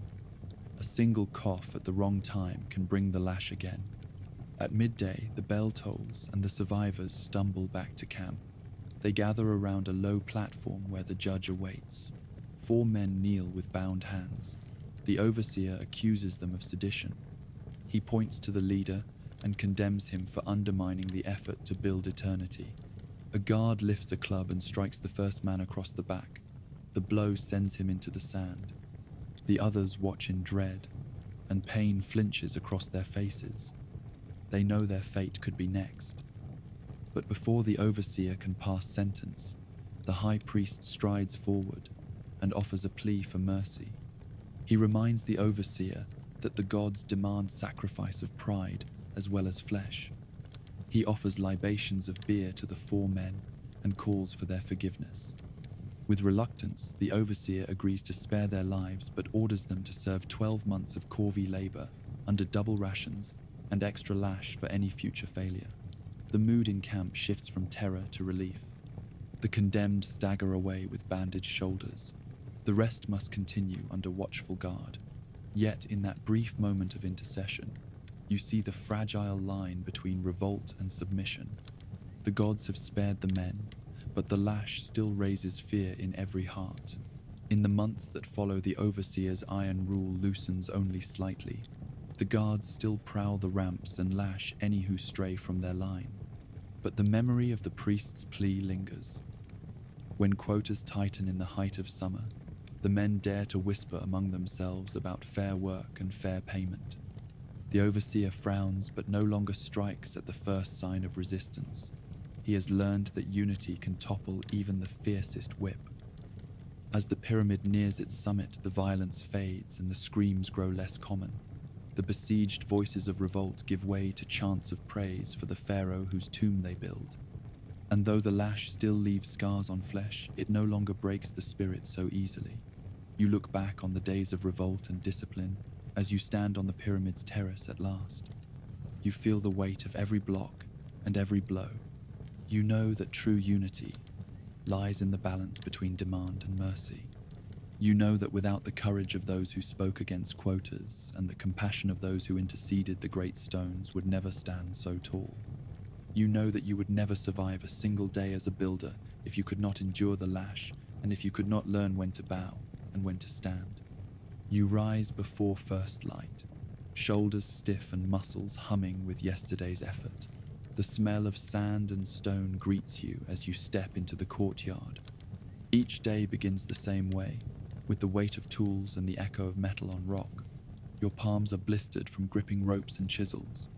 Speaker 1: A single cough at the wrong time can bring the lash again. At midday, the bell tolls and the survivors stumble back to camp. They gather around a low platform where the judge awaits. 4 men kneel with bound hands. The overseer accuses them of sedition. He points to the leader and condemns him for undermining the effort to build eternity. A guard lifts a club and strikes the first man across the back. The blow sends him into the sand. The others watch in dread, and pain flinches across their faces. They know their fate could be next. But before the overseer can pass sentence, the high priest strides forward and offers a plea for mercy. He reminds the overseer that the gods demand sacrifice of pride as well as flesh. He offers libations of beer to the 4 men and calls for their forgiveness. With reluctance, the overseer agrees to spare their lives but orders them to serve 12 months of corvée labor under double rations and extra lash for any future failure. The mood in camp shifts from terror to relief. The condemned stagger away with bandaged shoulders. The rest must continue under watchful guard. Yet in that brief moment of intercession, you see the fragile line between revolt and submission. The gods have spared the men, but the lash still raises fear in every heart. In the months that follow, the overseer's iron rule loosens only slightly. The guards still prowl the ramps and lash any who stray from their line. But the memory of the priest's plea lingers. When quotas tighten in the height of summer, the men dare to whisper among themselves about fair work and fair payment. The overseer frowns but no longer strikes at the first sign of resistance. He has learned that unity can topple even the fiercest whip. As the pyramid nears its summit, the violence fades and the screams grow less common. The besieged voices of revolt give way to chants of praise for the pharaoh whose tomb they build. And though the lash still leaves scars on flesh, it no longer breaks the spirit so easily. You look back on the days of revolt and discipline as you stand on the pyramid's terrace at last. You feel the weight of every block and every blow. You know that true unity lies in the balance between demand and mercy. You know that without the courage of those who spoke against quotas and the compassion of those who interceded, the great stones would never stand so tall. You know that you would never survive a single day as a builder if you could not endure the lash and if you could not learn when to bow and when to stand. You rise before first light, shoulders stiff and muscles humming with yesterday's effort. The smell of sand and stone greets you as you step into the courtyard. Each day begins the same way, with the weight of tools and the echo of metal on rock. Your palms are blistered from gripping ropes and chisels.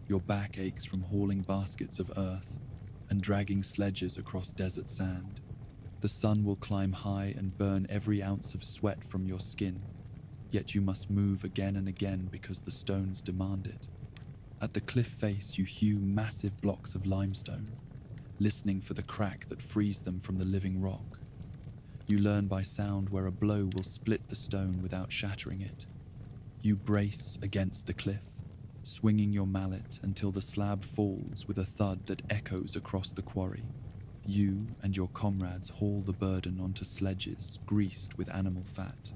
Speaker 1: Your back aches from hauling baskets of earth and dragging sledges across desert sand. The sun will climb high and burn every ounce of sweat from your skin, yet you must move again and again because the stones demand it. At the cliff face, you hew massive blocks of limestone, listening for the crack that frees them from the living rock. You learn by sound where a blow will split the stone without shattering it. You brace against the cliff, swinging your mallet until the slab falls with a thud that echoes across the quarry. You and your comrades haul the burden onto sledges greased with animal fat.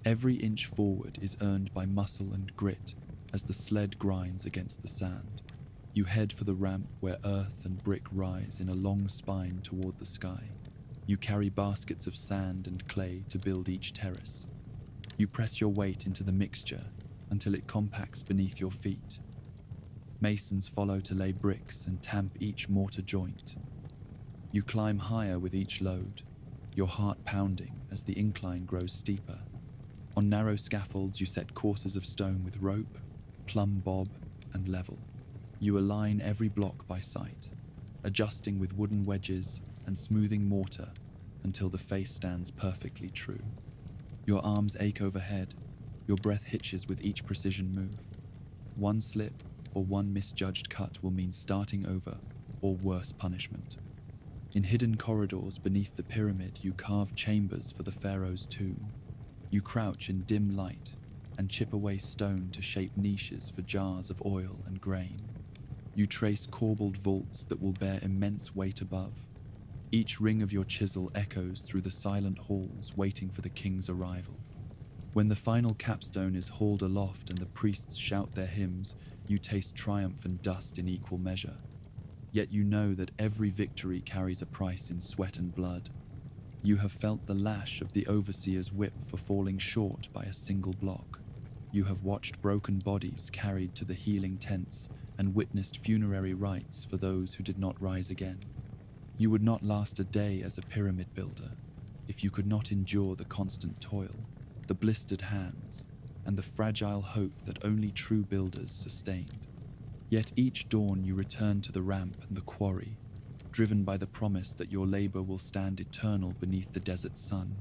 Speaker 1: Every inch forward is earned by muscle and grit as the sled grinds against the sand. You head for the ramp where earth and brick rise in a long spine toward the sky. You carry baskets of sand and clay to build each terrace. You press your weight into the mixture until it compacts beneath your feet. Masons follow to lay bricks and tamp each mortar joint. You climb higher with each load, your heart pounding as the incline grows steeper. On narrow scaffolds, you set courses of stone with rope, plumb bob, and level. You align every block by sight, adjusting with wooden wedges and smoothing mortar until the face stands perfectly true. Your arms ache overhead, your breath hitches with each precision move. One slip or one misjudged cut will mean starting over or worse punishment. In hidden corridors beneath the pyramid, you carve chambers for the pharaoh's tomb. You crouch in dim light and chip away stone to shape niches for jars of oil and grain. You trace corbelled vaults that will bear immense weight above. Each ring of your chisel echoes through the silent halls, waiting for the king's arrival. When the final capstone is hauled aloft and the priests shout their hymns, you taste triumph and dust in equal measure. Yet you know that every victory carries a price in sweat and blood. You have felt the lash of the overseer's whip for falling short by a single block. You have watched broken bodies carried to the healing tents and witnessed funerary rites for those who did not rise again. You would not last a day as a pyramid builder if you could not endure the constant toil, the blistered hands, and the fragile hope that only true builders sustained. Yet each dawn you return to the ramp and the quarry, driven by the promise that your labor will stand eternal beneath the desert sun.